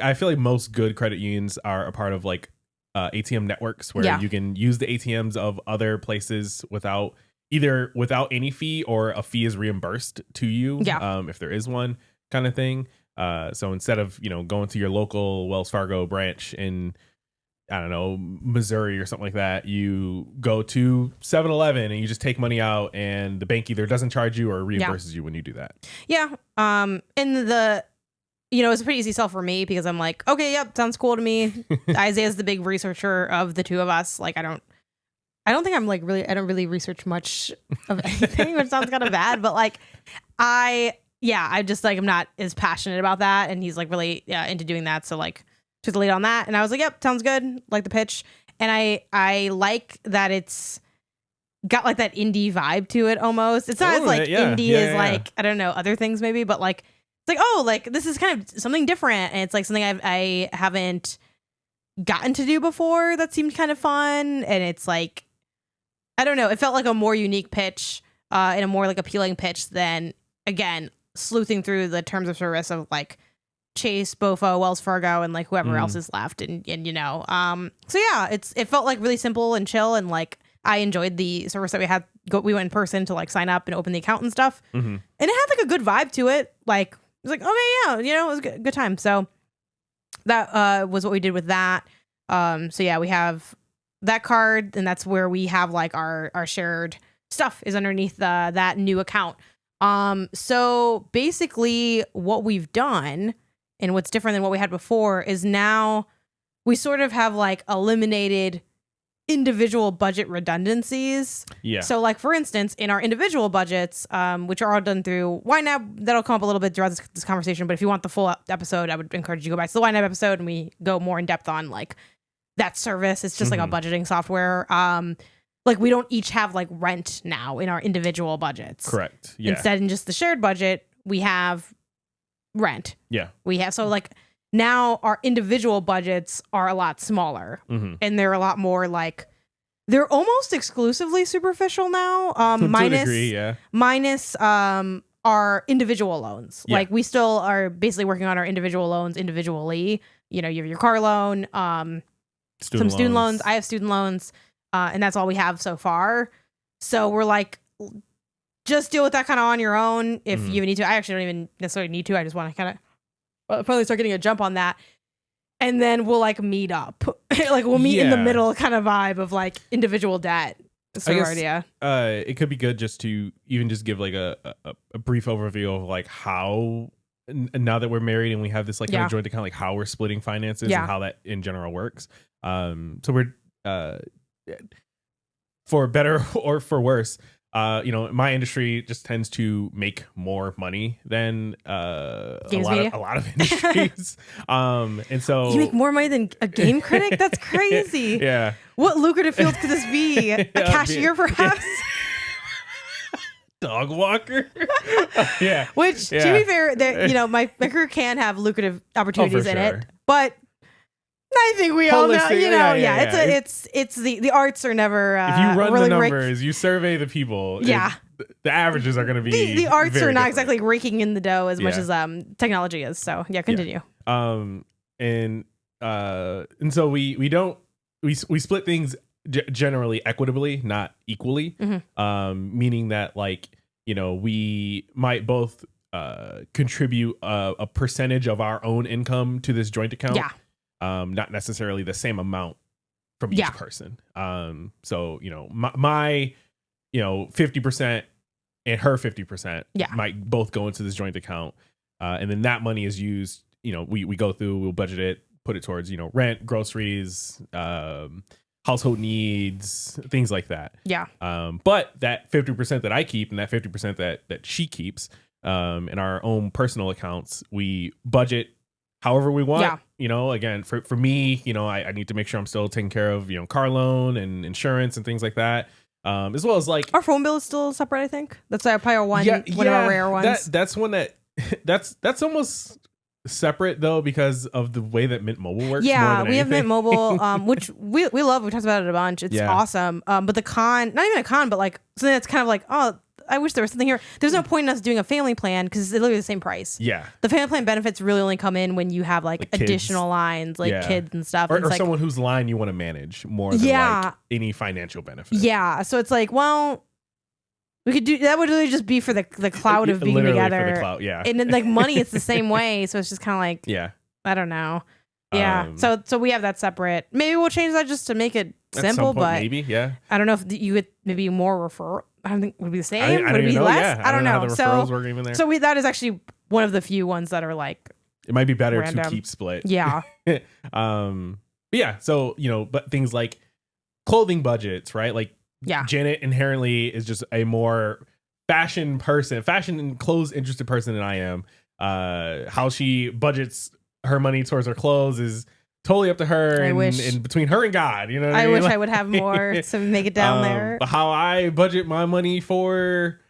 I feel like most good credit unions are a part of like ATM networks where you can use the ATMs of other places without any fee, or a fee is reimbursed to you if there is one, kind of thing. So instead of, you know, going to your local Wells Fargo branch in, I don't know, Missouri or something like that, you go to 7-Eleven and you just take money out, and the bank either doesn't charge you or reimburses you when you do that. Yeah. And you know, it's a pretty easy sell for me because I'm like, okay, yep, sounds cool to me. Isaiah's the big researcher of the two of us. Like, I don't think I'm like I don't really research much of anything, which sounds kind of bad, but like, I just like, I'm not as passionate about that. And he's like really into doing that. So like, took the lead on that. And I was like, yep, sounds good. Like the pitch. And I like that it's got like that indie vibe to it almost. It's not as like indie as like, I don't know, other things maybe, but like, it's like, oh, like this is kind of something different. And it's like something I haven't gotten to do before that seemed kind of fun. And it's like, I don't know, it felt like a more unique pitch and a more like appealing pitch than, again, sleuthing through the terms of service of like Chase, BofA, Wells Fargo, and like whoever else is left. And you know, so yeah, it felt like really simple and chill. And like, I enjoyed the service that we had. We went in person to like sign up and open the account and stuff. And it had like a good vibe to it. Like, it was like, okay, yeah, you know, it was a good time. So that was what we did with that. So yeah, we have that card, and that's where we have like our shared stuff is underneath that new account. So basically what we've done and what's different than what we had before is now we sort of have like eliminated individual budget redundancies. Yeah. So like, for instance, in our individual budgets, which are all done through YNAB, that'll come up a little bit throughout this conversation, but if you want the full episode, I would encourage you to go back to the YNAB episode and we go more in depth on like that service. It's just like a budgeting software. Like, we don't each have like rent now in our individual budgets. Correct. Yeah. Instead, in just the shared budget, we have rent. Yeah. We have, so like, now our individual budgets are a lot smaller and they're a lot more like, they're almost exclusively superficial now. Minus our individual loans. Yeah. Like, we still are basically working on our individual loans individually. You know, you have your car loan, some student loans. I have student loans. And that's all we have so far. So we're like, just deal with that kind of on your own if you need to. I actually don't even necessarily need to. I just want to kind of probably start getting a jump on that. And then we'll like meet up. Like, we'll meet in the middle kind of vibe of like individual debt. Idea. It could be good just to even just give like a brief overview of like how, now that we're married and we have this like kind of joint account, like how we're splitting finances and how that in general works. So we're, for better or for worse, you know, my industry just tends to make more money than a lot of industries. And so you make more money than a game critic? That's crazy. Yeah. What lucrative field could this be? A cashier, perhaps? Dog walker. Yeah. Which, to be fair, you know, my career can have lucrative opportunities in it, but I think we all know, you know, it's the arts are never. If you run really the numbers, you survey the people. Yeah, the averages are going to be. The arts are not exactly raking in the dough as much as technology is. So yeah, continue. And so we split things generally equitably, not equally. Meaning that, like, you know, we might both contribute a percentage of our own income to this joint account. Yeah. Not necessarily the same amount from each person. So, you know, my you know, 50% and her 50% might both go into this joint account. And then that money is used, you know, we go through, we'll budget it, put it towards, you know, rent, groceries, household needs, things like that. Yeah. But that 50% that I keep and that 50% that she keeps, in our own personal accounts, we budget however we want. Yeah. You know, again, for me, you know, I need to make sure I'm still taking care of, you know, car loan and insurance and things like that. As well as like our phone bill is still separate, I think. That's probably one of our rare ones. That's one that's almost separate though, because of the way that Mint Mobile works. Yeah, we have Mint Mobile, which we love. We talked about it a bunch. It's awesome. But the con, not even a con, but like something that's kind of like, oh, I wish there was something here. There's no point in us doing a family plan because it's literally the same price. Yeah. The family plan benefits really only come in when you have like additional lines, like kids and stuff. Or someone whose line you want to manage more than like any financial benefit. Yeah. So it's like, well, we could do that. Would really just be for the cloud of being together. For the cloud, yeah. And then like money, it's the same way. So it's just kind of like, I don't know. Yeah. So we have that separate. Maybe we'll change that just to make it simple, but maybe, I don't know if you would maybe more refer. I don't think it would be the same. Would it be less? Yeah. I don't know. How the referrals work even there. So that is actually one of the few ones that are like it might be better random. to keep split. Yeah. But yeah. So, but things like clothing budgets, right? Like Janet inherently is just a more fashion and clothes interested person than I am. How she budgets her money towards her clothes is totally up to her and between her and God, you know what I mean? Wish I would have more to make it down there. How I budget my money for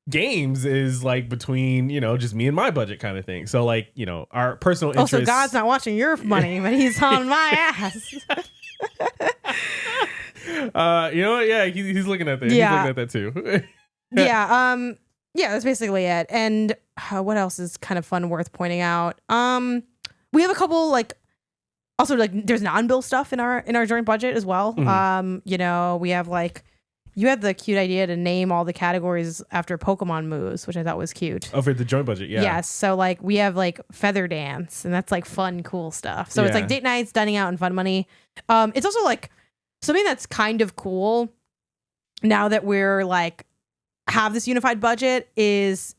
games is like between, just me and my budget kind of thing. So like, our personal interests. Also, God's not watching your money, but he's on my ass. Yeah, he's looking at that. Yeah. He's looking at that too. Yeah, that's basically it. And what else is kind of fun worth pointing out? We have a couple also there's non-bill stuff in our joint budget as well. Mm-hmm. We have you had the cute idea to name all the categories after Pokemon moves, which I thought was cute. Oh, for the joint budget, yeah. Yes, so we have feather dance, and that's fun, cool stuff. So it's date nights, dining out, and fun money. It's also something that's kind of cool now that we're have this unified budget is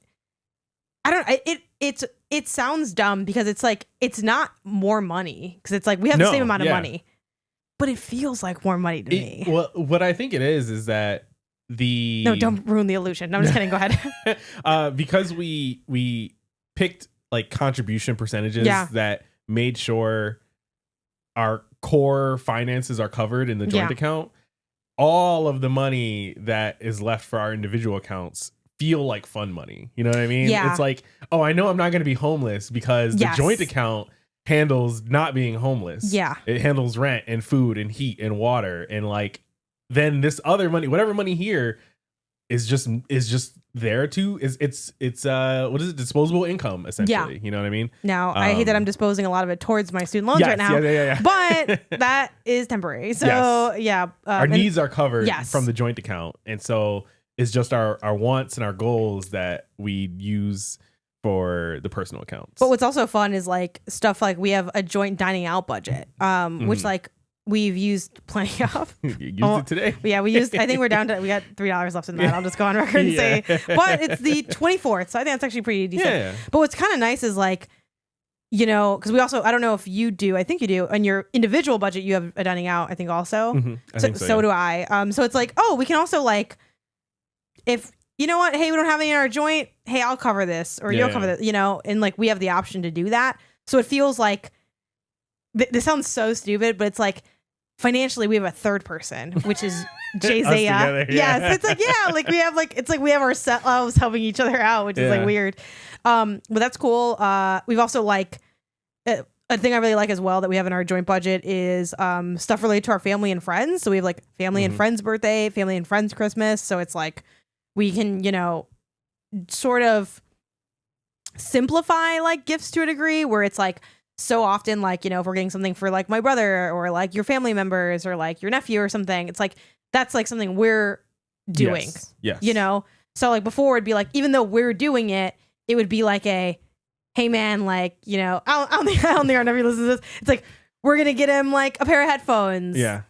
it sounds dumb because it's not more money because it's we have the same amount of money, but it feels like more money to me. Well, what I think it is that no, don't ruin the illusion. No, I'm just kidding. Go ahead. Because we picked contribution percentages that made sure our core finances are covered in the joint account. All of the money that is left for our individual accounts feel like fun money. You know what I mean? Yeah. It's I know I'm not going to be homeless because the joint account handles not being homeless. Yeah. It handles rent and food and heat and water. And then this other money, whatever money here is just there to it's what is it? Disposable income, essentially. Yeah. You know what I mean? Now, I hate that I'm disposing a lot of it towards my student loans right now. Yeah. But that is temporary. So our needs are covered from the joint account. And so it's just our wants and our goals that we use for the personal accounts. But what's also fun is stuff we have a joint dining out budget, which we've used plenty of. You used it today. Yeah, we think we're down to, we got $3 left in that. I'll just go on record and say, but it's the 24th. So I think that's actually pretty decent. Yeah. But what's kind of nice is because we also, I don't know if you do, I think you do, on your individual budget, you have a dining out, I think also. Mm-hmm. So do I. So it's we can also if, you know what, hey, we don't have any in our joint, hey, I'll cover this or you'll cover this, and we have the option to do that. So it feels this sounds so stupid, but it's financially we have a third person, which is Jay-Zaya. Yes, it's we have we have ourselves helping each other out, which is weird. But that's cool. We've also a thing I really like as well that we have in our joint budget is stuff related to our family and friends. So we have family and friends birthday, family and friends Christmas. So it's we can sort of simplify gifts to a degree where it's so often if we're getting something for my brother or your family members or your nephew or something, it's that's something we're doing. Yes. So before it'd be even though we're doing it, it would be a, hey man, I don't think our nephew listens to this. It's we're gonna get him a pair of headphones. Yeah.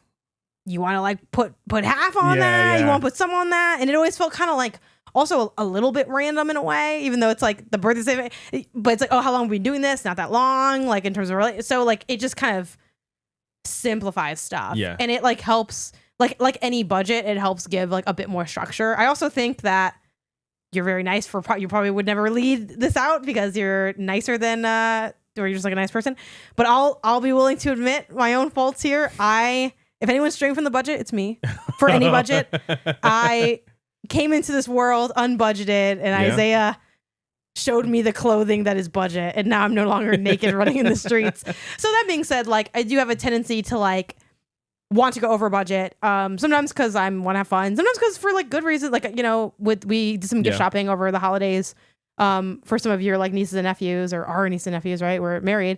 You want to put half on that? You want to put some on that? And it always felt kind of also a little bit random in a way, even though it's the birthday, but it's how long have we been doing this? Not that long, in terms of so it just kind of simplifies stuff. Yeah. And it helps like any budget, it helps give a bit more structure. I also think that you're very nice you probably would never lead this out because you're nicer than or you're just a nice person. But I'll be willing to admit my own faults here. If anyone's straying from the budget, it's me. For any budget, I came into this world unbudgeted, and Isaiah showed me the clothing that is budget, and now I'm no longer naked running in the streets. So that being said, I do have a tendency to want to go over budget. Sometimes because I want to have fun. Sometimes because for good reasons. We did some gift shopping over the holidays. For some of your nieces and nephews or our nieces and nephews, right? We're married,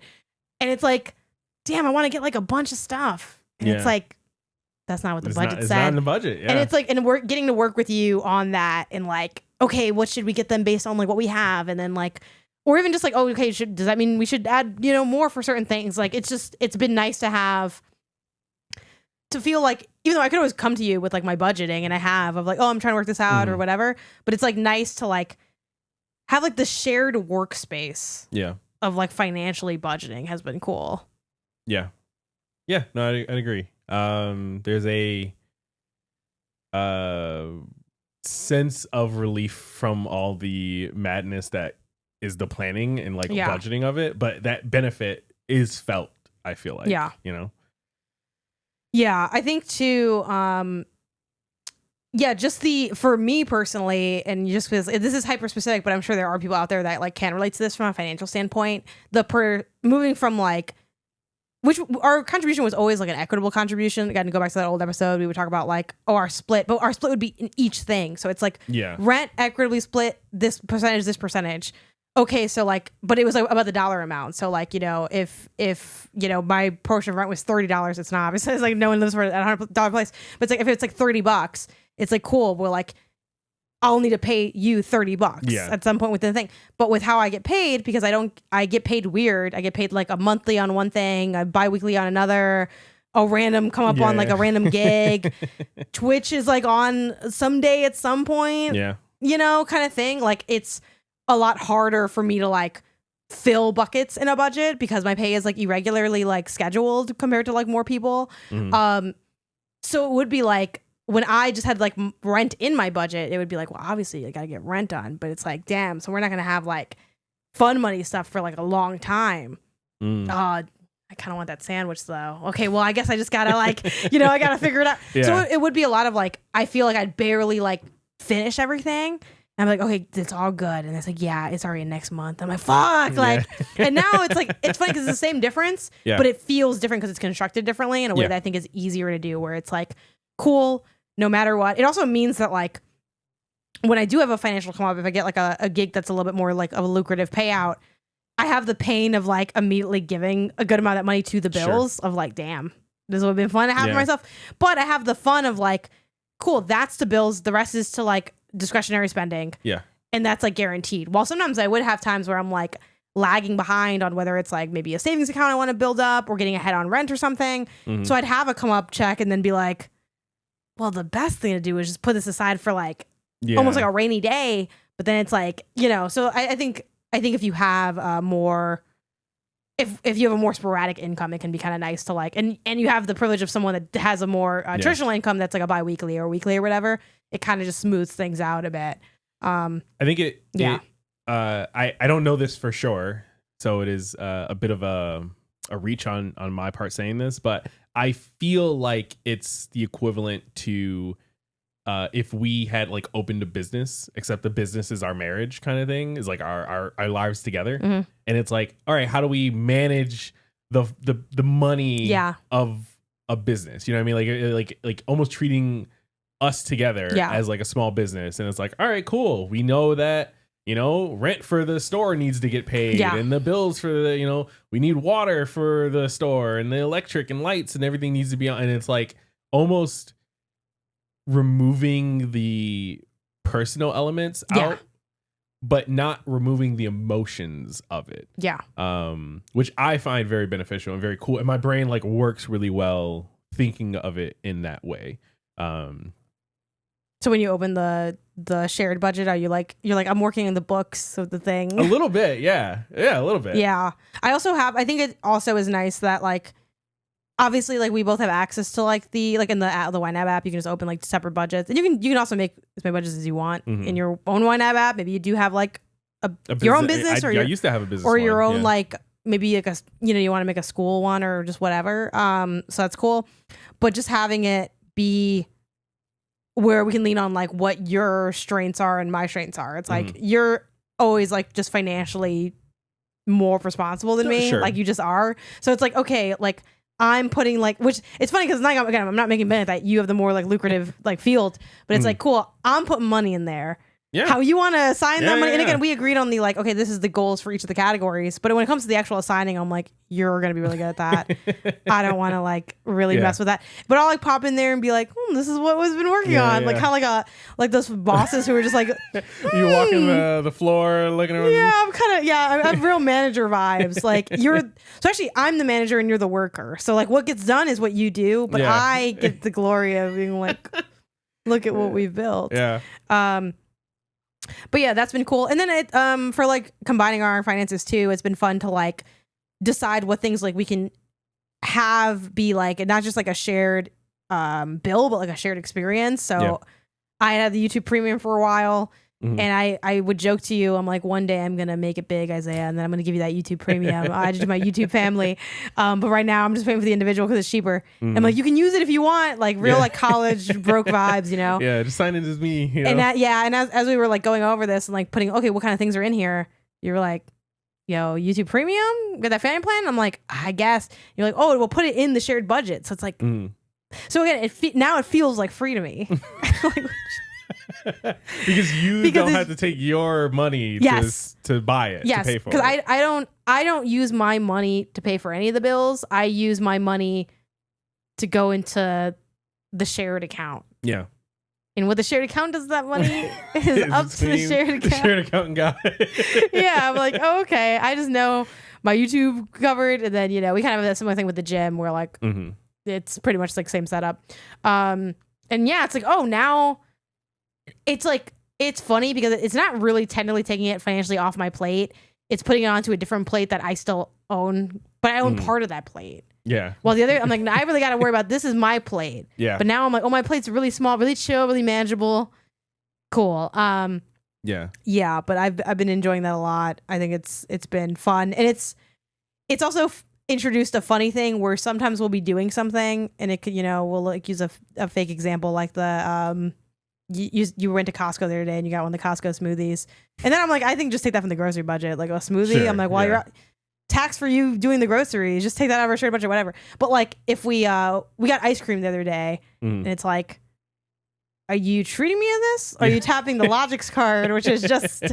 and it's damn, I want to get a bunch of stuff. And it's that's not what the budget said. It's not in the budget, yeah. And it's and we're getting to work with you on that and okay, what should we get them based on what we have? And then or even just oh, okay, does that mean we should add, more for certain things? It's been nice to have, to feel even though I could always come to you with my budgeting and I have of oh, I'm trying to work this out or whatever, but it's nice to have the shared workspace. Yeah. like financially budgeting has been cool. Yeah. No, I'd agree. There's a sense of relief from all the madness that is the planning and like budgeting of it, but that benefit is felt, I feel like. Yeah. I think too, just for me personally, and just because this is hyper specific, but I'm sure there are people out there that like can relate to this from a financial standpoint, moving from like, which our contribution was always like an equitable contribution. Again, to go back to that old episode, we would talk about like, our split, but our split would be in each thing. So it's like rent equitably split this percentage. Okay, so like, but it was like about the dollar amount. So like, if my portion of rent was $30, it's not obviously, it's like no one lives for a $100 place. But it's like if it's like $30, it's like cool. We're like, I'll need to pay you $30 at some point within the thing. But with how I get paid, because I get paid weird. I get paid like a monthly on one thing, a bi-weekly on another, a random come up on like a random gig. Twitch is like on someday at some point, kind of thing. Like it's a lot harder for me to like fill buckets in a budget because my pay is like irregularly like scheduled compared to like more people. So it would be like, when I just had like rent in my budget, it would be like, well, obviously I gotta get rent done, but it's like, damn, so we're not gonna have like fun money stuff for like a long time. I kind of want that sandwich though. Okay, well, I guess I just gotta like, I gotta figure it out. So it would be a lot of like, I feel like I'd barely like finish everything. I'm like, okay, it's all good. And it's like, yeah, it's already next month. I'm like, fuck. Like, and now it's like, it's funny because it's the same difference, but it feels different because it's constructed differently in a way that I think is easier to do, where it's like, cool, no matter what. It also means that like, when I do have a financial come up, if I get like a gig that's a little bit more like of a lucrative payout, I have the pain of like immediately giving a good amount of that money to the bills of like, damn, this would have been fun to have for myself. But I have the fun of like, cool, that's the bills. The rest is to like discretionary spending. And that's like guaranteed. While sometimes I would have times where I'm like lagging behind on whether it's like maybe a savings account I want to build up or getting ahead on rent or something. So I'd have a come up check and then be like, well, the best thing to do is just put this aside for like almost like a rainy day. But then it's like, so I think if you have more, if you have a more sporadic income, it can be kind of nice to like, and you have the privilege of someone that has a more traditional income that's like a bi-weekly or weekly or whatever. It kind of just smooths things out a bit. I think I don't know this for sure, so it is a bit of a reach on my part saying this, but I feel like it's the equivalent to if we had like opened a business, except the business is our marriage kind of thing, is like our lives together. And it's like, all right, how do we manage the money of a business? You know what I mean? Like almost treating us together as like a small business. And it's like, all right, cool. We know that, rent for the store needs to get paid and the bills for the, we need water for the store and the electric and lights and everything needs to be on. And it's like almost removing the personal elements out, but not removing the emotions of it. Which I find very beneficial and very cool. And my brain like works really well thinking of it in that way. So when you open the shared budget, are you like, you're like, I'm working in the books of the thing? A little bit, yeah, a little bit. Yeah, I think it also is nice that like, obviously like we both have access to like the in the YNAB app, you can just open like separate budgets, and you can also make as many budgets as you want in your own YNAB app. Maybe you do have like your own business, I used to have a business, or your own like maybe like you want to make a school one or just whatever. So that's cool, but just having it be where we can lean on like what your strengths are and my strengths are. It's like you're always like just financially more responsible than me. Like you just are. So it's like, okay, like I'm putting like, which it's funny because like, again, I'm not making benefit that you have the more like lucrative like field, but it's like, cool, I'm putting money in there. How you want to assign that money. And again, we agreed on the like, okay, this is the goals for each of the categories. But when it comes to the actual assigning, I'm like, you're going to be really good at that. I don't want to like really mess with that. But I'll like pop in there and be like, this is what we've been working on. Like kind of like those bosses who are just like, you walking the floor looking around. Yeah, I'm kind of, I have real manager vibes. Like so actually I'm the manager and you're the worker. So like what gets done is what you do. But I get the glory of being like, look at what we've built. But yeah, that's been cool. And then it for like combining our finances too, it's been fun to like decide what things like we can have be like not just like a shared bill, but like a shared experience. So I had the YouTube Premium for a while. And I would joke to you, I'm like, one day I'm going to make it big, Isaiah, and then I'm going to give you that YouTube Premium. I just do my YouTube family. But right now I'm just paying for the individual because it's cheaper. I'm like, you can use it if you want, like real like college broke vibes, you know? Yeah, just sign in as me. You know? And and as we were like going over this and like putting, okay, what kind of things are in here? You were like, yo, YouTube Premium? Got that family plan? I'm like, I guess. You're like, oh, we'll put it in the shared budget. So it's like, so again, now it feels like free to me. Like, because you don't have to take your money to buy it, to pay for it. Because I don't use my money to pay for any of the bills. I use my money to go into the shared account. Yeah. And what the shared account does that money is up to the shared account. The shared accountant guy. Yeah, I'm like, oh, okay. I just know my YouTube covered, and then we kind of have a similar thing with the gym where like it's pretty much like same setup. And yeah, it's like, oh, now it's like it's funny because it's not really technically taking it financially off my plate. It's putting it onto a different plate that I still own, but I own part of that plate. Yeah. Well, the other, I'm like, I really got to worry about this is my plate. Yeah. But now I'm like, oh, my plate's really small, really chill, really manageable. Cool. Yeah. Yeah, but I've been enjoying that a lot. I think it's been fun, and it's also introduced a funny thing where sometimes we'll be doing something, and it could we'll like use a fake example like the you went to Costco the other day and you got one of the Costco smoothies, and then I'm like, I think just take that from the grocery budget, like a smoothie. Sure, I'm like, while you're out, tax for you doing the groceries, just take that out of our shared budget, whatever. But like, if we got ice cream the other day, and it's like, are you treating me to this? Or are you tapping the Logix card, which is just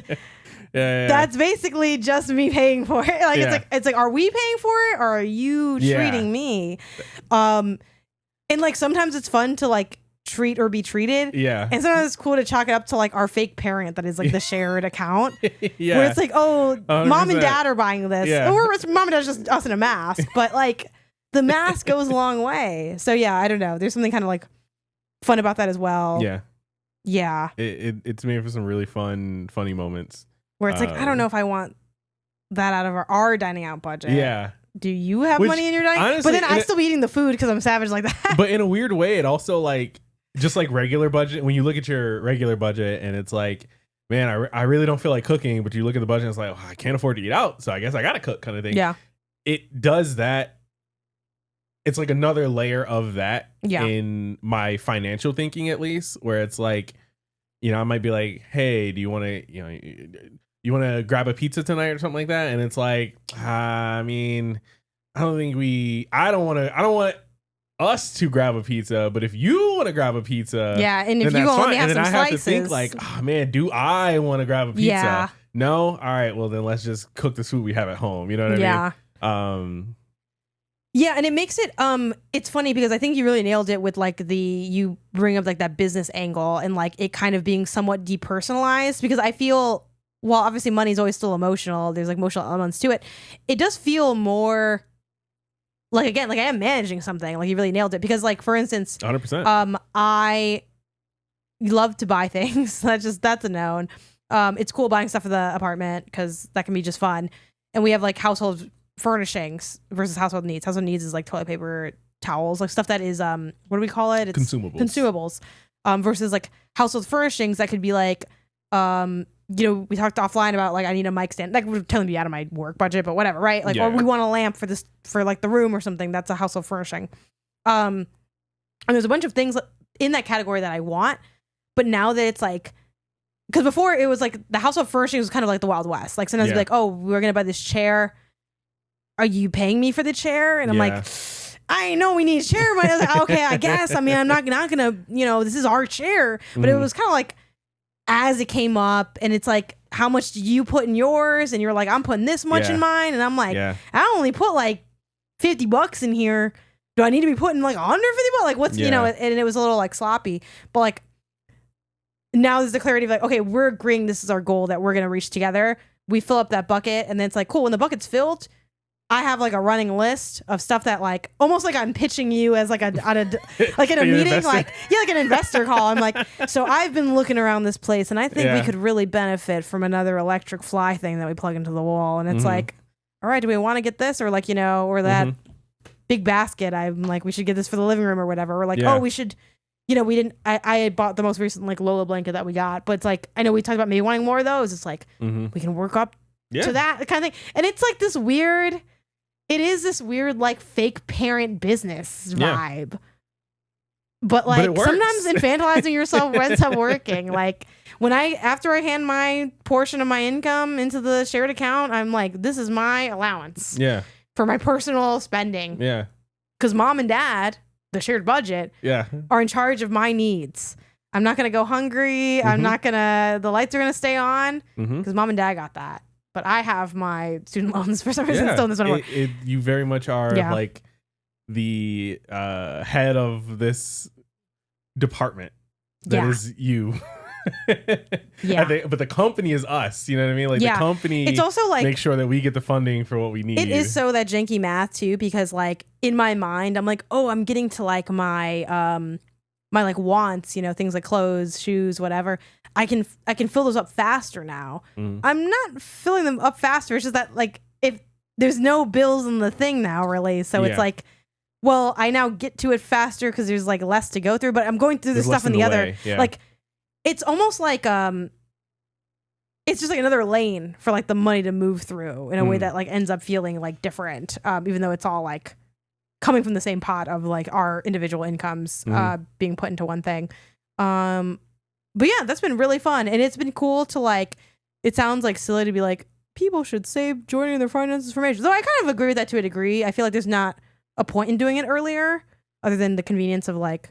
that's basically just me paying for it. Like it's like, are we paying for it or are you treating me? And like sometimes it's fun to like treat or be treated. Yeah. And sometimes it's cool to chalk it up to like our fake parent that is like the shared account. Where it's like, oh, 100%. Mom and dad are buying this. Yeah. Or it's mom and dad's just us in a mask. But like the mask goes a long way. So yeah, I don't know. There's something kind of like fun about that as well. Yeah. Yeah. It's made for some really funny moments. Where it's like, I don't know if I want that out of our dining out budget. Yeah. Do you have money in your dining? Honestly, but then I still be eating the food because I'm savage like that. But in a weird way, it also like just like regular budget. When you look at your regular budget and it's like, man, I really don't feel like cooking, but you look at the budget and it's like, oh, I can't afford to eat out, so I guess I gotta cook kind of thing. Yeah. It does that. It's like another layer of that in my financial thinking, at least, where it's like, I might be like, hey, do you want to, you want to grab a pizza tonight or something like that? And it's like, I mean, I don't want us to grab a pizza, but if you want to grab a pizza, and if you only have some slices, I have to think like, oh man, do I want to grab a pizza? Yeah. No? All right, well then let's just cook the food we have at home. You know what I mean? Yeah, and it makes it it's funny because I think you really nailed it with like you bring up like that business angle and like it kind of being somewhat depersonalized, because I feel, while obviously money is always still emotional, there's like emotional elements to it. It does feel more like, again, like I am managing something. Like you really nailed it, because like, for instance, 100%. I love to buy things. That's a known. It's cool buying stuff for the apartment because that can be just fun. And we have like household furnishings versus household needs. Household needs is like toilet paper, towels, like stuff that is what do we call it? It's consumables. Versus like household furnishings that could be like we talked offline about like I need a mic stand. Like we're telling me out of my work budget, but whatever, right? Like or we want a lamp for like the room or something. That's a household furnishing. And there's a bunch of things in that category that I want, but now that it's like, because before it was like the household furnishings was kind of like the Wild West. Like sometimes it'd be like, oh, we're gonna buy this chair. Are you paying me for the chair? And I'm like, I know we need a chair, but I was like, okay, I guess. I mean, I'm not gonna, this is our chair. But it was kind of like, as it came up, and it's like, how much do you put in yours? And you're like, I'm putting this much in mine. And I'm like, I only put like $50 in here. Do I need to be putting like $150? Like what's, and it was a little like sloppy. But like, now there's the clarity of like, okay, we're agreeing this is our goal that we're going to reach together. We fill up that bucket, and then it's like, cool, when the bucket's filled, I have like a running list of stuff that like almost like I'm pitching you as like like in a meeting, like an investor call. I'm like, so I've been looking around this place and I think we could really benefit from another electric fly thing that we plug into the wall. And it's like, all right, do we want to get this or like, or that big basket? I'm like, we should get this for the living room or whatever. Or like, oh, we should, we didn't, I bought the most recent like Lola blanket that we got, but it's like, I know we talked about maybe wanting more of those. It's like, we can work up to that kind of thing. And it's like this weird, like fake parent business vibe. But like sometimes infantilizing yourself ends up working. Like after I hand my portion of my income into the shared account, I'm like, this is my allowance. Yeah. For my personal spending. Yeah. Because mom and dad, the shared budget, are in charge of my needs. I'm not gonna go hungry. I'm not gonna. The lights are gonna stay on because mom and dad got that. But I have my student loans for some reason still in this one. You very much are like the head of this department that is you. But the company is us. You know what I mean? Like the company. It's also like make sure that we get the funding for what we need. It is so that janky math too, because like in my mind, I'm like, oh, I'm getting to like my my like wants. Things like clothes, shoes, whatever. I can fill those up faster now. I'm not filling them up faster. It's just that like if there's no bills in the thing now really. So it's like, well, I now get to it faster because there's like less to go through, but I'm going through the stuff in the other. Yeah. Like it's almost like it's just like another lane for like the money to move through in a way that like ends up feeling like different. Even though it's all like coming from the same pot of like our individual incomes being put into one thing. But yeah, that's been really fun. And it's been cool to like, it sounds like silly to be like, people should save joining their finances for marriage. Though I kind of agree with that to a degree. I feel like there's not a point in doing it earlier other than the convenience of like,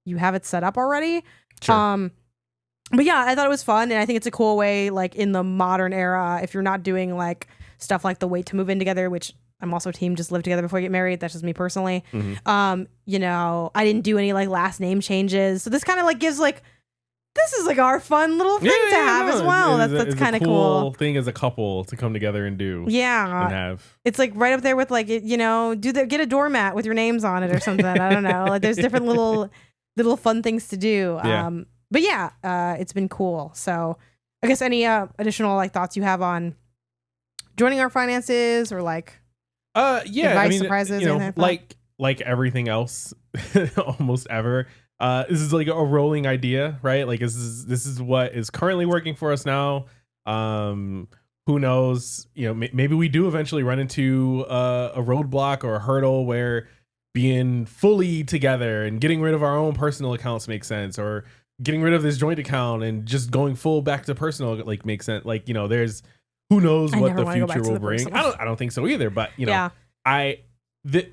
you have it set up already. Sure. But yeah, I thought it was fun. And I think it's a cool way, like in the modern era, if you're not doing like stuff like the wait to move in together, which I'm also team just live together before you get married. That's just me personally. I didn't do any like last name changes. So this kind of like gives like, this is like our fun little thing to have as well. That's kind of cool thing as a couple to come together and do. Yeah, and have. It's like right up there with like get a doormat with your names on it or something. I don't know. Like there's different little fun things to do. Yeah. But yeah, it's been cool. So I guess any additional like thoughts you have on joining our finances or like advice, surprises, like everything else, almost ever. This is like a rolling idea, right? Like this is what is currently working for us now. Who knows? Maybe we do eventually run into a roadblock or a hurdle where being fully together and getting rid of our own personal accounts makes sense, or getting rid of this joint account and just going full back to personal like makes sense. Like there's who knows what the future will bring. I don't think so either. But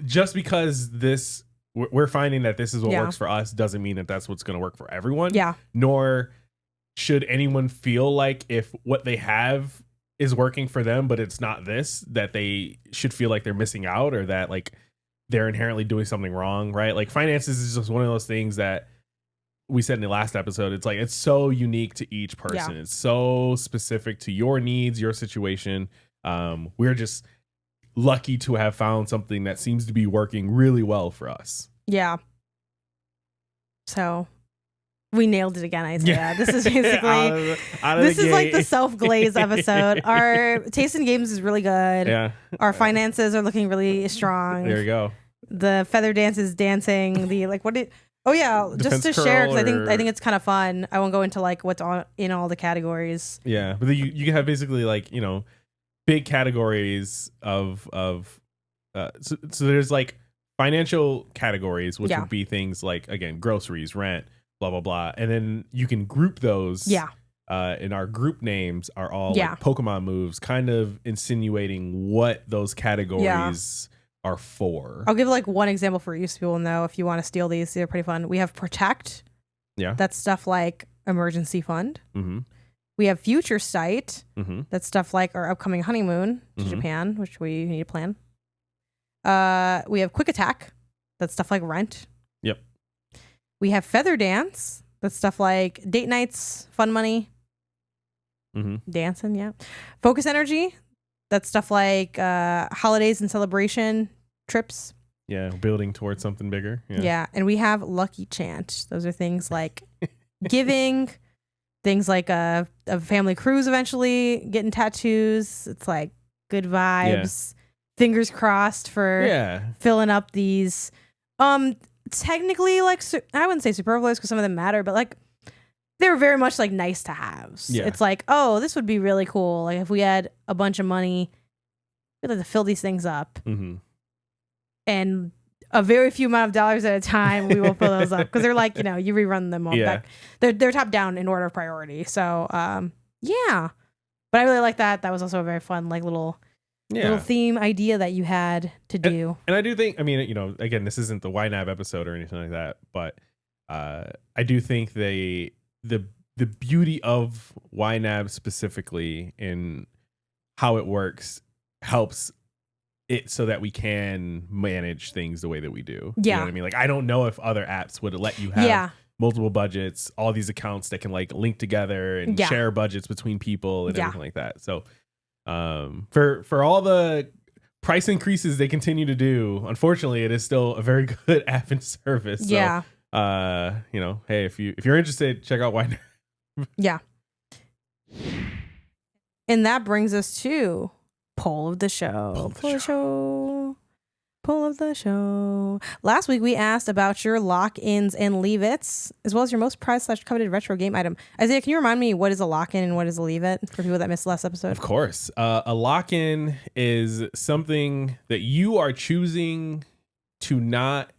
just because this. We're finding that this is what works for us doesn't mean that that's what's going to work for everyone. Yeah. Nor should anyone feel like if what they have is working for them, but it's not this, that they should feel like they're missing out or that like they're inherently doing something wrong, right? Like finances is just one of those things that we said in the last episode. It's like, it's so unique to each person. Yeah. It's so specific to your needs, your situation. We're just lucky to have found something that seems to be working really well for us. Yeah. So we nailed it again, Isaiah. Yeah. This is basically this is like the self-glaze episode. Our taste in games is really good. Yeah. Our finances are looking really strong. There you go. The feather dance is dancing. The like just to share, because I think it's kind of fun. I won't go into like what's on in all the categories. Yeah, but you can have basically like big categories of so there's like financial categories, which would be things like, again, groceries, rent, blah blah blah, and then you can group those. Yeah. And our group names are all like Pokemon moves, kind of insinuating what those categories are for. I'll give like one example for you so people know if you want to steal these. They're pretty fun. We have Protect. Yeah. That's stuff like emergency fund. Mm-hmm. We have Future Sight. Mm-hmm. That's stuff like our upcoming honeymoon to Japan, which we need to plan. We have Quick Attack. That's stuff like rent. Yep. We have Feather Dance. That's stuff like date nights, fun money, dancing. Yeah. Focus Energy. That's stuff like holidays and celebration trips. Yeah, building towards something bigger. Yeah, and we have Lucky Chant. Those are things like giving, things like a family cruise eventually, getting tattoos. It's like good vibes. Yeah. Fingers crossed for filling up these. Technically, like I wouldn't say superfluous because some of them matter, but like they were very much like nice to haves. Yeah. It's like, oh, this would be really cool. Like if we had a bunch of money, we'd have to fill these things up. Mm-hmm. And a very few amount of dollars at a time, we will fill those up because they're like, you rerun them all back. They're top down in order of priority. So, yeah. But I really like that. That was also a very fun, like little theme idea that you had to do. And I do think, I mean, again, this isn't the YNAB episode or anything like that, but I do think the beauty of YNAB specifically in how it works helps it so that we can manage things the way that we do. Yeah. You know what I mean? Like, I don't know if other apps would let you have multiple budgets, all these accounts that can like link together and share budgets between people and everything like that. So for all the price increases they continue to do, unfortunately, it is still a very good app and service. So, hey, if you're interested, check out YNAB. Yeah. And that brings us to Poll of the show. Poll of the show. Last week we asked about your lock-ins and leave-its, as well as your most prized/coveted retro game item. Isaiah, can you remind me what is a lock-in and what is a leave-it for people that missed the last episode? Of course. A lock-in is something that you are choosing to not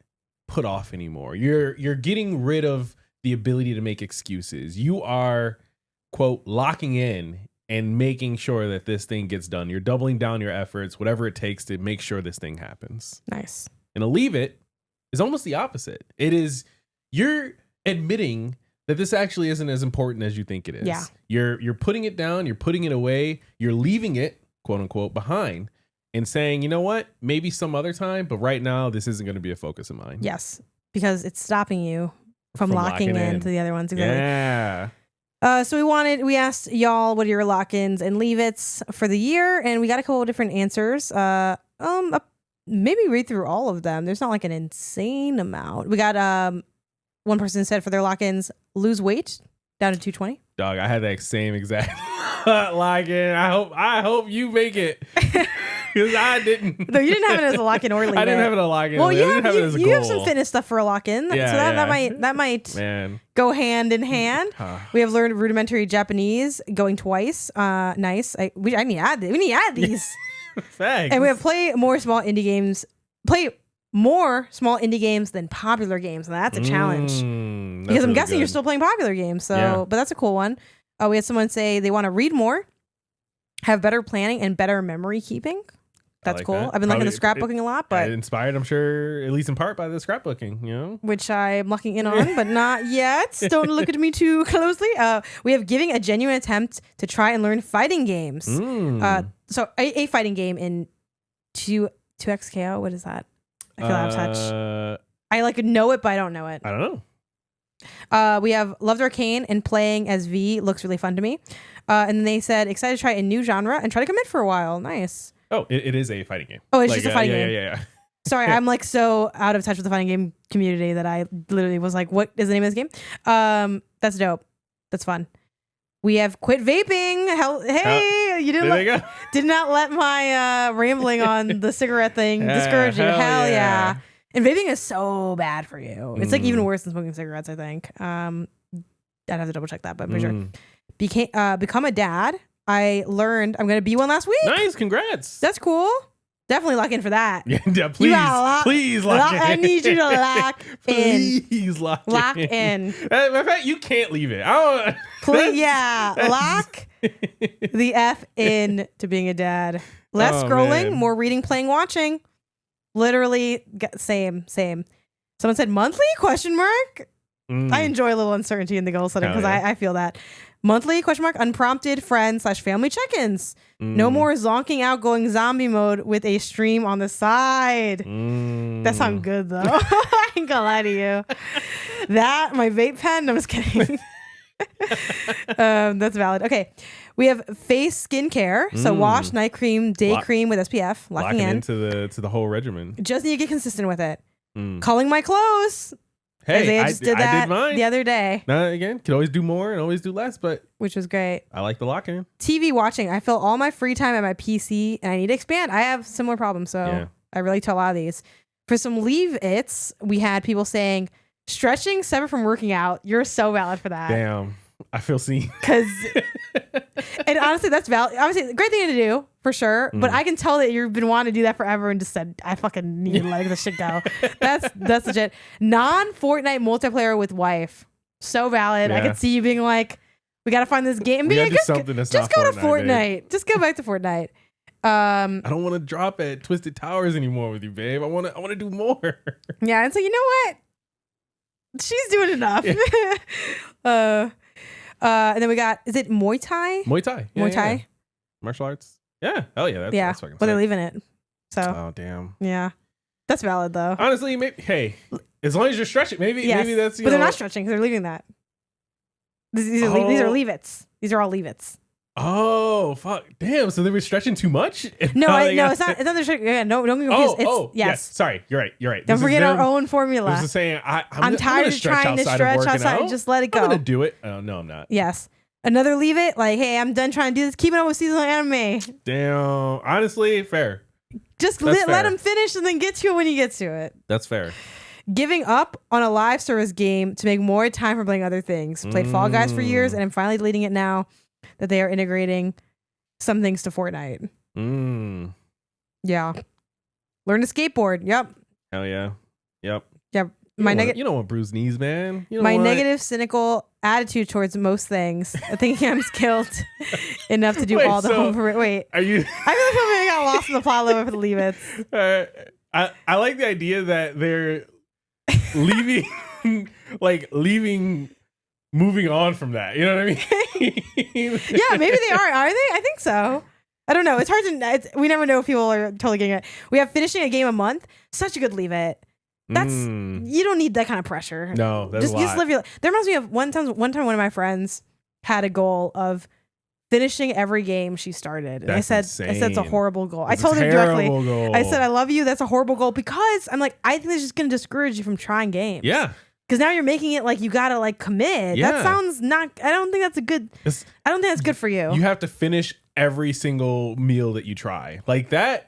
put off anymore. You're getting rid of the ability to make excuses. You are, quote, locking in and making sure that this thing gets done. You're doubling down your efforts, whatever it takes to make sure this thing happens. Nice. And a leave it is almost the opposite. It is, you're admitting that this actually isn't as important as you think it is. Yeah. You're putting it down, you're putting it away, you're leaving it, quote unquote, behind and saying, you know what, maybe some other time, but right now this isn't going to be a focus of mine. Yes, because it's stopping you from locking in to the other ones. Exactly. Yeah. So we asked y'all what are your lock-ins and leave-its for the year, and we got a couple of different answers. Maybe read through all of them. There's not like an insane amount. We got one person said for their lock-ins, lose weight down to 220. Dog, I had that same exact lock-in. I hope you make it. Because I didn't. No, you didn't have it as a lock-in or leave-it. I didn't have it as a lock-in. Well, you have some fitness stuff for a lock-in, that might go hand in hand. We have learned rudimentary Japanese, going twice. Nice. We need to add these. Thanks. And we have play more small indie games than popular games, and that's a challenge. Because I'm guessing you're still playing popular games. So, but that's a cool one. We had someone say they want to read more, have better planning, and better memory keeping. That's cool. That. I've been looking at the scrapbooking a lot, but inspired, I'm sure, at least in part by the scrapbooking, which I'm locking in on, but not yet. Don't look at me too closely. We have giving a genuine attempt to try and learn fighting games. So a fighting game in 2XKO. What is that? I feel out of touch. I like know it, but I don't know it. I don't know. We have loved Arcane and playing as V looks really fun to me. And then they said excited to try a new genre and try to commit for a while. Nice. Oh, it is a fighting game. Oh, it's just a fighting game. Yeah. Sorry, I'm like so out of touch with the fighting game community that I literally was like, what is the name of this game? That's dope. That's fun. We have quit vaping. You did not let my rambling on the cigarette thing discourage you. Hell yeah. And vaping is so bad for you. It's like even worse than smoking cigarettes, I think. I'd have to double check that, but I'm pretty sure. Become a dad. I learned I'm going to be one last week. Nice. Congrats. That's cool. Definitely lock in for that. Yeah, please lock in. I need you to lock in. Please lock in. Matter of fact, you can't leave it. Please, lock the F in to being a dad. Less scrolling, more reading, playing, watching. Literally, same. Someone said monthly? ? I enjoy a little uncertainty in the goal setting because I feel that. Monthly ? Unprompted friend/family check-ins. No more zonking out going zombie mode with a stream on the side. That sounds good though. I ain't gonna lie to you. That, my vape pen, I'm just kidding. That's valid. Okay. We have face skincare. So wash, night cream, day cream with SPF. Locking in into the whole regimen. Just need to get consistent with it. Culling my clothes. Hey, I did that mine the other day. Now again, can always do more and always do less, but which was great. I like the lock in. TV watching. I fill all my free time at my PC, and I need to expand. I have similar problems, so I relate to a lot of these. For some leave its, we had people saying stretching separate from working out. You're so valid for that. Damn, I feel seen. Because, and honestly, that's valid. Obviously, great thing to do for sure. But I can tell that you've been wanting to do that forever and just said, I fucking need to let this shit go. That's legit. Non-Fortnite multiplayer with wife. So valid. I could see you being like, we got to find this game. We gotta do something that's just not go to Fortnite. Babe. Just go back to Fortnite. I don't want to drop at Twisted Towers anymore with you, babe. I want to do more. Yeah, and so you know what? She's doing enough. Yeah. And then we got, is it Muay Thai? Muay Thai. Yeah, Muay Thai. Yeah. Martial arts. Yeah. Hell yeah. That's fucking but they're sick. leaving it. So. Oh damn. Yeah. That's valid though. Honestly, maybe. Hey, as long as you're stretching, maybe that's. But they're not stretching because they're leaving that. These are leave-its. These are all leave-its. Oh fuck! Damn. So they were stretching too much. No, it's not. It's not. Yeah, no, don't get confused. Yes. Sorry, you're right. Don't forget our own formula. This is saying I'm tired of trying to stretch outside. Just let it go. I'm gonna do it. Oh no, I'm not. Yes. Another leave it. Like, hey, I'm done trying to do this. Keeping up with seasonal anime. Damn. Honestly, fair. Just let him finish and then get to it when he gets to it. That's fair. Giving up on a live service game to make more time for playing other things. Played Fall Guys for years, and I'm finally deleting it now that they are integrating some things to Fortnite. Yeah. Learn to skateboard. Yep. Hell yeah. Yep. Yep. You don't want bruised knees, man. Negative, cynical attitude towards most things. I think I'm skilled enough to do all the homework. Wait. Are you? I really feel like I got lost in the plot a little bit for the leave it. I like the idea that they're leaving, moving on from that. You know what I mean? Yeah, maybe they are. Are they? I think so. I don't know. It's hard to. We never know if people are totally getting it. We have finishing a game a month. Such a good leave it. That's you don't need that kind of pressure. No, that's just live your. There reminds me of one time one of my friends had a goal of finishing every game she started. And I said it's a horrible goal. I told her directly. Goal. I said I love you. That's a horrible goal because I'm like I think it's just gonna discourage you from trying games. Yeah. Because now you're making it like you gotta like commit. Yeah. That sounds not. I don't think that's a good. I don't think that's good for you. You have to finish every single meal that you try. Like that.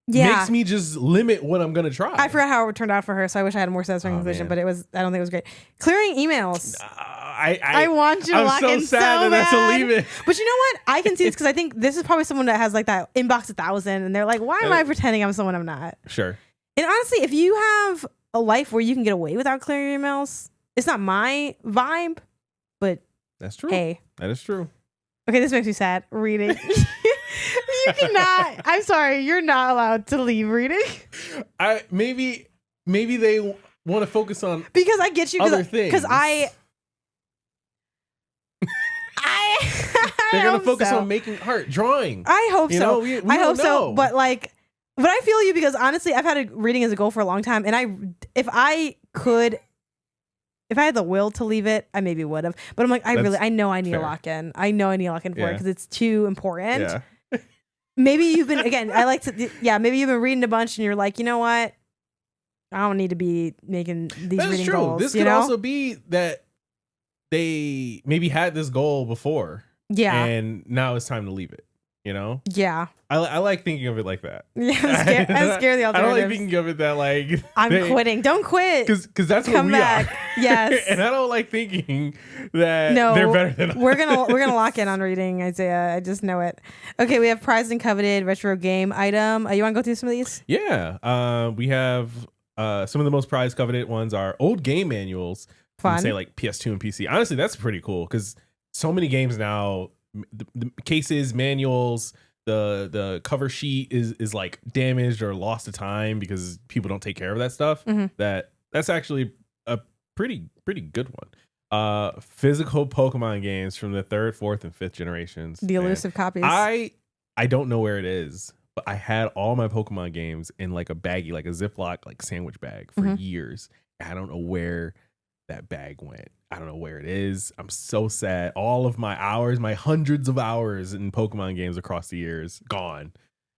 Makes me just limit what I'm gonna try. I forgot how it turned out for her, so I wish I had a more satisfying conclusion. But I don't think it was great. Clearing emails. I want you to lock in so bad. That's a leave it. But you know what? I can see this because I think this is probably someone that has like that inbox 1,000, and they're like, "Why am I pretending I'm someone I'm not?" Sure. And honestly, if you have a life where you can get away without clearing your emails, it's not my vibe. But that's true. Hey, that is true. Okay, this makes me sad. Reading. You cannot. I'm sorry. You're not allowed to leave reading. Maybe they want to focus on because I get you other things. Because they're gonna focus on making art, drawing. I hope so. We I hope so. But I feel you because honestly, I've had reading as a goal for a long time, and if I had the will to leave it, I maybe would have. But I'm like, I know I need a lock in. I know I need a lock in for it because it's too important. Yeah. Maybe you've been maybe you've been reading a bunch and you're like, you know what? I don't need to be making these reading goals. This could also be that they maybe had this goal before. Yeah. And now it's time to leave it. You know? Yeah. I like thinking of it like that. Yeah, I'm scared the alternatives. I don't like thinking of it that like I'm quitting. Don't quit. Because that's what we are. Yes. And I don't like thinking that they're better than us. We're gonna lock in on reading, Isaiah. I just know it. Okay, we have prized and coveted retro game item. You want to go through some of these? Yeah. We have some of the most prized coveted ones are old game manuals. Fun. Say like PS2 and PC. Honestly, that's pretty cool because so many games now. The cases, manuals, the cover sheet is like damaged or lost to time because people don't take care of that stuff. Mm-hmm. That's actually a pretty good one. Physical Pokemon games from the 3rd, 4th, and 5th generations. The elusive copies. I don't know where it is, but I had all my Pokemon games in like a baggie, like a Ziploc like sandwich bag for years. I don't know where that bag went. I don't know where it is. I'm so sad. All of my hours, my hundreds of hours in Pokemon games across the years, gone.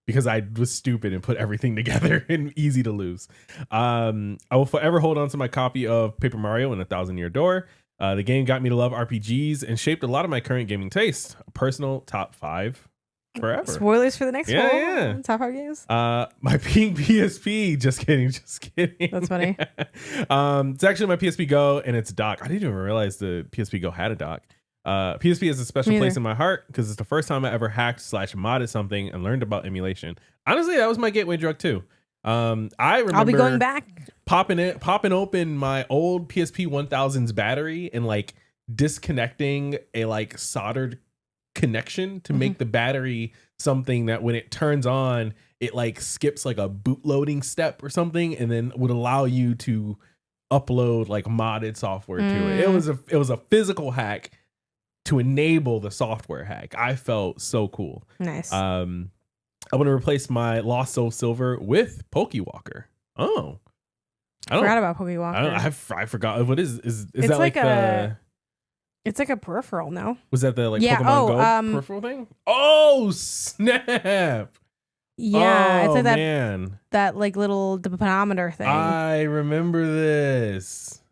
Because I was stupid and put everything together and easy to lose. I will forever hold on to my copy of Paper Mario and A 1,000-Year Door. The game got me to love RPGs and shaped a lot of my current gaming taste. A personal top 5 forever. Spoilers for the next one. Yeah. Top 5 games. My pink PSP. Just kidding. That's funny. It's actually my PSP Go and its dock. I didn't even realize the PSP Go had a dock. PSP is a special place in my heart because it's the first time I ever hacked / modded something and learned about emulation. Honestly, that was my gateway drug too. I remember I'll be going back, popping open my old PSP 1000's battery and like disconnecting a like soldered connection to make the battery something that when it turns on, it like skips like a bootloading step or something, and then would allow you to upload like modded software to it. It was a physical hack to enable the software hack. I felt so cool. Nice. I want to replace my Lost Soul Silver with Pokewalker. Oh, I forgot about Pokewalker. I forgot. What is it's that like the? It's like a peripheral. No. Was that the like Pokemon Go peripheral thing? Oh snap! Yeah, it's like that. Man. That like little pedometer thing. I remember this.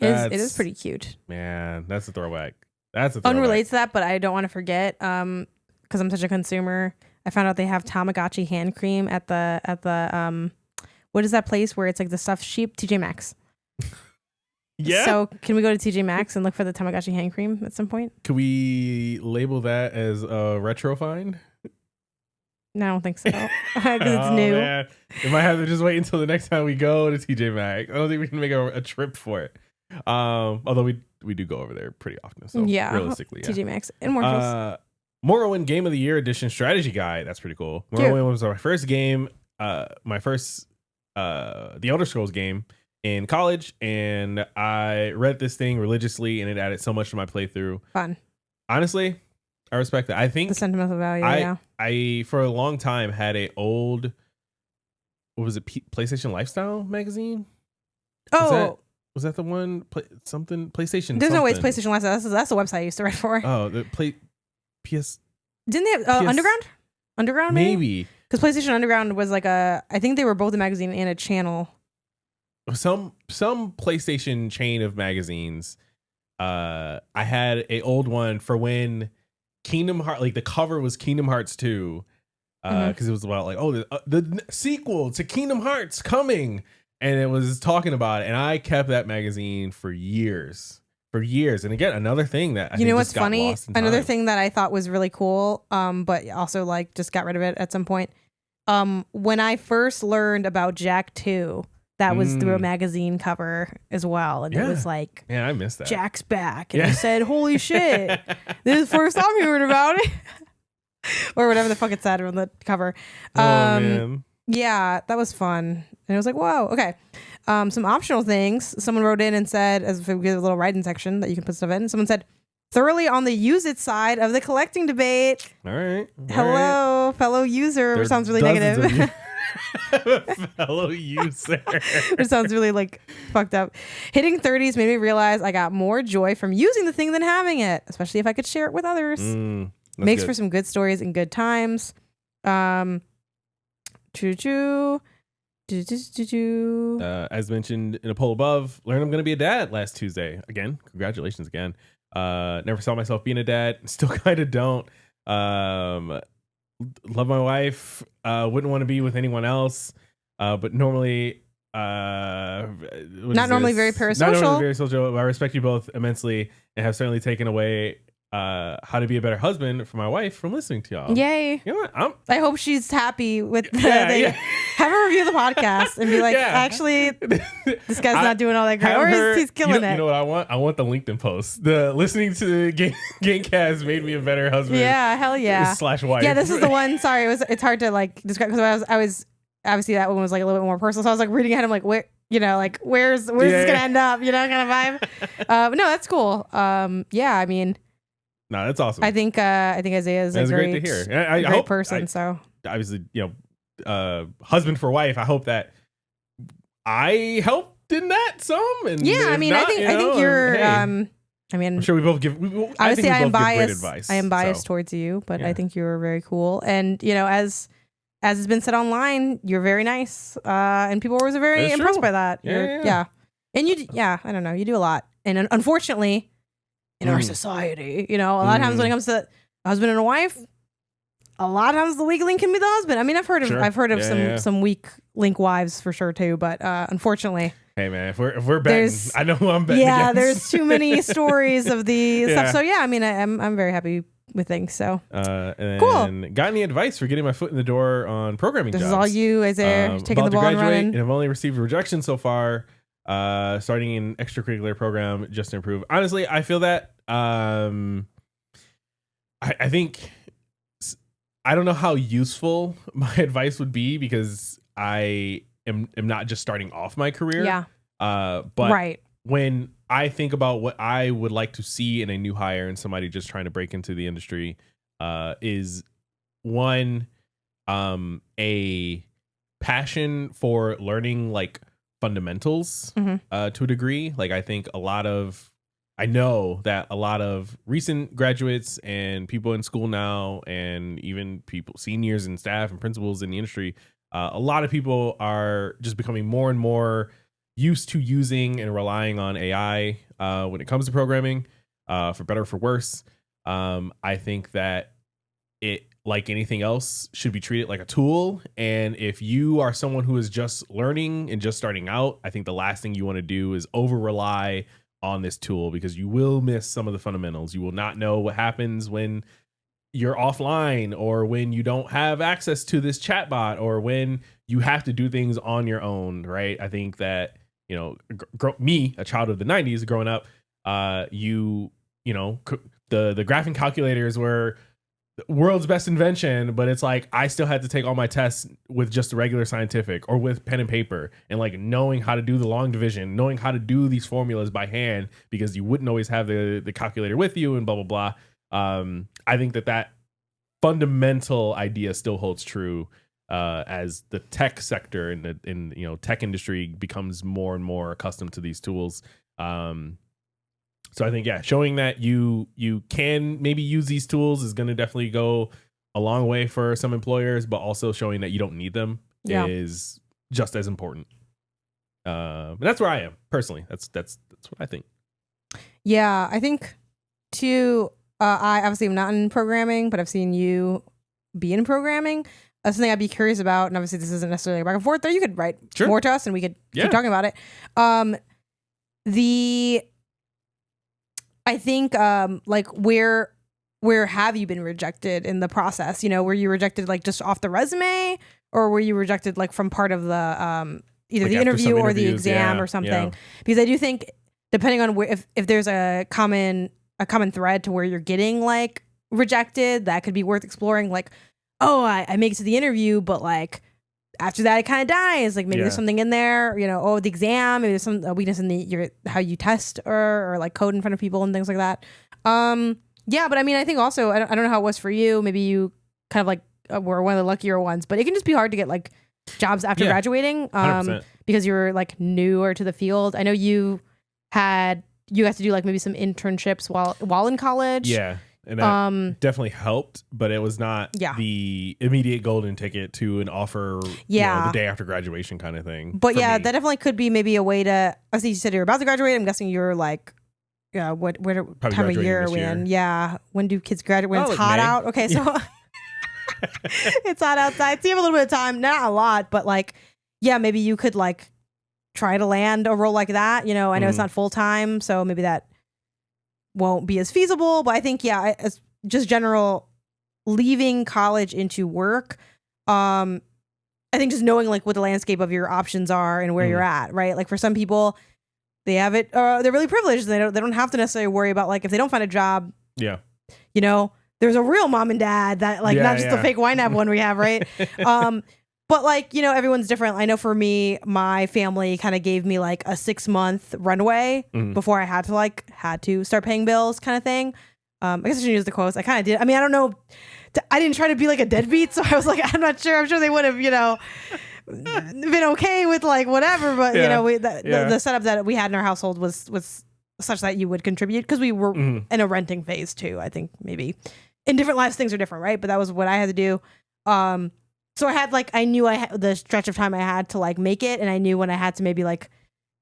It is pretty cute. Man, that's a throwback. That's a throwback. Unrelated to that, but I don't want to forget. Because I'm such a consumer. I found out they have Tamagotchi hand cream at the what is that place where it's like the stuffed sheep? TJ Maxx. Yeah. So can we go to TJ Maxx and look for the Tamagotchi hand cream at some point? Could we label that as a retro find? No, I don't think so. Because it's new. Man. We might have to just wait until the next time we go to TJ Maxx. I don't think we can make a trip for it. Although we do go over there pretty often. So yeah, realistically, yeah. TJ Maxx and Morpheus. Morrowind Game of the Year Edition Strategy Guide. That's pretty cool. Morrowind was my first game, my first The Elder Scrolls game in college, and I read this thing religiously, and it added so much to my playthrough. Fun. Honestly, I respect it. I think the sentimental value. I for a long time had a old, what was it, PlayStation Lifestyle magazine? Was that the one? PlayStation. There's no way it's PlayStation Lifestyle. That's the website I used to write for. Oh, the PS. Didn't they have Underground? Underground, maybe. Because PlayStation Underground was like I think they were both a magazine and a channel. Some PlayStation chain of magazines. I had a old one for when Kingdom Hearts, like the cover was Kingdom Hearts 2, because it was about like, oh, the sequel to Kingdom Hearts coming, and it was talking about it, and I kept that magazine for years. And again, another thing that I think what's funny? Another thing that I thought was really cool, but also like just got rid of it at some point. When I first learned about Jack 2, that was through a magazine cover as well, and it was like, man, I missed that. Jack's back, and I said, "Holy shit, this is the first time hearing about it," or whatever the fuck it said on the cover. Man. Yeah, that was fun, and it was like, whoa, okay. Some optional things. Someone wrote in and said, as if we get a little write-in section that you can put stuff in. Someone said, thoroughly on the use it side of the collecting debate. All right. Hello, fellow user. Which sounds really negative. Fellow user. Which sounds really like fucked up. Hitting 30s made me realize I got more joy from using the thing than having it, especially if I could share it with others. Makes for some good stories and good times. Choo-choo. As mentioned in a poll above, learned I'm going to be a dad last Tuesday. Again, congratulations again. Never saw myself being a dad. Still kind of don't. Love my wife. Wouldn't want to be with anyone else. But normally, not normally very parasocial. Not normally very social. But I respect you both immensely and have certainly taken away how to be a better husband for my wife from listening to y'all. Yay. You know what? I hope she's happy with have her review the podcast and be like, actually, this guy's not doing all that great. Or he's killing it. You know what I want? I want the LinkedIn post. The listening to the Gangcast made me a better husband. Yeah, hell yeah. /wife. Yeah, this is the one. Sorry, it's hard to like describe because I was obviously that one was like a little bit more personal. So I was like reading ahead. I'm like, where, like where's this gonna end up? Kind of vibe. No, that's cool. Yeah, I mean. No, that's awesome. I think Isaiah is a great to hear. I great hope, person. So obviously, husband for wife. I hope that I help in that some. And yeah, I mean, not, I think you're. hey, I mean, I'm sure we both give. Obviously, I am biased. Advice, I am biased towards you, but I think you're very cool. And as has been said online, you're very nice, and people were very impressed by that. Yeah. And I don't know, you do a lot, and unfortunately, in our society, a lot of times when it comes to a husband and a wife, a lot of times the weak link can be the husband. I mean, I've heard of some weak link wives for sure too, but unfortunately. Hey man, if we're betting, I know who I'm betting against. There's too many stories of the stuff. So I mean, I'm very happy with things. So cool. Got any advice for getting my foot in the door on programming jobs? This is all you, Isaiah, taking the ball and running. And I've only received rejection so far. Starting an extracurricular program just to improve. Honestly, I feel that I think I don't know how useful my advice would be because I am not just starting off my career. Yeah. But when I think about what I would like to see in a new hire and somebody just trying to break into the industry, is one, a passion for learning like fundamentals to a degree. Like I know that a lot of recent graduates and people in school now, and even seniors and staff and principals in the industry, a lot of people are just becoming more and more used to using and relying on AI when it comes to programming, for better or for worse. I think that it, like anything else, should be treated like a tool. And if you are someone who is just learning and just starting out, I think the last thing you want to do is over rely on this tool, because you will miss some of the fundamentals. You will not know what happens when you're offline, or when you don't have access to this chatbot, or when you have to do things on your own, right? I think that, me, a child of the 90s growing up, the graphing calculators were the world's best invention, but it's like I still had to take all my tests with just the regular scientific or with pen and paper, and like knowing how to do the long division, knowing how to do these formulas by hand, because you wouldn't always have the calculator with you and blah, blah, blah. I think that fundamental idea still holds true as the tech sector in tech industry becomes more and more accustomed to these tools. So I think, showing that you can maybe use these tools is going to definitely go a long way for some employers, but also showing that you don't need them is just as important. But that's where I am personally. That's what I think. Yeah, I think too. I obviously am not in programming, but I've seen you be in programming. That's something I'd be curious about. And obviously, this isn't necessarily back and forth. There, you could write more to us, and we could keep talking about it. I think like where have you been rejected in the process? Were you rejected like just off the resume, or were you rejected like from part of the either like the interview or the exam or something? Yeah. Because I do think, depending on where, if there's a common thread to where you're getting like rejected, that could be worth exploring. Like, I make it to the interview, but like after that it kind of dies. Like maybe there's something in there, the exam, maybe there's some weakness in how you test or like code in front of people and things like that. But I mean, I think also, I don't know how it was for you. Maybe you kind of like were one of the luckier ones, but it can just be hard to get like jobs after graduating, because you're like newer to the field. I know you had to do like maybe some internships while in college. Yeah. And that definitely helped, but it was not the immediate golden ticket to an offer the day after graduation kind of thing. But that definitely could be maybe a way to, I see you said you're about to graduate. I'm guessing you're like, what time of year are we in? Yeah. When do kids graduate? When it's hot out? Okay, so it's hot outside. So you have a little bit of time, not a lot, but like, maybe you could like try to land a role like that. I know it's not full time, so maybe that won't be as feasible, but I think as just general leaving college into work, I think just knowing like what the landscape of your options are and where you're at, right? Like for some people, they have it, they're really privileged. They don't have to necessarily worry about like if they don't find a job. Yeah, there's a real mom and dad that like not just the fake YNAB one we have, right? But like, everyone's different. I know for me, my family kind of gave me like a 6-month runway before I had to start paying bills kind of thing. I guess I shouldn't use the quotes. I kind of did. I mean, I don't know. I didn't try to be like a deadbeat. So I was like, I'm not sure. I'm sure they would have, been okay with like whatever, but you know, the setup that we had in our household was such that you would contribute because we were in a renting phase too. I think maybe in different lives things are different, right? But that was what I had to do. So I had like, I knew I had the stretch of time I had to like make it, and I knew when I had to maybe like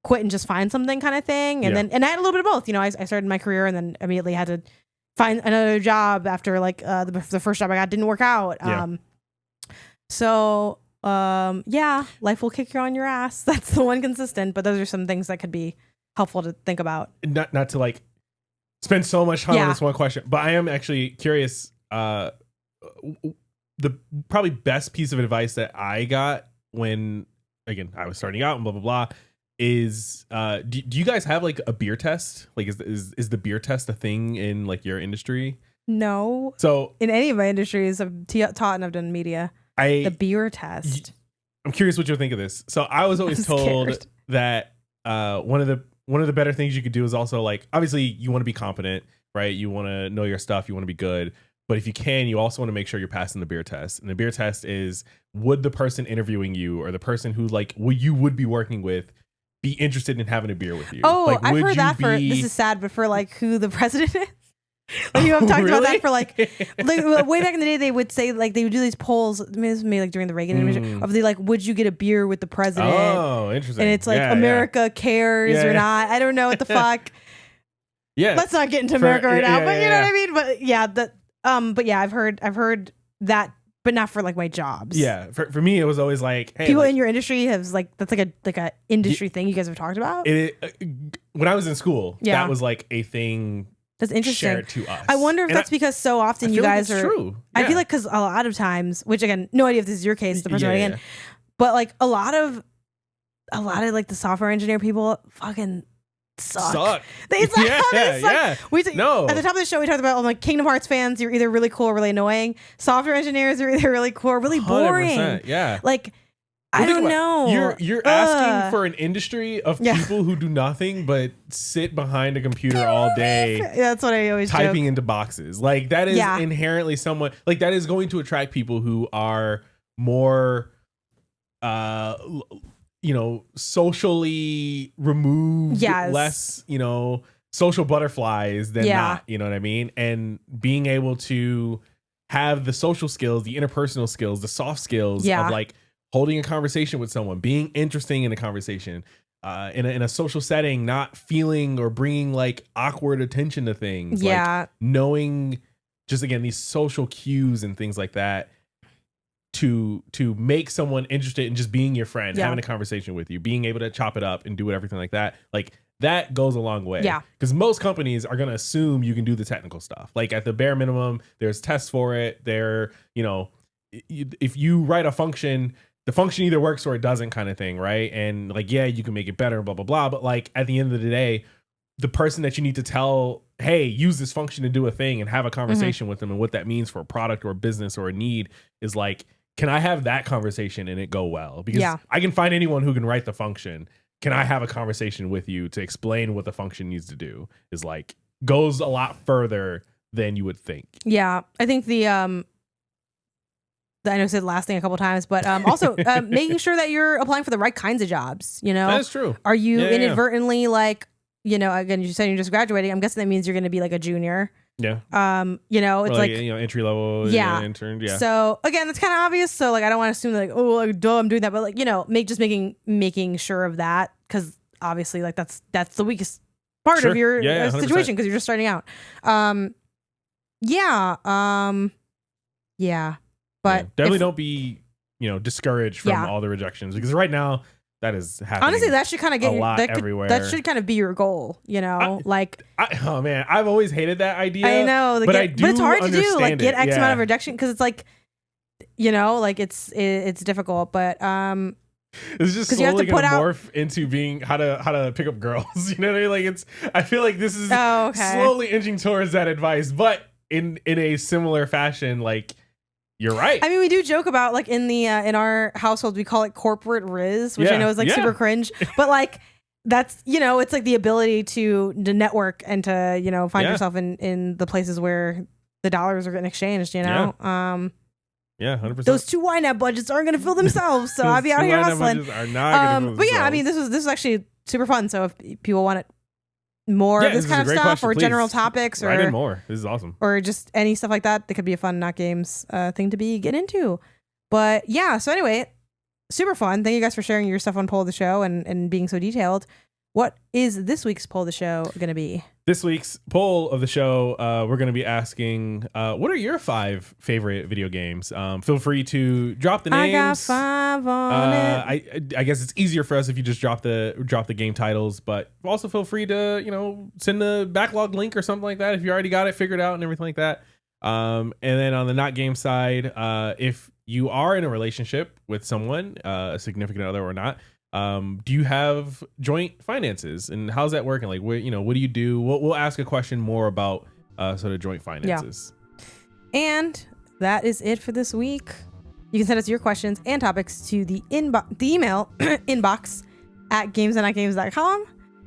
quit and just find something kind of thing. And then I had a little bit of both. You know, I started my career and then immediately had to find another job after like the first job I got didn't work out. So life will kick you on your ass. That's the one consistent. But those are some things that could be helpful to think about. Not to like spend so much time on this one question, but I am actually curious. The probably best piece of advice that I got when, again, I was starting out and blah blah blah, is do you guys have like a beer test? Like is the beer test a thing in like your industry? No. So in any of my industries, I've taught and I've done media. The beer test. I'm curious what you'll think of this. So I was always told that one of the better things you could do is also like, obviously you want to be competent, right? You want to know your stuff. You want to be good. But if you can, you also want to make sure you're passing the beer test. And the beer test is, would the person interviewing you or the person who like you would be working with be interested in having a beer with you? Oh, like, I've heard that for, this is sad, but for like who the president is. Like, you have talked about that for like way back in the day, they would say like they would do these polls, maybe like during the Reagan administration, of the like, would you get a beer with the president? Oh, interesting. And it's like America cares or not. I don't know what the fuck. Yeah. Let's not get into America right now, but you know what I mean? But yeah, I've heard that, but not for like my jobs. Yeah, for me, it was always like, hey, people in your industry have like, that's like a industry thing you guys have talked about. When I was in school, that was like a thing. That's interesting. Shared to us. I wonder if that's because so often you guys are. True. Yeah. I feel like because a lot of times, which again, no idea if this is your case, the person again, but like a lot of like the software engineer people fucking suck. They suck. Yeah. No. At the top of the show, we talked about like Kingdom Hearts fans. You're either really cool or really annoying. Software engineers are either really cool or really boring. Yeah. Like, I don't know. You're asking for an industry of people who do nothing but sit behind a computer all day. That's what I always typing joke. Into boxes. Like that is inherently someone like that is going to attract people who are more socially removed, less, social butterflies than not, you know what I mean? And being able to have the social skills, the interpersonal skills, the soft skills of like holding a conversation with someone, being interesting in a conversation, in a social setting, not feeling or bringing like awkward attention to things. Like knowing just, again, these social cues and things like that to make someone interested in just being your friend, having a conversation with you, being able to chop it up and do everything like that. Like that goes a long way. Yeah. Because most companies are going to assume you can do the technical stuff. Like at the bare minimum, there's tests for it. If you write a function, the function either works or it doesn't kind of thing, right? And like, you can make it better, blah, blah, blah. But like at the end of the day, the person that you need to tell, hey, use this function to do a thing and have a conversation with them and what that means for a product or a business or a need is like, can I have that conversation and it go well? Because I can find anyone who can write the function. Can I have a conversation with you to explain what the function needs to do? Is like goes a lot further than you would think. Yeah, I think I know I said last thing a couple times, but also making sure that you're applying for the right kinds of jobs. That's true. Are you inadvertently like, again, you said you're just graduating. I'm guessing that means you're going to be like a junior. Yeah. It's like entry level. Intern. Yeah. So again, it's kind of obvious. So like, I don't want to assume like, oh, like, duh, I'm doing that, but like, making sure of that, because obviously like that's the weakest part of your situation because you're just starting out. But definitely don't be discouraged from all the rejections, because right now that is happening. Honestly, that should kind of get everywhere. That should kind of be your goal, oh man, I've always hated that idea. I know, but it's hard to do. Like get X amount of rejection, because it's like, like it's difficult. But it's just slowly gonna morph into being how to pick up girls. You know what I mean? Like I feel like this is slowly inching towards that advice, but in a similar fashion, like. You're right. I mean, we do joke about like in our household, we call it corporate Riz, which I know is like super cringe, but like that's, it's like the ability to network and to, find yourself in the places where the dollars are getting exchanged, Yeah, 100%. Those 2 YNAB budgets aren't going to fill themselves, so I'll be out here hustling. Are not gonna fill but yeah, I themselves. mean, this is actually super fun. So if people want more of this kind of stuff, question. or Please general topics, write in or more. This is awesome. or just any stuff like that could be a fun Not Games thing to get into. But yeah, so anyway, super fun. Thank you guys for sharing your stuff on Poll of the Show and being so detailed. What is this week's Poll of the Show going to be? This week's poll of the show, we're going to be asking, what are your 5 favorite video games? Feel free to drop the names. I got 5 on it. I guess it's easier for us if you just drop the game titles, but also feel free to send the Backloggd link or something like that if you already got it figured out and everything like that. And then on the Not Game side, if you are in a relationship with someone, a significant other or not, do you have joint finances, and how's that working? Like, what do you do? We'll ask a question more about sort of joint finances. Yeah. And that is it for this week. You can send us your questions and topics to the email inbox at GamesAndNotGames.com.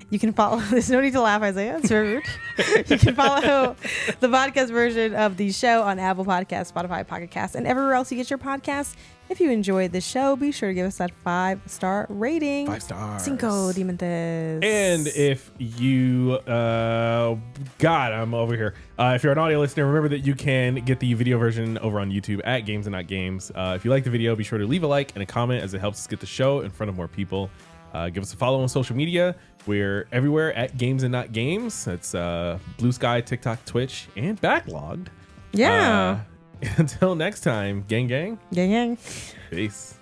You can follow. There's no need to laugh, Isaiah. It's very rude. You can follow the podcast version of the show on Apple Podcasts, Spotify, Pocket Casts, and everywhere else you get your podcasts. If you enjoyed the show, be sure to give us that 5-star rating. 5 stars. Cinco Diamantes. And if you, God, I'm over here. If you're an audio listener, remember that you can get the video version over on YouTube at GamesAndNotGames. If you like the video, be sure to leave a like and a comment, as it helps us get the show in front of more people. Give us a follow on social media. We're everywhere at GamesAndNotGames. That's BlueSKy, TikTok, Twitch, and Backloggd. Yeah. Until next time, gang. Gang. Peace.